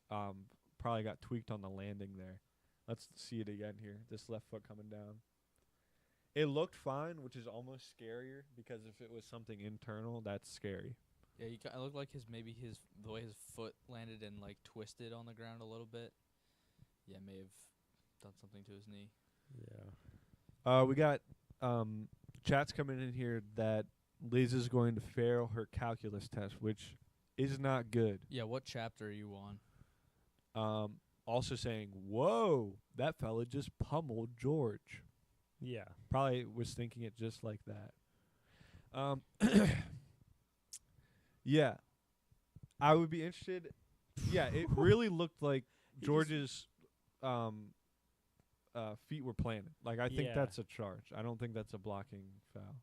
probably got tweaked on the landing there. Let's see it again here. This left foot coming down. It looked fine, which is almost scarier because if it was something internal, that's scary. Yeah, it looked like the way his foot landed and like twisted on the ground a little bit. Yeah, may have done something to his knee. Yeah. We got Chat's coming in here that Liz is going to fail her calculus test, which is not good. Yeah, what chapter are you on? Also saying, whoa, that fella just pummeled George. Yeah. Probably was thinking it just like that. Yeah. I would be interested. Yeah, it really looked like George's feet were planted. Like, I think that's a charge. I don't think that's a blocking foul.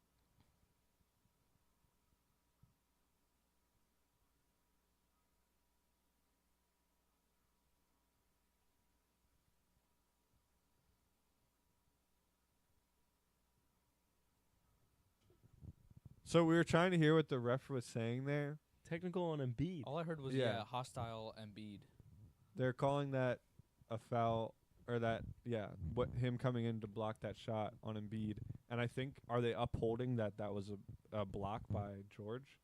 So we were trying to hear what the ref was saying there. Technical on Embiid. All I heard was hostile Embiid. They're calling that a foul, or that what him coming in to block that shot on Embiid. And I think, are they upholding that was a block by George?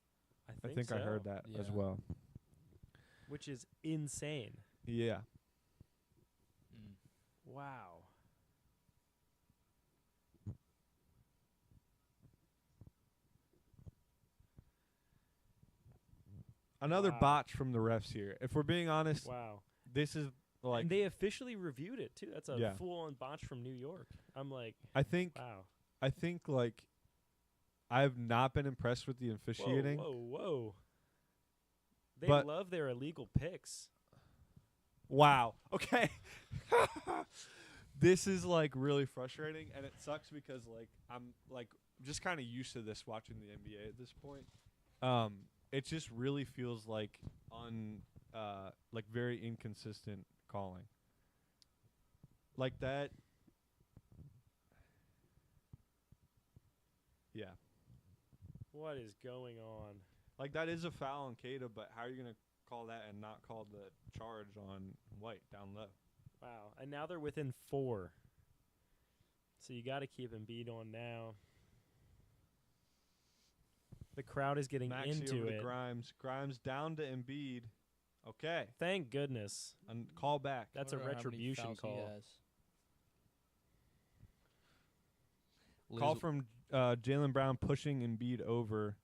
I think I heard that as well. Which is insane. Yeah. Wow. Another botch from the refs here. If we're being honest, this is like, and they officially reviewed it too. That's a Yeah. full-on botch from New York. I'm like, I think like I've not been impressed with the officiating. Whoa. They But- love their illegal picks. Wow. Okay. This is like really frustrating, and it sucks because like I'm like just kind of used to this watching the NBA at this point. It just really feels like like very inconsistent calling. Like that. Yeah. What is going on? Like that is a foul on Kada, but how are you gonna call that and not call the charge on White down low? Wow. And now they're within 4. So you got to keep Embiid on now. The crowd is getting Maxey into over it. to Grimes. Grimes down to Embiid. Okay. Thank goodness. And call back. That's a retribution call. Call from Jaylen Brown pushing Embiid over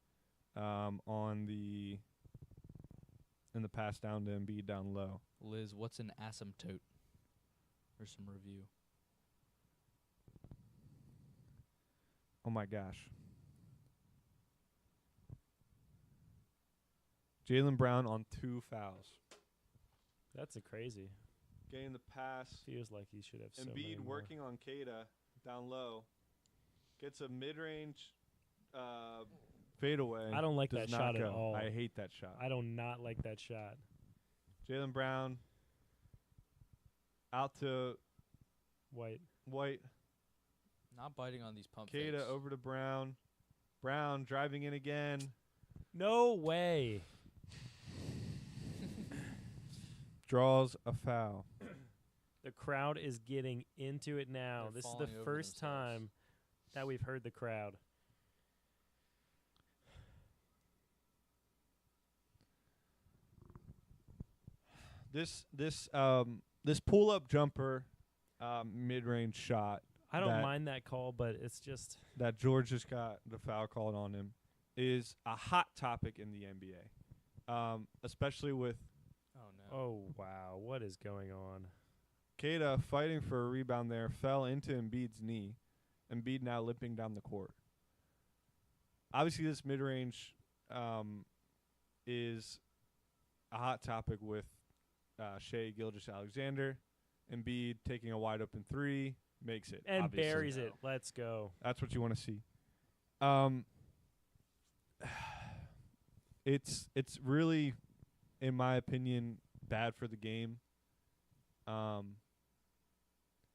in the pass down to Embiid down low. Liz, what's an asymptote? For some review. Oh my gosh. Jaylen Brown on 2 fouls. That's a crazy. Getting the pass. Feels like he should have so many Embiid more. working on Kada down low. Gets a mid-range fadeaway. I don't like Does that not shot go. at all. I hate that shot. I do not like that shot. Jaylen Brown out to White. Not biting on these pump Kada fakes. over to Brown. Brown driving in again. No way. Draws a foul. The crowd is getting into it now. They're This is the falling over first themselves. time that we've heard the crowd. This pull up jumper mid-range shot. I don't mind that call, but it's just that George just got the foul called on him is a hot topic in the NBA, especially with. Oh no! Oh wow! What is going on? Kada fighting for a rebound there, fell into Embiid's knee. Embiid now limping down the court. Obviously, this mid-range is a hot topic with Shea Gilgeous-Alexander. Embiid taking a wide-open 3, makes it. And obviously. buries it. Let's go. That's what you want to see. It's really, in my opinion, bad for the game.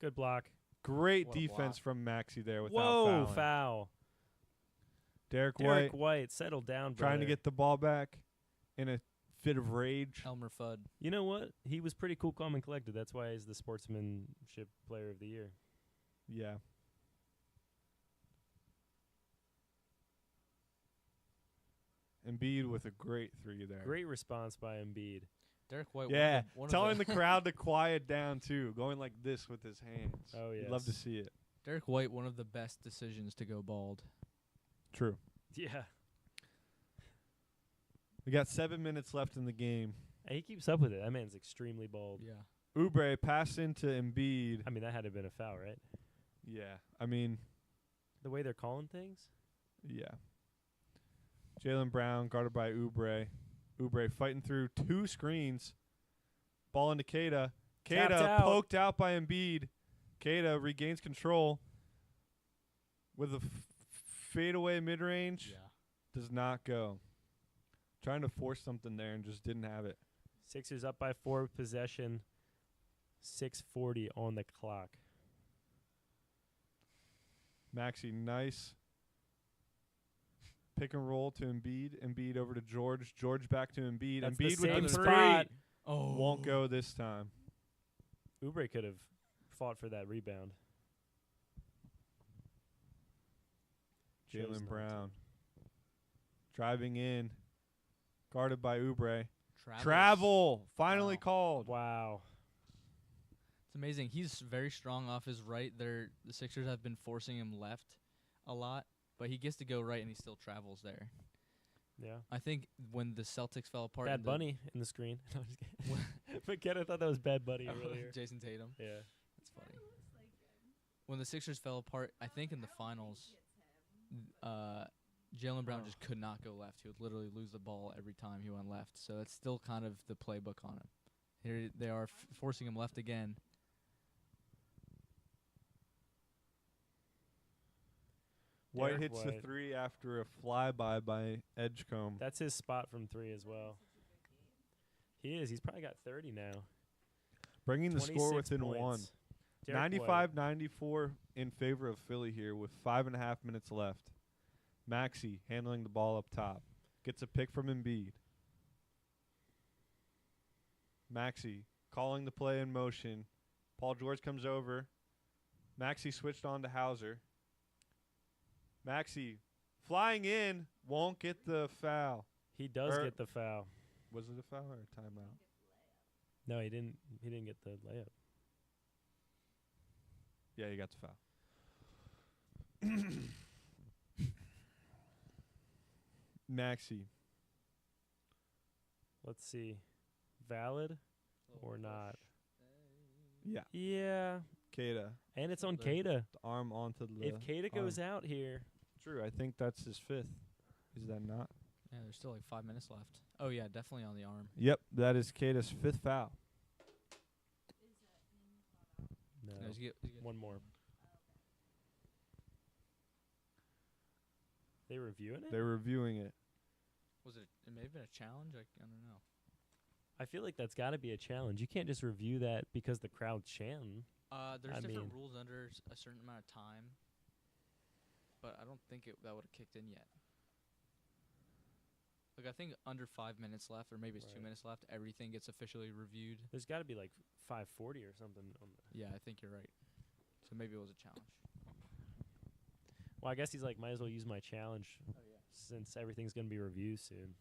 Good block. Great What a defense block. from Maxey there without Whoa! fouling. Foul. Derek Derek White White, settle down, brother. trying to get the ball back in a fit of rage. Elmer Fudd. You know what? He was pretty cool, calm, and collected. That's why he's the Sportsmanship Player of the Year. Yeah. Embiid with a great 3 there. Great response by Embiid. Derek White. Yeah, one of telling the crowd to quiet down too, going like this with his hands. Oh, You'd love to yes. see it. Derek White, one of the best decisions to go bald. True. Yeah. We got 7 minutes left in the game. He keeps up with it. That man's extremely bald. Yeah. Oubre pass into Embiid. I mean, that had to have been a foul, right? Yeah. I mean, the way they're calling things? Yeah. Jaylen Brown guarded by Oubre. Oubre fighting through 2 screens. Ball into Queta. Queta poked out by Embiid. Queta regains control with a fadeaway mid-range. Yeah. Does not go. Trying to force something there and just didn't have it. Sixers up by 4 with possession. 6:40 on the clock. Maxey, nice pick and roll to Embiid. Embiid over to George. George back to Embiid. That's Embiid the same with the spot. three. Oh. Won't go this time. Oubre could have fought for that rebound. Jaylen Brown. Driving in. Guarded by Oubre. Travel. Finally called. Wow. It's amazing. He's very strong off his right. The Sixers have been forcing him left a lot, but he gets to go right and he still travels there. Yeah. I think when the Celtics fell apart. Bad Bunny in the screen. No, I'm just kidding. Forget, I thought that was Bad Bunny earlier. Jason Tatum. Yeah. That's funny. When the Sixers fell apart, I think in the finals, Jaylen Brown just could not go left. He would literally lose the ball every time he went left. So that's still kind of the playbook on him. Here they are forcing him left again. White hits the 3 after a flyby by Edgecombe. That's his spot from 3 as well. He is. He's probably got 30 now. Bringing the score within points. 1. 95-94 in favor of Philly here with 5.5 minutes left. Maxey handling the ball up top. Gets a pick from Embiid. Maxey calling the play in motion. Paul George comes over. Maxey switched on to Hauser. Maxey flying in, won't get the foul. He does get the foul. Was it a foul or a timeout? No, he didn't. He didn't get the layup. Yeah, he got the foul. Maxey. Let's see. Valid or not? Yeah. Yeah. Queta. And it's on Queta. The arm onto the If Queta goes out here. True, I think that's his 5th. Is that not? Yeah, there's still like 5 minutes left. Oh, yeah, definitely on the arm. Yep, that is Queta's 5th foul. No, he's get one more. They reviewing it? They're reviewing it. Was it? It may have been a challenge. I don't know. I feel like that's got to be a challenge. You can't just review that because the crowd's chanting. There's different rules under a certain amount of time, but I don't think that would have kicked in yet. Like, I think under 5 minutes left, or maybe it's 2 minutes left, everything gets officially reviewed. There's got to be like 5:40 or something. Yeah, I think you're right. So maybe it was a challenge. Well, I guess he's like, might as well use my challenge since everything's going to be reviewed soon.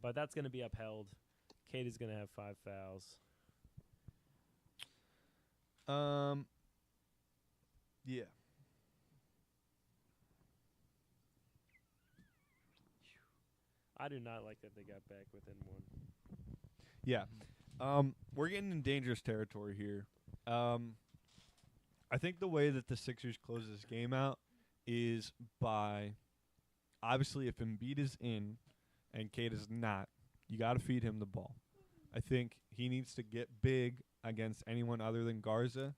But that's going to be upheld. Kate is going to have 5 fouls. Yeah. I do not like that they got back within 1. Yeah. We're getting in dangerous territory here. I think the way that the Sixers close this game out is by, obviously, if Embiid is in and Kate is not, you got to feed him the ball. I think he needs to get big against anyone other than Garza.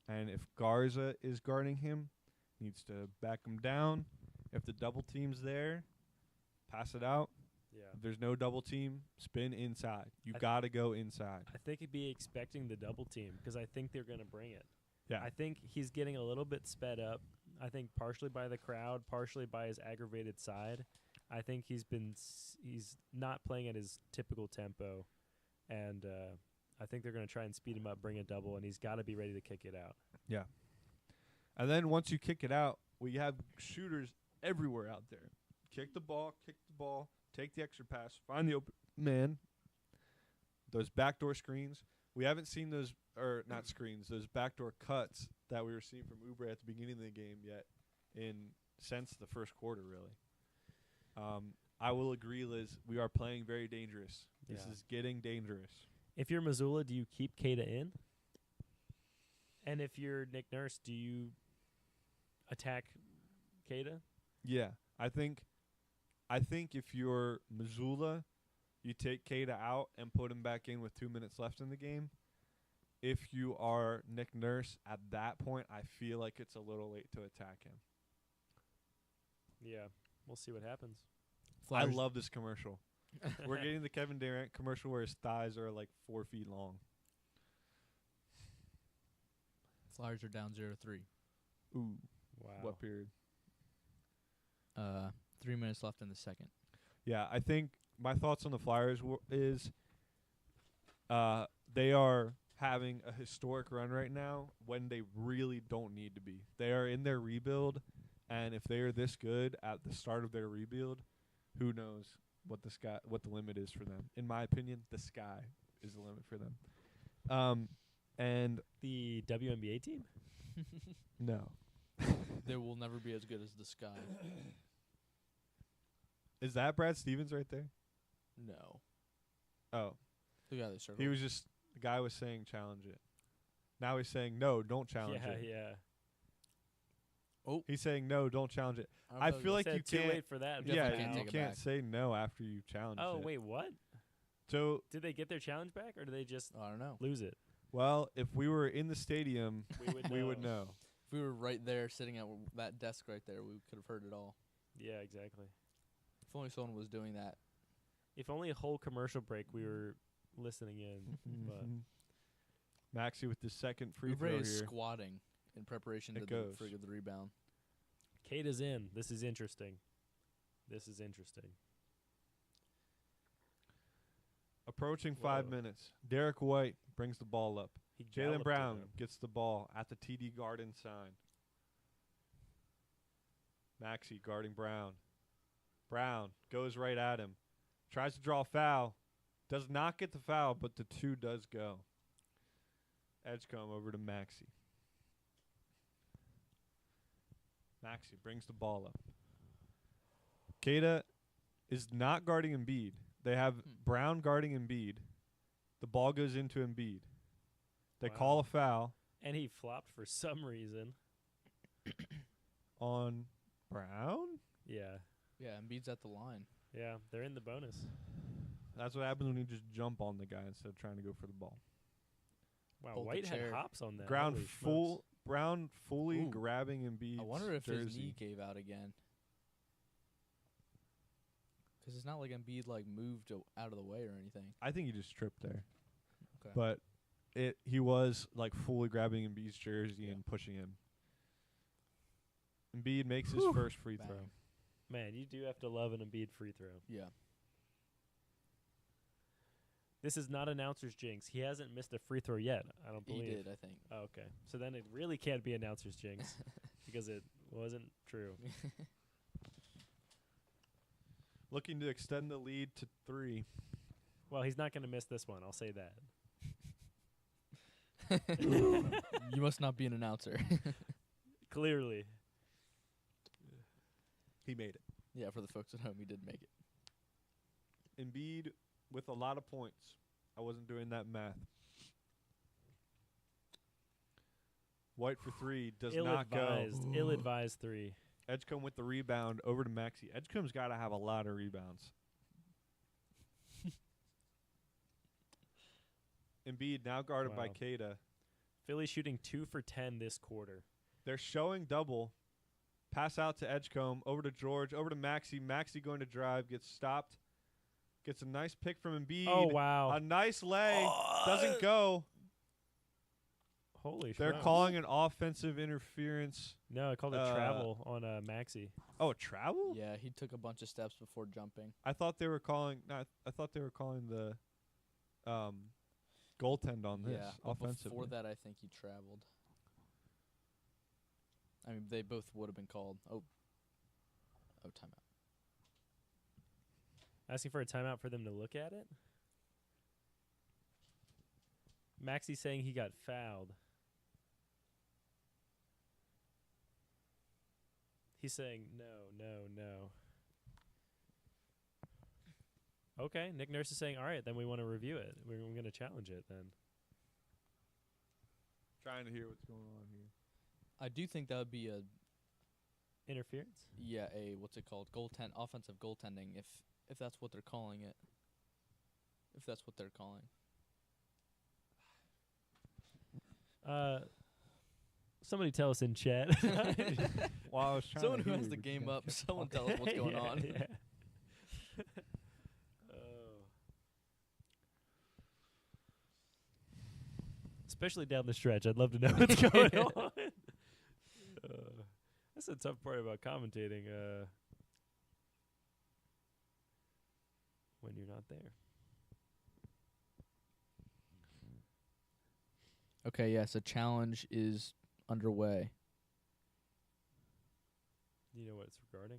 And if Garza is guarding him, needs to back him down. If the double team's there, pass it out. Yeah. If there's no double team, spin inside. You got to go inside. I think he'd be expecting the double team because I think they're going to bring it. Yeah. I think he's getting a little bit sped up. I think partially by the crowd, partially by his aggravated side. I think he's not playing at his typical tempo, and I think they're going to try and speed him up, bring a double, and he's got to be ready to kick it out. Yeah. And then once you kick it out, we have shooters everywhere out there. Kick the ball, take the extra pass, find the open man. Those backdoor screens, We haven't seen those, or not screens, those backdoor cuts that we were seeing from Oubre at the beginning of the game yet since the first quarter, really. I will agree, Liz. We are playing very dangerous. This is getting dangerous. If you're Missoula, do you keep Keita in? And if you're Nick Nurse, do you attack Keita? Yeah, I think if you're Missoula, you take Keita out and put him back in with 2 minutes left in the game. If you are Nick Nurse at that point, I feel like it's a little late to attack him. Yeah, we'll see what happens. I love this commercial. We're getting the Kevin Durant commercial where his thighs are like 4 feet long. Flyers are down 0-3. Ooh. Wow. What period? 3 minutes left in the second. Yeah, I think my thoughts on the Flyers is they are having a historic run right now when they really don't need to be. They are in their rebuild, and if they are this good at the start of their rebuild, who knows what the limit is for them. In my opinion, the sky is the limit for them. And the WNBA team? No. They will never be as good as the sky. Is that Brad Stevens right there? No. Oh. The guy that circled. He was just, the guy was saying challenge it. Now he's saying, no, don't challenge it. Yeah. Oh. He's saying, no, don't challenge it. I feel like you too can't. late for that. Yeah, Now. you can't say no after you challenge it. Oh, wait, what? So did they get their challenge back, or did they just I don't know. lose it? Well, if we were in the stadium, we would know. If we were right there sitting at that desk right there, we could have heard it all. Yeah, exactly. If only someone was doing that. If only a whole commercial break we were listening in. But Maxey with the second free throw Oubre here. is squatting in preparation to the frig of the rebound. Keita's in. This is interesting. Approaching 5 minutes. Derek White brings the ball up. Jaylen Brown gets the ball at the TD Garden sign. Maxey guarding Brown. Brown goes right at him. Tries to draw a foul. Does not get the foul, but the 2 does go. Edgecombe over to Maxey. Maxey brings the ball up. Keita is not guarding Embiid. They have Brown guarding Embiid. The ball goes into Embiid. They call a foul. And he flopped for some reason. On Brown? Yeah. Yeah, Embiid's at the line. Yeah, they're in the bonus. That's what happens when you just jump on the guy instead of trying to go for the ball. Wow, Hold the White had chair. hops on that. Brown Holy Brown fully Ooh. grabbing Embiid's I wonder if jersey. his knee gave out again. Because it's not like Embiid moved out of the way or anything. I think he just tripped there. Okay. But he was fully grabbing Embiid's jersey and pushing him. Embiid makes his first free throw. Man, you do have to love an Embiid free throw. Yeah. This is not announcer's jinx. He hasn't missed a free throw yet, I don't believe. He did, I think. Oh, okay. So then it really can't be announcer's jinx because it wasn't true. Looking to extend the lead to 3. Well, he's not going to miss this one. I'll say that. You must not be an announcer. Clearly. He made it. Yeah, for the folks at home, he did make it. Embiid with a lot of points. I wasn't doing that math. White for 3 does not go. Ill-advised 3. Edgecombe with the rebound over to Maxey. Edgecombe's got to have a lot of rebounds. Embiid now guarded by Keita. Philly shooting 2 for 10 this quarter. They're showing double. Pass out to Edgecombe, over to George, over to Maxey. Maxey going to drive, gets stopped. Gets a nice pick from Embiid. Oh, wow. A nice lay. Doesn't go. Holy shit. They're calling an offensive interference. No, I called it travel on Maxey. Oh, a travel? Yeah, he took a bunch of steps before jumping. I thought they were calling I thought they were calling the goaltend on this offensively. Before that, I think he traveled. I mean, they both would have been called. Oh, timeout. Asking for a timeout for them to look at it? Maxie's saying he got fouled. He's saying no. Okay, Nick Nurse is saying, all right, then we want to review it. We're going to challenge it then. Trying to hear what's going on here. I do think that would be a interference. Yeah, a what's it called? Offensive goaltending, if that's what they're calling it. If that's what they're calling. Somebody tell us in chat. Well, I was trying someone to who hear has you, the but game you up, kept someone talking. tell us what's going Yeah, on. yeah. Especially down the stretch. I'd love to know what's going on. That's the tough part about commentating when you're not there. Okay, yes, a challenge is underway. Do you know what it's regarding?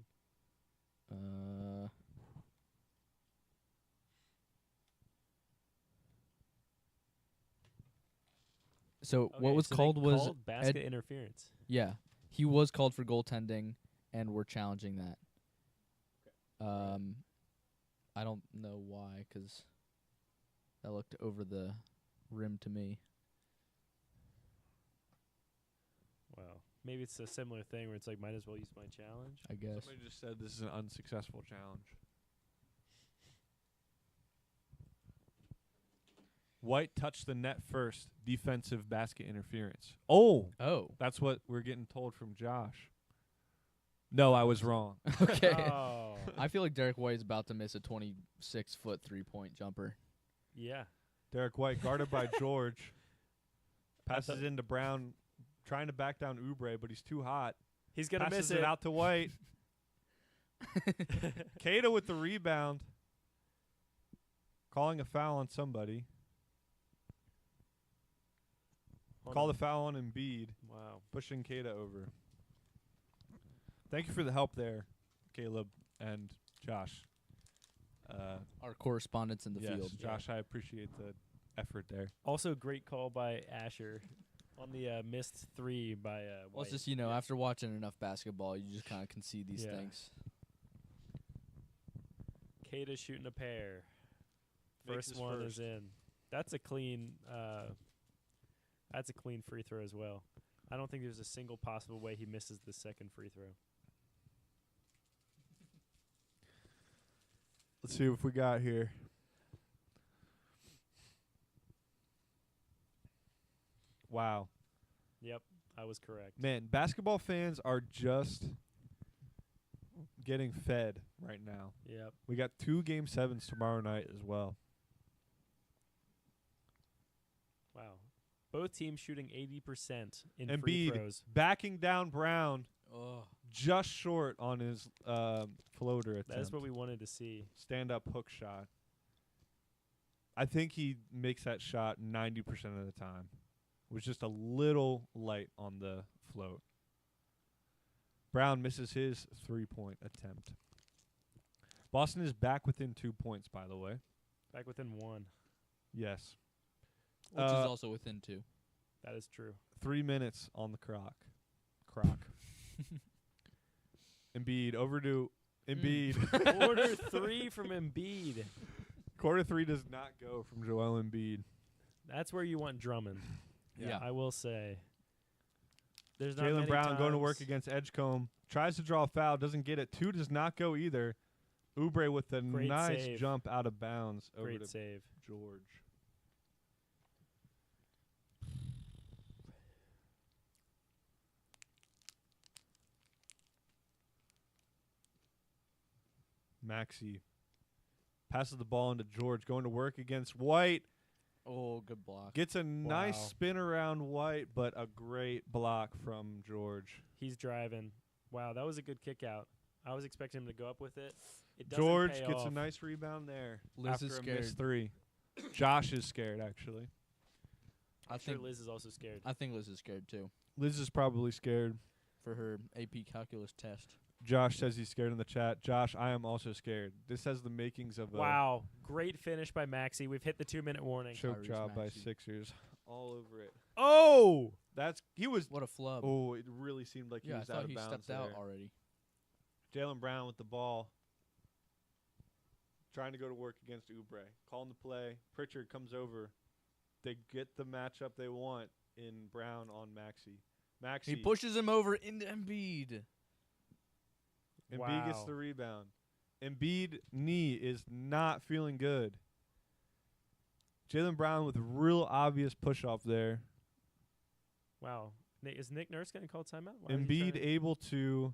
So Okay, what was so they called was called basket interference. Yeah, he was called for goaltending, and we're challenging that. I don't know why, 'cause that looked over the rim to me. Wow. Maybe it's a similar thing where it's like, might as well use my challenge. I guess. Somebody just said this is an unsuccessful challenge. White touched the net first. Defensive basket interference. Oh. That's what we're getting told from Josh. No, I was wrong. Okay. Oh. I feel like Derek White is about to miss a 26-foot three-point jumper. Yeah. Derek White guarded by George. Passes into Brown, trying to back down Oubre, but he's too hot. He's going to miss Passes it. it out to White. Cato with the rebound. Calling a foul on somebody. Call the foul on Embiid. Wow. Pushing Cato over. Thank you for the help there, Caleb and Josh. Our correspondents in the yes, field. Josh, I appreciate the effort there. Also, great call by Asher on the missed three by Well, White. it's just, you know, after watching enough basketball, you just kind of concede these things. Kata shooting a pair. Makes First his one first. is in. That's a clean. That's a clean free throw as well. I don't think there's a single possible way he misses the second free throw. Let's see what we got here. Wow. Yep, I was correct. Man, basketball fans are just getting fed right now. Yep. We got 2 Game 7s tomorrow night as well. Wow. Both teams shooting 80% in free Embiid throws. backing down Brown Oh. just short on his floater attempt. That is what we wanted to see. Stand-up hook shot. I think he makes that shot 90% of the time. Was just a little light on the float. Brown misses his 3-point attempt. Boston is back within 2 points, by the way. Back within 1. Yes. Which is also within 2. That is true. 3 minutes on the crock. Embiid over to Embiid. Quarter 3 from Embiid. Quarter 3 does not go from Joel Embiid. That's where you want Drummond. Yeah. I will say. There's not Jaylen many Brown going to work times- against Edgecombe. Tries to draw a foul, doesn't get it. 2 does not go either. Oubre with a Great nice save. jump out of bounds over Great to save. George. Maxey passes the ball into George, going to work against White. Oh, good block. Gets a nice Wow. spin around White, but a great block from George. He's driving. Wow, that was a good kick out. I was expecting him to go up with it. It doesn't George pay gets off. a nice rebound there Liz after is a missed scared. 3. Josh is scared, actually. I'm sure Liz is also scared. I think Liz is scared too Liz is probably scared. for her AP calculus test. Josh says he's scared in the chat. Josh, I am also scared. This has the makings of a Wow, great finish by Maxey. We've hit the 2-minute warning. choke Tyrese job by Maxey. Sixers. all over it. Oh! He was. What a flub. Oh, it really seemed like he was out of bounds. I thought he stepped out there. already. Jaylen Brown with the ball. Trying to go to work against Oubre. Calling the play. Pritchard comes over. They get the matchup they want in Brown on Maxey. He pushes him over into Embiid. Embiid gets the rebound. Embiid knee is not feeling good. Jaylen Brown with real obvious push-off there. Wow. Is Nick Nurse going to call timeout? Why Embiid able to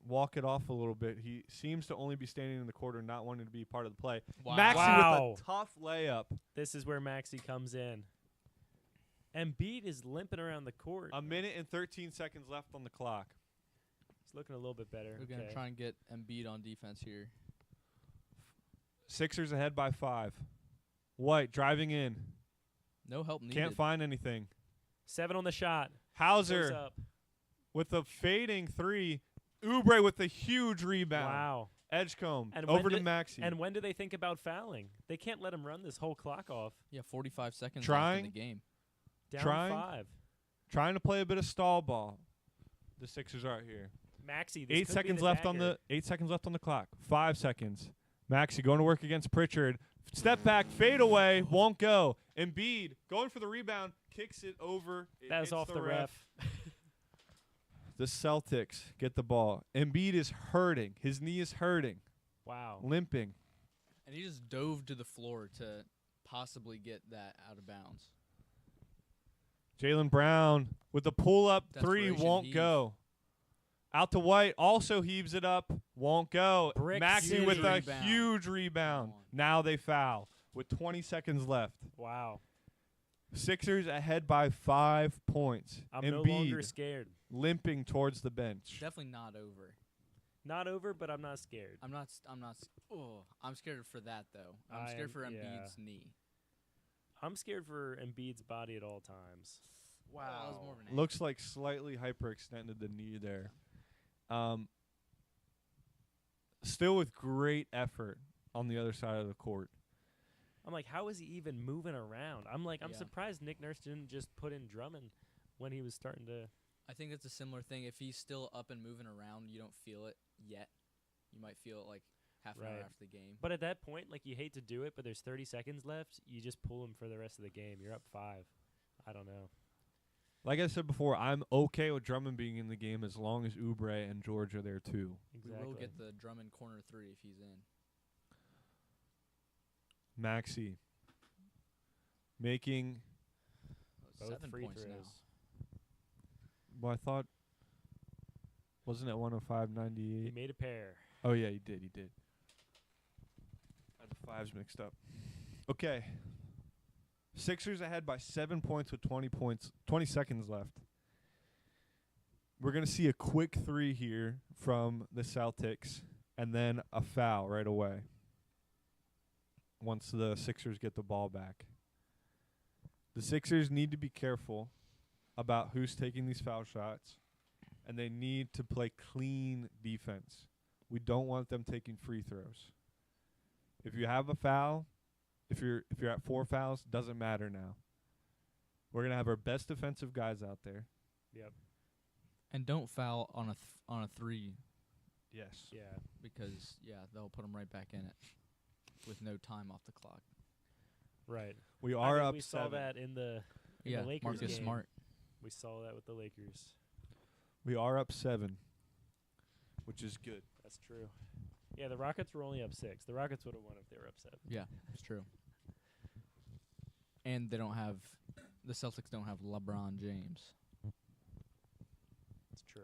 walk it off a little bit. He seems to only be standing in the corner, not wanting to be part of the play. Wow. Maxey with a tough layup. This is where Maxey comes in. Embiid is limping around the court. A minute and 13 seconds left on the clock. He's looking a little bit better. We're going to try and get Embiid on defense here. Sixers ahead by 5. White driving in. No help needed. Can't find anything. 7 on the shot. Hauser with a fading 3. Oubre with a huge rebound. Wow. Edgecombe and over to Maxey. And when do they think about fouling? They can't let him run this whole clock off. Yeah, 45 seconds left in the game. Down 5. Trying to play a bit of stall ball. The Sixers are here. Maxey, 8 seconds left on the 8 seconds left on the clock. 5 seconds. Maxey going to work against Pritchard. Step back, fade away, won't go. Embiid going for the rebound, kicks it over. That was off the ref. The Celtics get the ball. Embiid is hurting. His knee is hurting. Wow. Limping. And he just dove to the floor to possibly get that out of bounds. Jaylen Brown with the pull-up 3 won't go. Out to White, also heaves it up, won't go. Maxey with a huge rebound. Now they foul with 20 seconds left. Wow. Sixers ahead by 5 points. I'm Embiid no longer scared. Limping towards the bench. Definitely not over. Not over, but I'm not scared. I'm scared for that though. I'm scared for Embiid's knee. I'm scared for Embiid's body at all times. Wow. That was more of an Looks like slightly hyperextended the knee there. Still with great effort on the other side of the court. I'm like, how is he even moving around? I'm surprised Nick Nurse didn't just put in Drummond when he was starting to. I think it's a similar thing. If he's still up and moving around, you don't feel it yet. You might feel it like half an hour after the game. But at that point, like, you hate to do it, but there's 30 seconds left. You just pull him for the rest of the game. You're up 5. I don't know. Like I said before, I'm okay with Drummond being in the game as long as Oubre and George are there too. Exactly. We will get the Drummond corner 3 if he's in. Maxey making both 7 free points throws. now. Well, I thought wasn't it 105.98? He made a pair. Oh yeah, he did. Got the 5s mixed up. Okay. Sixers ahead by 7 points with 20 seconds left. We're going to see a quick 3 here from the Celtics and then a foul right away once the Sixers get the ball back. The Sixers need to be careful about who's taking these foul shots, and they need to play clean defense. We don't want them taking free throws. If you have a foul, if you're at 4 fouls, doesn't matter now. We're gonna have our best defensive guys out there. Yep. And don't foul on a 3. Yes. Yeah. Because they'll put them right back in it with no time off the clock. Right. We are up we 7. saw that in the Lakers Marcus game. Smart. We saw that with the Lakers. We are up 7, which is good. That's true. Yeah, the Rockets were only up 6. The Rockets would have won if they were up 7. Yeah, it's true. And the Celtics don't have LeBron James. It's true.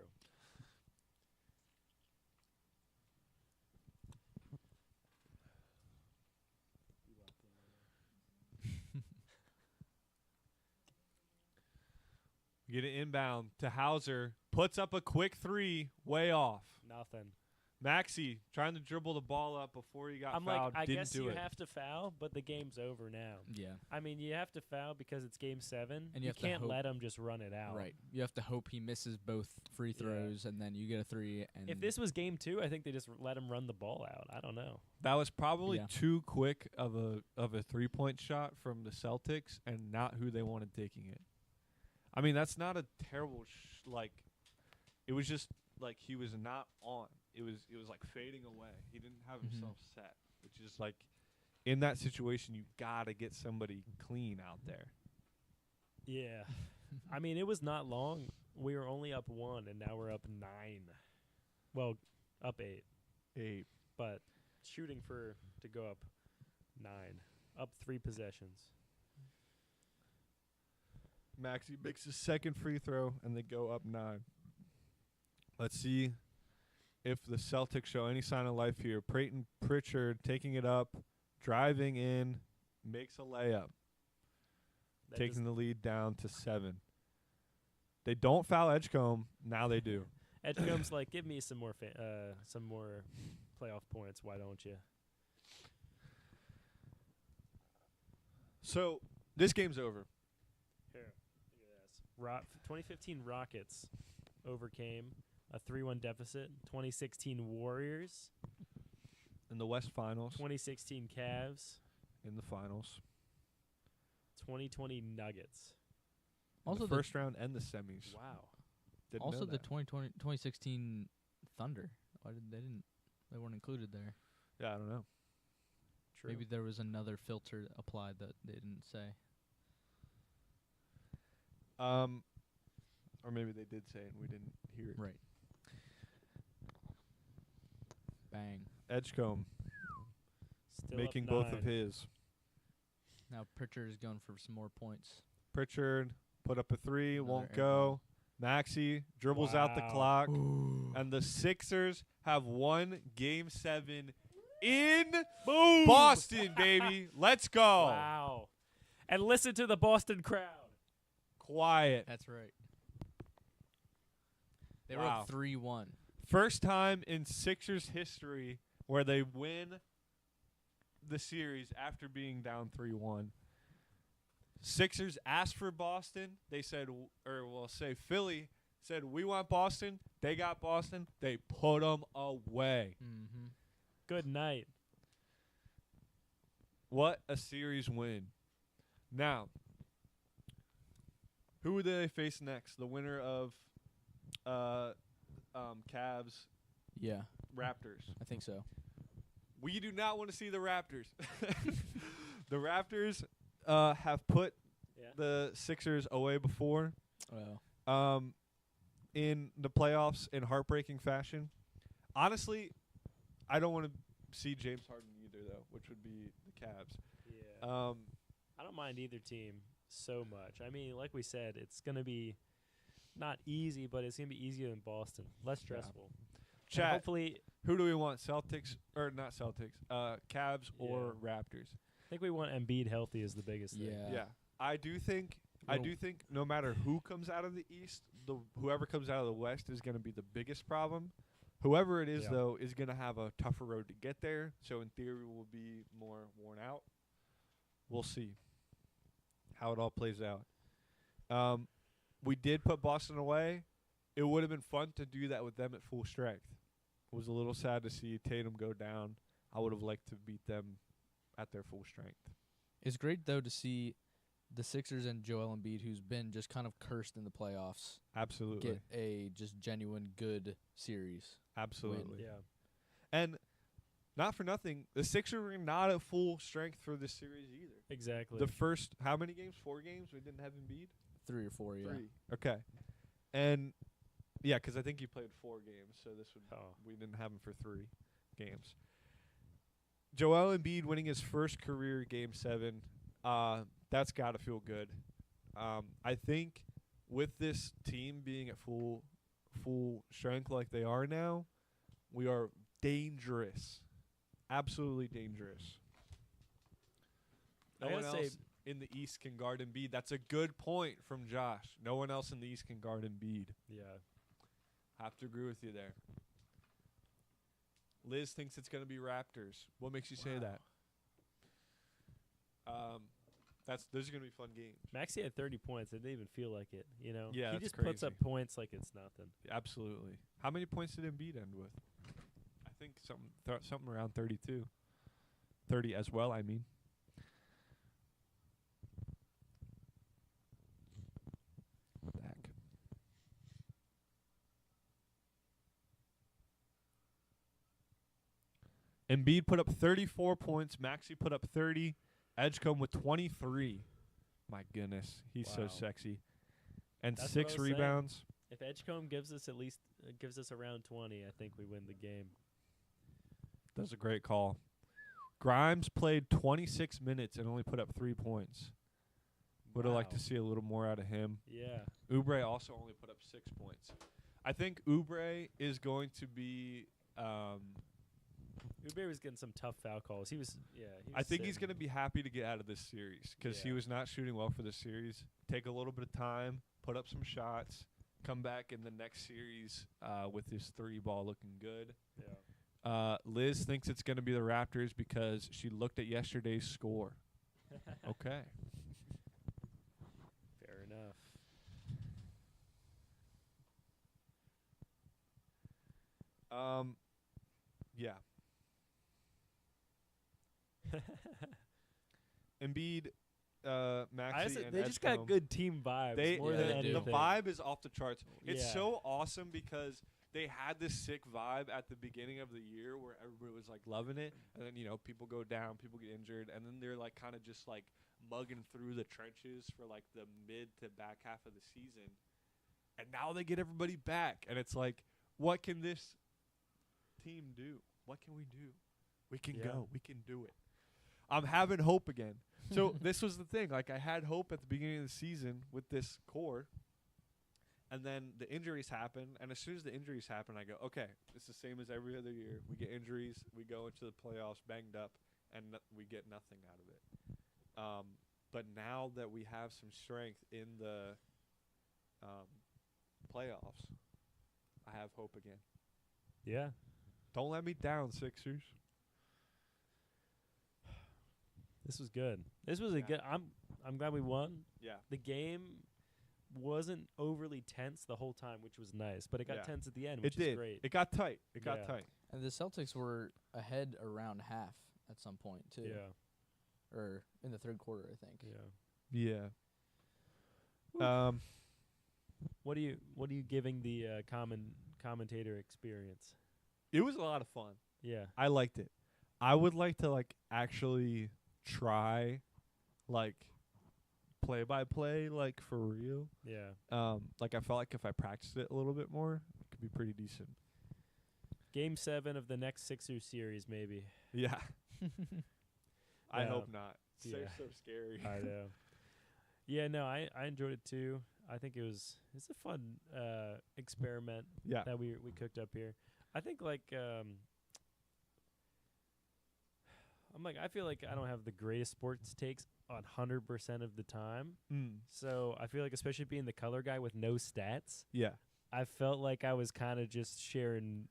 Get it inbound to Hauser. Puts up a quick 3, way off. Nothing. Maxey trying to dribble the ball up before he got I'm fouled. like, I didn't guess do you it. have to foul, but the game's over now. Yeah. I mean, you have to foul because it's game 7. And you have to can't hope- let him just run it out. Right. You have to hope he misses both free throws, and then you get a 3. And If this was game 2, I think they just let him run the ball out. I don't know. That was probably Yeah. too quick of a 3-point shot from the Celtics, and not who they wanted taking it. I mean, that's not a terrible it was just like he was not on. It was like fading away. He didn't have himself set, which is like in that situation you got to get somebody clean out there. Yeah. I mean, it was not long. We were only up 1, and now we're up 9. Well, up 8. 8. But shooting to go up 9. Up 3 possessions. Maxey makes his second free throw, and they go up 9. Let's see if the Celtics show any sign of life here. Peyton Pritchard taking it up, driving in, makes a layup, taking the lead down to 7. They don't foul Edgecombe. Now they do. Edgecombe's like, give me some more playoff points. Why don't you? So this game's over. Here, look at this. 2015 Rockets overcame a 3-1 deficit. 2016 Warriors In the West Finals. 2016 Cavs. In the finals. 2020 Nuggets. Also the the first round and the semis. Wow. Didn't also know the that. 2016 Thunder. Why did they weren't included there? Yeah, I don't know. True. Maybe there was another filter applied that they didn't say. Or maybe they did say it and we didn't hear it. Right. Bang. Edgecombe Still making up both 9. of his. Now Pritchard is going for some more points. Pritchard put up a 3, Another won't air go. Maxey dribbles out the Wow. clock. And the Sixers have won Game 7 in Boom! Boston, baby. Let's go. Wow. And listen to the Boston crowd. Quiet. That's right. They were Wow. up 3-1. First time in Sixers history where they win the series after being down 3-1. Sixers asked for Boston. They said, Philly said, we want Boston. They got Boston. They put them away. Mm-hmm. Good night. What a series win. Now, who would they face next? The winner of Cavs, Yeah, Raptors. I think so. We do not want to see the Raptors. The Raptors have put the Sixers away before in the playoffs in heartbreaking fashion. Honestly, I don't want to see James Harden either, though, which would be the Cavs. Yeah. I don't mind either team so much. I mean, like we said, it's going to be not easy, but it's going to be easier than Boston. Less stressful. Chat, hopefully, who do we want? Celtics or not Celtics? Cavs or Raptors? I think we want Embiid healthy is the biggest thing. Yeah. I do think no matter who comes out of the East, whoever comes out of the West is going to be the biggest problem. Whoever it is, though, is going to have a tougher road to get there. So in theory, will be more worn out. We'll see how it all plays out. We did put Boston away. It would have been fun to do that with them at full strength. It was a little sad to see Tatum go down. I would have liked to beat them at their full strength. It's great, though, to see the Sixers and Joel Embiid, who's been just kind of cursed in the playoffs, Absolutely. get a just genuine good series. Absolutely. Yeah. And not for nothing, the Sixers were not at full strength for this series either. Exactly. The first, how many games? 4 games we didn't have Embiid? 3 or 4, yeah. 3. Okay. And, yeah, because I think he played 4 games, so we didn't have him for 3 games. Joel Embiid winning his first career Game 7, that's got to feel good. I think with this team being at full strength like they are now, we are dangerous. Absolutely dangerous. No I one gotta else say- in the East can guard Embiid. That's a good point from Josh. No one else in the East can guard Embiid. Yeah. Have to agree with you there. Liz thinks it's going to be Raptors. What makes you say that? Those are going to be fun games. Maxey had 30 points. It didn't even feel like it, Yeah, he that's just puts up crazy. points like it's nothing. Absolutely. How many points did Embiid end with? I think something around 32. 30 as well, I mean. What the heck? Embiid put up 34 points. Maxey put up 30. Edgecombe with 23. My goodness. He's so Wow. sexy. And That's what 6 I was saying. rebounds. If Edgecombe gives us at least gives us around 20, I think we win the game. That's a great call. Grimes played 26 minutes and only put up 3 points. Would have liked to Wow. see a little more out of him. Yeah. Oubre also only put up 6 points. I think Oubre is going to be. Oubre was getting some tough foul calls. He was. I think he's going to be happy to get out of this series because he was not shooting well for the series. Take a little bit of time, put up some shots, come back in the next series with his 3-ball looking good. Yeah. Liz thinks it's going to be the Raptors because she looked at yesterday's score. Okay. Fair enough. Yeah. Embiid, Maxey, and they just got Edgecombe. good team vibes. They, more the, than the anything. vibe is off the charts. It's Yeah. so awesome because they had this sick vibe at the beginning of the year where everybody was like loving it, and then people go down, people get injured, and then they're like kind of just like mugging through the trenches for like the mid to back half of the season, and now they get everybody back, and it's like, what can this team do? What can we do? We can go. We can do it. I'm having hope again. So this was the thing. Like I had hope at the beginning of the season with this core. And then the injuries happen. And as soon as the injuries happen, I go, okay, it's the same as every other year. We get injuries. We go into the playoffs banged up. And we get nothing out of it. But now that we have some strength in the playoffs, I have hope again. Yeah. Don't let me down, Sixers. This was good. This was a good. I'm glad we won. Yeah. The game wasn't overly tense the whole time, which was nice, but it got tense at the end, which is great. It got tight. It got tight. And the Celtics were ahead around half at some point too. Yeah. Or in the third quarter, I think. Yeah. Yeah. What are you giving the commentator experience? It was a lot of fun. Yeah. I liked it. I would like to actually try play by play for real. Yeah. I felt like if I practiced it a little bit more, it could be pretty decent. Game 7 of the next Sixers series, maybe. Yeah. I hope not. It's Yeah. so scary. I know. Yeah, no, I enjoyed it too. I think it's a fun experiment that we cooked up here. I think I feel like I don't have the greatest sports takes 100% of the time. So I feel like, especially being the color guy with no stats, I felt like I was kind of just sharing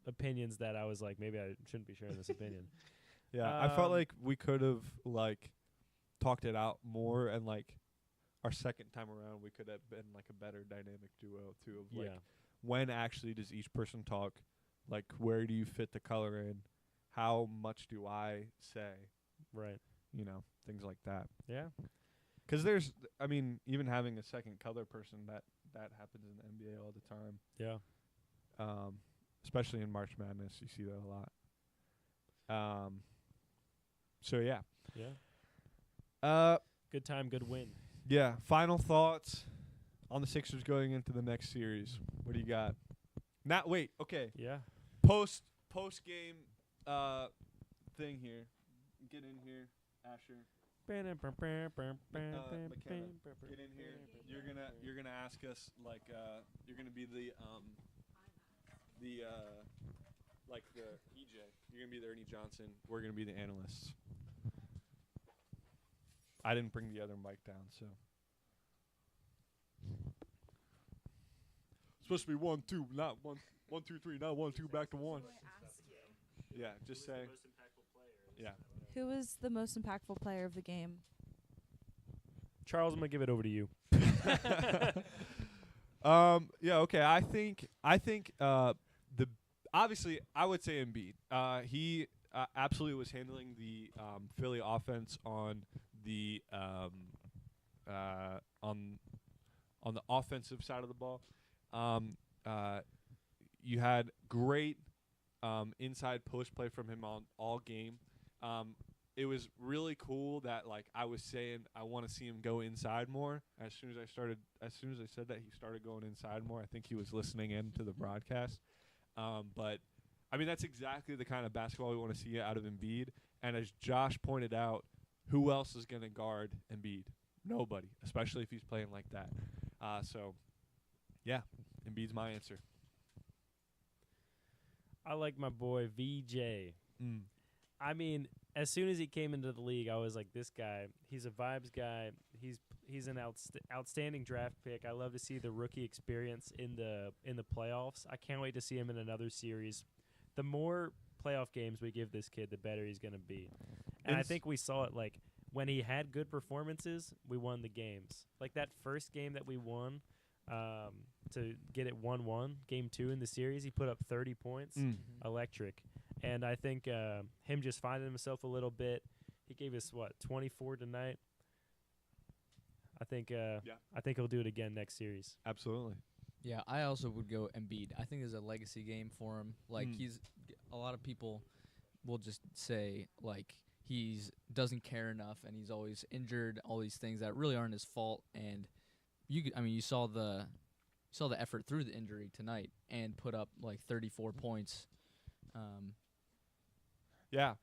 opinions that I was like, maybe I shouldn't be sharing this opinion. Yeah, I felt like we could have talked it out more, and our second time around we could have been a better dynamic duo too. Of when actually does each person talk? Where do you fit the color in? How much do I say? Right. Things like that. Yeah. Because even having a second color person, that happens in the NBA all the time. Yeah. Especially in March Madness, you see that a lot. So yeah. Yeah. Good time, good win. Yeah. Final thoughts on the Sixers going into the next series. What do you got? Wait. Okay. Yeah. Post game thing here. Get in here, Asher. McKenna, get in here. You're gonna ask us you're gonna be the EJ. You're gonna be the Ernie Johnson. We're gonna be the analysts. I didn't bring the other mic down, so. It's supposed to be 1, 2, not 1, 1, 2, 3, not 1, 2, back to 1. Yeah, just say. Yeah. Who was the most impactful player of the game? Charles, I'm gonna give it over to you. Yeah. Okay. I think. The obviously I would say Embiid. He absolutely was handling the Philly offense on the on the offensive side of the ball. You had great inside post play from him on all game. It was really cool that like I was saying I want to see him go inside more. As soon as I said that, he started going inside more. I think he was listening in to the broadcast. But I mean that's exactly the kind of basketball we want to see out of Embiid. And as Josh pointed out, who else is going to guard Embiid? Nobody, especially if he's playing like that. So yeah, Embiid's my answer. I like my boy VJ. I mean, as soon as he came into the league, I was like, this guy, he's a vibes guy. He's an outstanding draft pick. I love to see the rookie experience in the playoffs. I can't wait to see him in another series. The more playoff games we give this kid, the better he's going to be. And I think we saw it, like, when he had good performances, we won the games. Like that first game that we won to get it 1-1, game 2 in the series, he put up 30 points. Electric. And I think him just finding himself a little bit, he gave us, 24 tonight? I think he'll do it again next series. Absolutely. Yeah, I also would go Embiid. I think there's a legacy game for him. Like a lot of people will just say like he's doesn't care enough and he's always injured, all these things that really aren't his fault. And you saw the effort through the injury tonight and put up like 34 points. Yeah.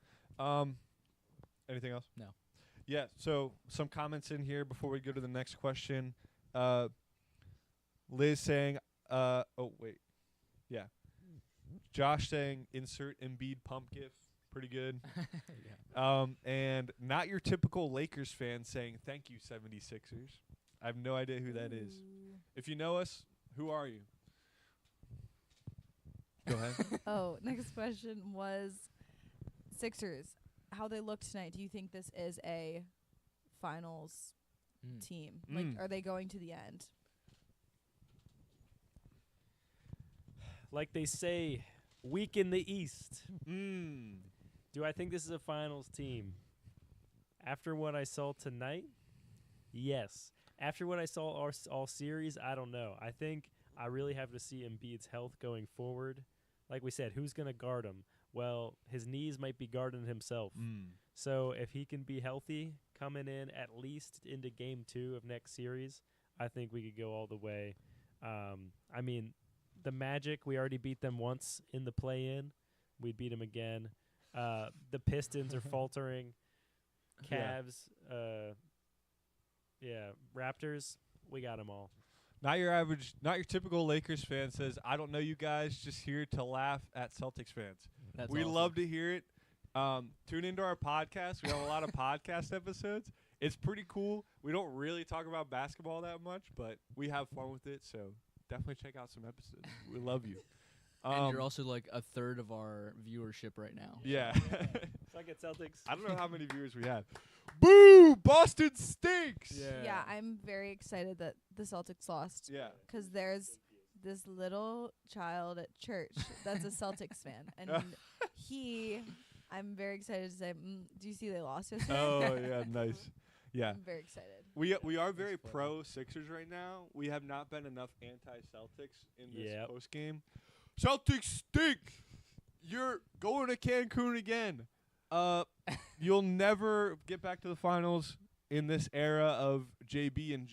Anything else? No. Yeah, so some comments in here before we go to the next question. Liz saying, Josh saying, insert Embiid pump gif. Pretty good. Yeah. And not your typical Lakers fan saying, thank you, 76ers. I have no idea who that is. If you know us, who are you? Go ahead. Next question was Sixers. How they look tonight. Do you think this is a finals team? Like, are they going to the end? Like they say, weak in the East. Do I think this is a finals team? After what I saw tonight, yes. After what I saw all series, I don't know. I think I really have to see Embiid's health going forward. Like we said, who's going to guard him? Well, his knees might be guarding himself. So if he can be healthy coming in at least into game 2 of next series, I think we could go all the way. I mean, the Magic, we already beat them once in the play-in. We'd beat them again. The Pistons are faltering. Cavs, Raptors, we got them all. Not your typical Lakers fan says, I don't know you guys, just here to laugh at Celtics fans. We awesome. love to hear it. Tune into our podcast. We have a lot of podcast episodes. It's pretty cool. We don't really talk about basketball that much, but we have fun with it, so definitely check out some episodes. We love you. And you're also like a third of our viewership right now. Yeah. Suck it, Celtics. I don't know how many viewers we have. Boo! Boston stinks! Yeah, I'm very excited that the Celtics lost. Yeah. Because there's this little child at church that's a Celtics fan. And I'm very excited to say, do you see they lost yesterday? Oh, yeah, nice. Yeah. I'm very excited. We are very pro Sixers right now. We have not been enough anti-Celtics in this post game. Celtics stink. You're going to Cancun again. You'll never get back to the finals in this era of JB and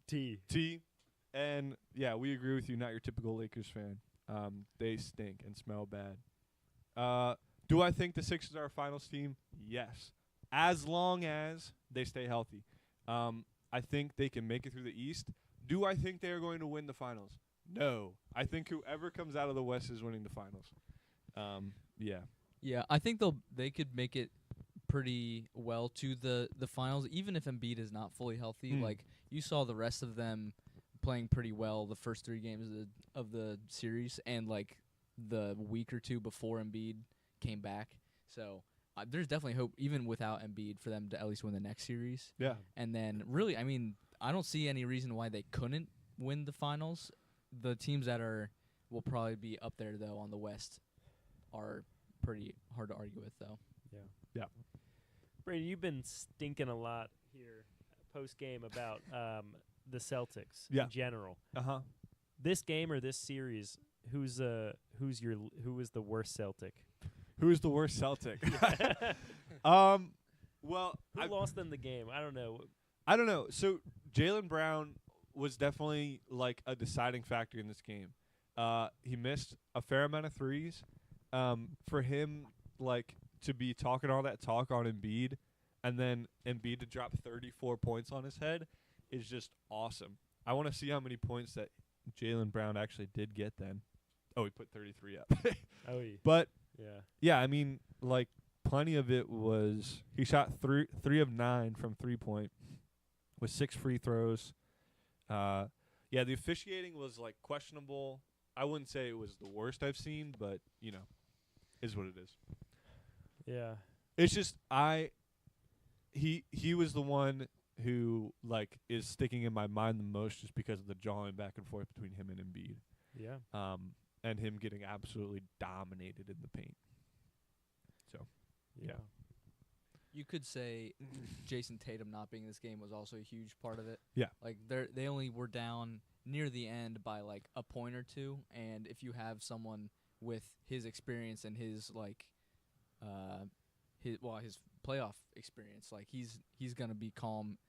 JT. And yeah, we agree with you. Not your typical Lakers fan. They stink and smell bad. Do I think the Sixers are a finals team? Yes, as long as they stay healthy. I think they can make it through the East. Do I think they are going to win the finals? No. I think whoever comes out of the West is winning the finals. Yeah. Yeah, I think they could make it pretty well to the finals, even if Embiid is not fully healthy. Like, you saw the rest of them playing pretty well the first 3 games of the series, and, like, the week or two before Embiid came back. So there's definitely hope, even without Embiid, for them to at least win the next series. Yeah. And then, really, I mean, I don't see any reason why they couldn't win the finals. The teams that will probably be up there, though, on the West are pretty hard to argue with, though. Yeah. Brady, you've been stinking a lot here post-game about the Celtics in general. Uh-huh. This game or this series, who is the worst Celtic? Who is the worst Celtic? Well, who lost them the game? I don't know. So Jaylen Brown was definitely like a deciding factor in this game. He missed a fair amount of threes. For him, like, to be talking all that talk on Embiid, and then Embiid to drop 34 points on his head is just awesome. I want to see how many points that Jaylen Brown actually did get then. Oh, he put 33 up. But yeah, I mean, like, plenty of it was he shot 3 of 9 from 3-point with 6 free throws. The officiating was like questionable. I wouldn't say it was the worst I've seen, but is what it is. Yeah. It's just he was the one who like is sticking in my mind the most just because of the jawing back and forth between him and Embiid. Yeah. And him getting absolutely dominated in the paint. So, yeah. You could say Jason Tatum not being in this game was also a huge part of it. Yeah. Like they only were down near the end by like a point or two, and if you have someone with his experience and his like his playoff experience, like he's going to be calm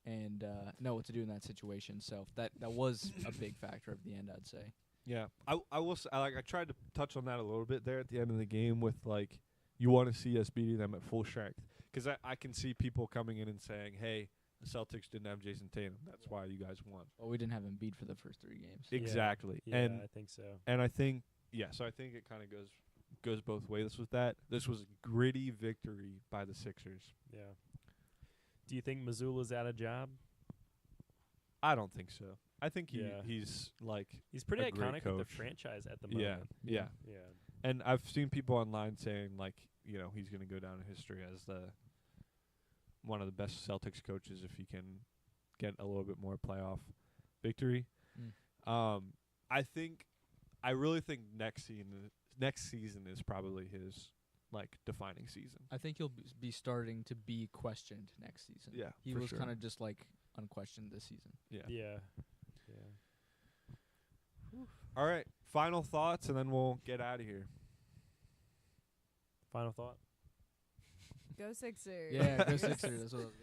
and know what to do in that situation. So that was a big factor at the end, I'd say. Yeah. I will say, I tried to touch on that a little bit there at the end of the game with like you want to see us beating them at full strength. Because I can see people coming in and saying, hey, the Celtics didn't have Jason Tatum. That's why you guys won. Well, we didn't have Embiid for the first 3 games. Exactly. Yeah, and I think so. And I think, so I think it kind of goes both ways with that. This was a gritty victory by the Sixers. Yeah. Do you think Mazzulla's out of job? I don't think so. I think he's like he's pretty a great iconic coach. with the franchise at the moment. Yeah. And I've seen people online saying like, he's going to go down in history as one of the best Celtics coaches if he can get a little bit more playoff victory. I really think next season is probably his like defining season. I think he'll be starting to be questioned next season. Yeah, he for was sure. kind of just like unquestioned this season. Yeah. All right, final thoughts, and then we'll get out of here. Final thought? Go Sixers. Yeah, go Sixers. That's what I was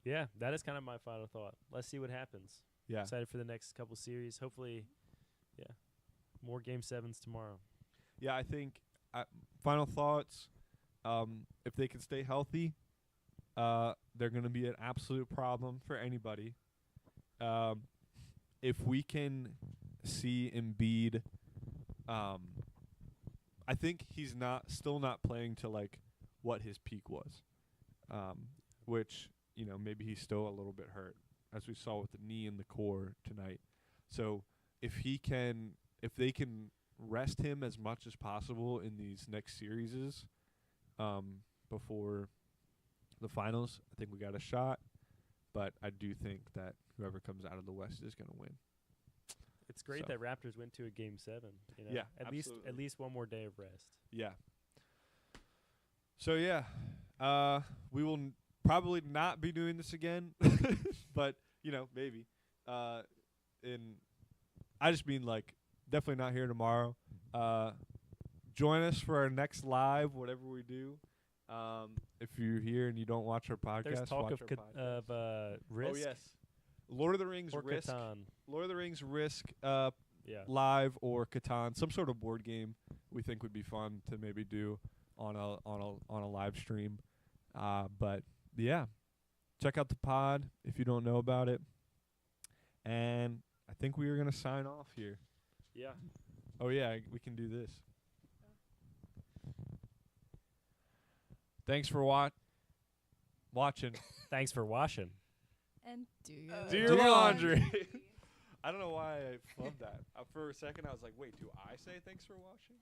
Yeah, that is kind of my final thought. Let's see what happens. Yeah. Excited for the next couple series. Hopefully, more Game 7s tomorrow. Yeah, I think final thoughts. If they can stay healthy, they're going to be an absolute problem for anybody. If we can see Embiid, I think he's still not playing to like what his peak was, which maybe he's still a little bit hurt, as we saw with the knee and the core tonight. So if they can rest him as much as possible in these next series, before the finals, I think we got a shot. But I do think that whoever comes out of the West is going to win. It's great that Raptors went to a Game 7. Yeah, at least one more day of rest. Yeah. So we will probably not be doing this again, but maybe. And I just mean like definitely not here tomorrow. Join us for our next live, whatever we do. If you're here and you don't watch our podcast, there's talk watch of Risk. Oh yes, Lord of the Rings or Risk. Catan. Lord of the Rings Risk. Live or Catan, some sort of board game we think would be fun to maybe do on a live stream. But yeah, check out the pod if you don't know about it. And I think we are gonna sign off here. Yeah. Oh yeah, we can do this. Thanks for watching. Thanks for washing. And do your laundry. I don't know why I flubbed that. For a second, I was like, wait, do I say thanks for watching?